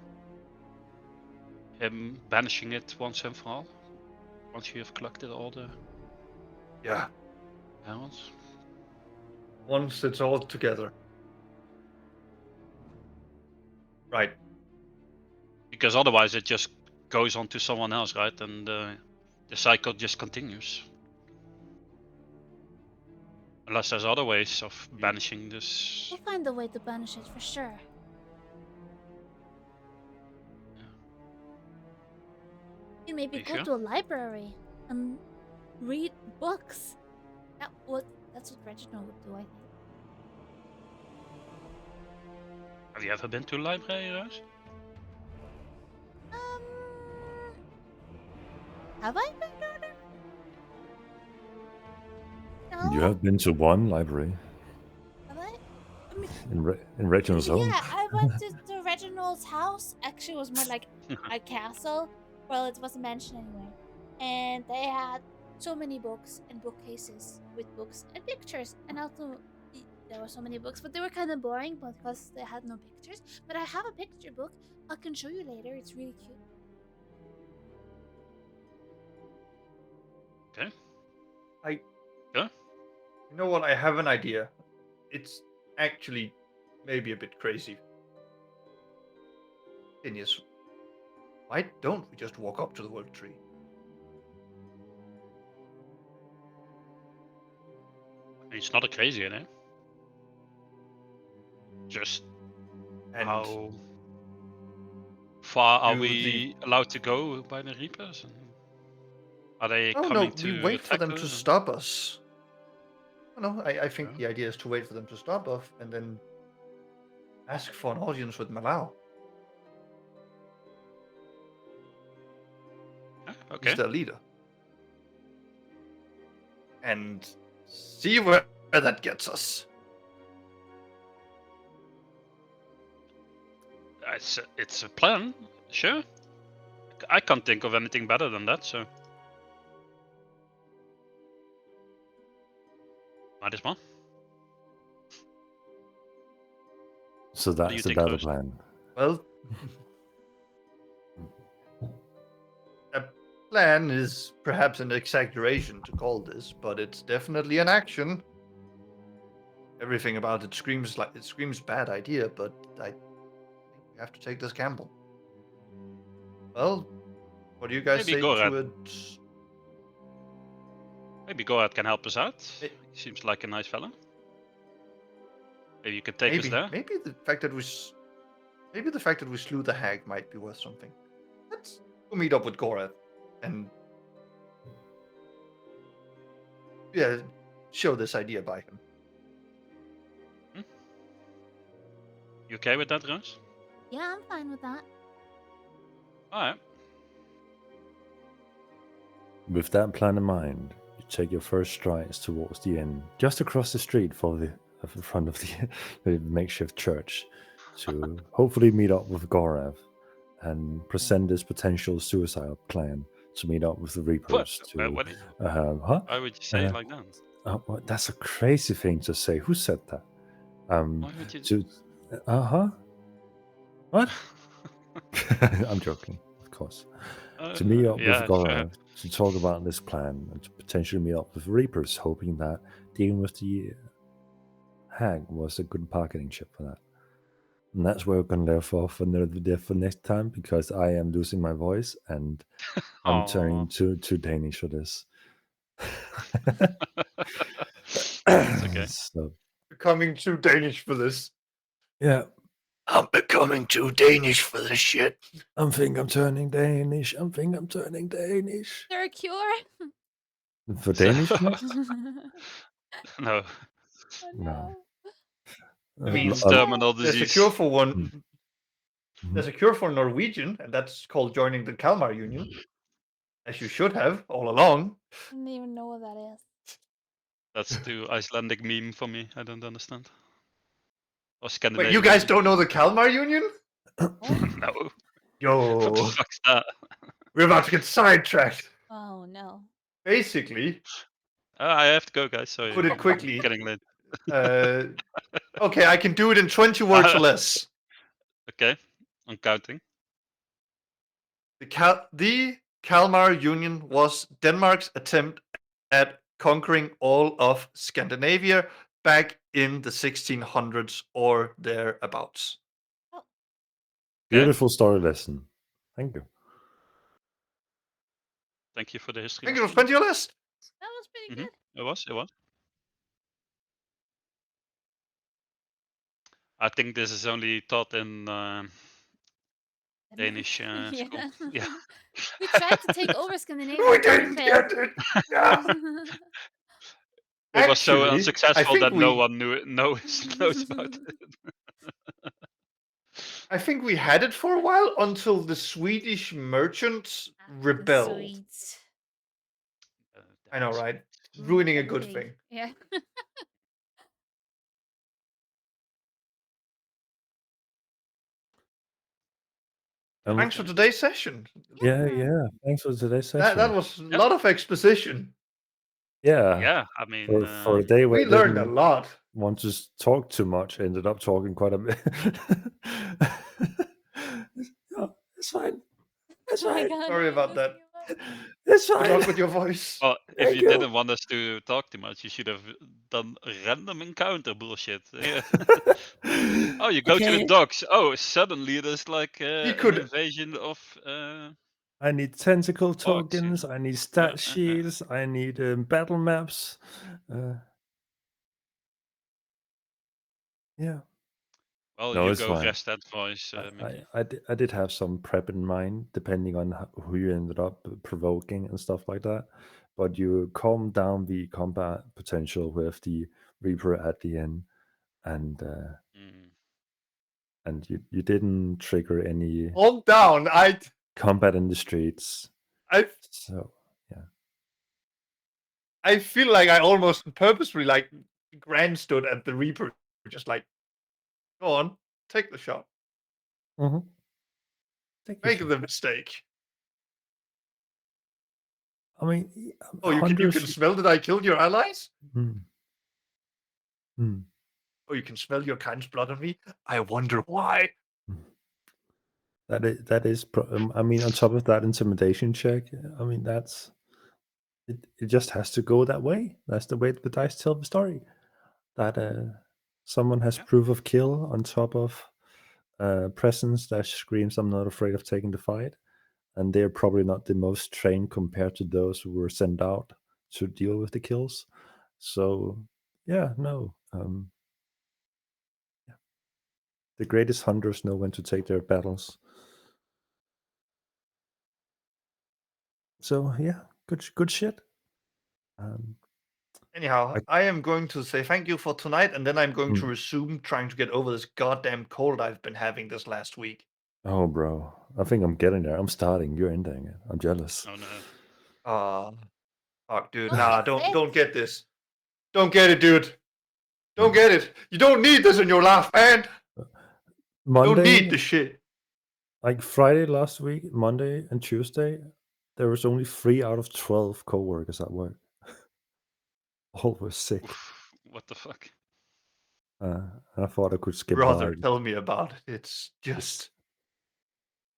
him banishing it once and for all? Once you have collected all the Yeah, Heralds? once it's all together. Right. Because otherwise it just goes on to someone else, right? And the cycle just continues. Unless there's other ways of banishing this. We'll find a way to banish it for sure. You maybe You go sure? to a library and read books. That's what Reginald would do, I think. Have you ever been to a library, Rose? Have I been doing it? No. You have been to one library Have I? I mean, in Reginald's home. yeah, I went to Reginald's house. Actually, it was more like a castle. Well, it wasn't mentioned anywhere. And they had so many books and bookcases with books and pictures. And also, there were so many books, but they were kind of boring because they had no pictures. But I have a picture book. I can show you later. It's really cute. Okay. You know what? I have an idea. It's actually maybe a bit crazy. Phineas, why don't we just walk up to the world tree? It's not a crazy idea. Just And how far are do we allowed to go by the Reapers? And are they oh no, coming to we wait for attack them us? to stop us. Oh, no, I think Yeah. the idea is to wait for them to stop us and then ask for an audience with Malau. Yeah, okay. He's their leader. And see where that gets us. It's a plan, sure. I can't think of anything better than that, so might as well. So do you that's think, another Rose? plan. Well, a plan is perhaps an exaggeration to call this, but it's definitely an action. Everything about it screams bad idea, but I think we have to take this gamble. Well, what do you guys Maybe say Gorad. to it? Maybe Gorad can help us out. Eh. Seems like a nice fella. Maybe you could take us there. Maybe the fact that we slew the hag might be worth something. Let's go meet up with Gorad and show this idea by him. You okay with that, Rose? Yeah, I'm fine with that. Alright. With that plan in mind, you take your first strides towards the inn, just across the street in front of the makeshift church, to hopefully meet up with Gorav and present this potential suicide plan to meet up with the Reapers. What Huh? why would you say it like that? Well, that's a crazy thing to say. Who said that? Why would you... To What? I'm joking, of course. To meet up yeah, with sure. Gorav, to talk about this plan, and to potentially meet up with Reapers, hoping that dealing with the hag was a good marketing chip for that. And that's where we're going to leave off for next time, because I am losing my voice and I'm turning to Danish for this. It's okay. So, Becoming too Danish for this. yeah, I'm becoming too Danish for this shit. I'm turning Danish. I'm turning Danish. Is there a cure? For Danish? Max? No. Oh, No. I mean, It's terminal There's disease. a cure for one. Mhm. There's a cure for Norwegian, and that's called joining the Kalmar Union, as you should have all along. I don't even know what that is. That's the Icelandic meme for me. I don't understand. Or Wait, Scandinavian. you guys don't know the Kalmar Union? No. Yo, What the fuck's that? we're about to get sidetracked. Oh no. Basically, I have to go, guys. Sorry. Put it quickly. It's getting late. okay, I can do it in 20 words or less. Okay. I'm counting. The Kalmar Union was Denmark's attempt at conquering all of Scandinavia back in the 1600s or thereabouts. Beautiful story lesson. Thank you. Thank you for the history. I think it was lesson. 20 or less. That was pretty Mhm. good. It was. I think this is only taught in Danish school. Yeah. We tried to take over Scandinavia. We but didn't failed. get it. Yeah. It was so Actually, I unsuccessful think that no we- one knows about it. I think we had it for a while until the Swedish merchants rebelled. Sweet. I know, right? Ruining a good Everything. thing. Yeah. Thanks for today's session. Yeah. Thanks for today's session. That was a lot of exposition. Yeah. Yeah, I mean, For a day where We I learned a didn't lot. want to talk too much, ended up talking quite a bit. No, it's fine. It's Oh my fine. God, Sorry I about miss that. you. It's Good fine. luck with your voice. well, if Thank you you. didn't want us to talk too much, you should have done random encounter bullshit. Yeah. Oh, you go to the Okay. docks. Oh, suddenly there's like could- an invasion of. I need tentacle Dogs, yeah. tokens. I need stat shields. I need battle maps. Yeah. Well, No, you it's go fine. rest that voice. Mickey. I did have some prep in mind, depending on who you ended up provoking and stuff like that. But you calmed down the combat potential with the Reaper at the end, and Mm. and you didn't trigger any Calm down. combat in the streets. I So I feel like I almost purposely like grandstood at the Reaper, just like, go on, take the shot, thank you, make sir. the mistake. I mean, Oh, you can hunters- smell that I killed your allies? Hmm. Hmm. Oh, you can smell your kind's blood on me? I wonder why. I mean, on top of that intimidation check, I mean, it just has to go that way. That's the way the dice tell the story. That someone has Yeah. proof of kill on top of presence that screams, "I'm not afraid of taking the fight," and they're probably not the most trained compared to those who were sent out to deal with the kills. So, yeah, no. Yeah. The greatest hunters know when to take their battles. So yeah, good shit. Anyhow, I am going to say thank you for tonight, and then I'm going to resume trying to get over this goddamn cold I've been having this last week. Oh, bro, I think I'm getting there. I'm starting. You're ending it. I'm jealous. Oh no. Fuck, dude. Oh, Nah, that's it. don't get this. Don't get it, dude. Don't get it. You don't need this in your life, man. Don't Monday, need the shit. like Friday last week, Monday and Tuesday, there was only 3 out of 12 coworkers at work. All were sick. Oof, what the fuck? And I thought I could skip Brother, by. tell me about it. It's just...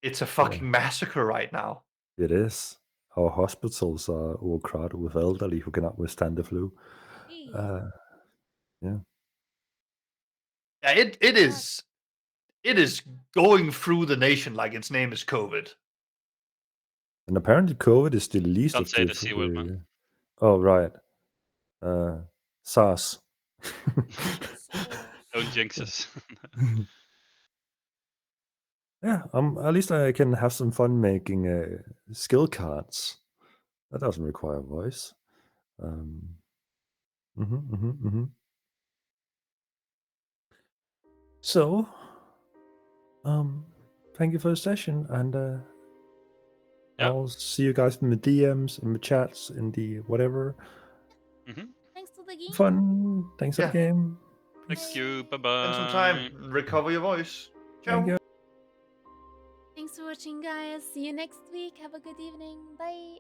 It's a fucking massacre right now. It is. Our hospitals are overcrowded with elderly who cannot withstand the flu. Jeez. Yeah. Yeah, it is. It is going through the nation like its name is COVID. And apparently COVID is the least Don't of say the C word, man. Oh, right. SARS. Don't jinx us. Yeah, at least I can have some fun making skill cards. That doesn't require a voice. So, thank you for the session, and Yeah. I'll see you guys in the DMs, in the chats, in the whatever. Thanks to the game. Fun. Thanks for the Yeah. game. Thank you. Bye bye. Spend some time, recover your voice. Ciao. Thank you. Thanks for watching, guys. See you next week. Have a good evening. Bye.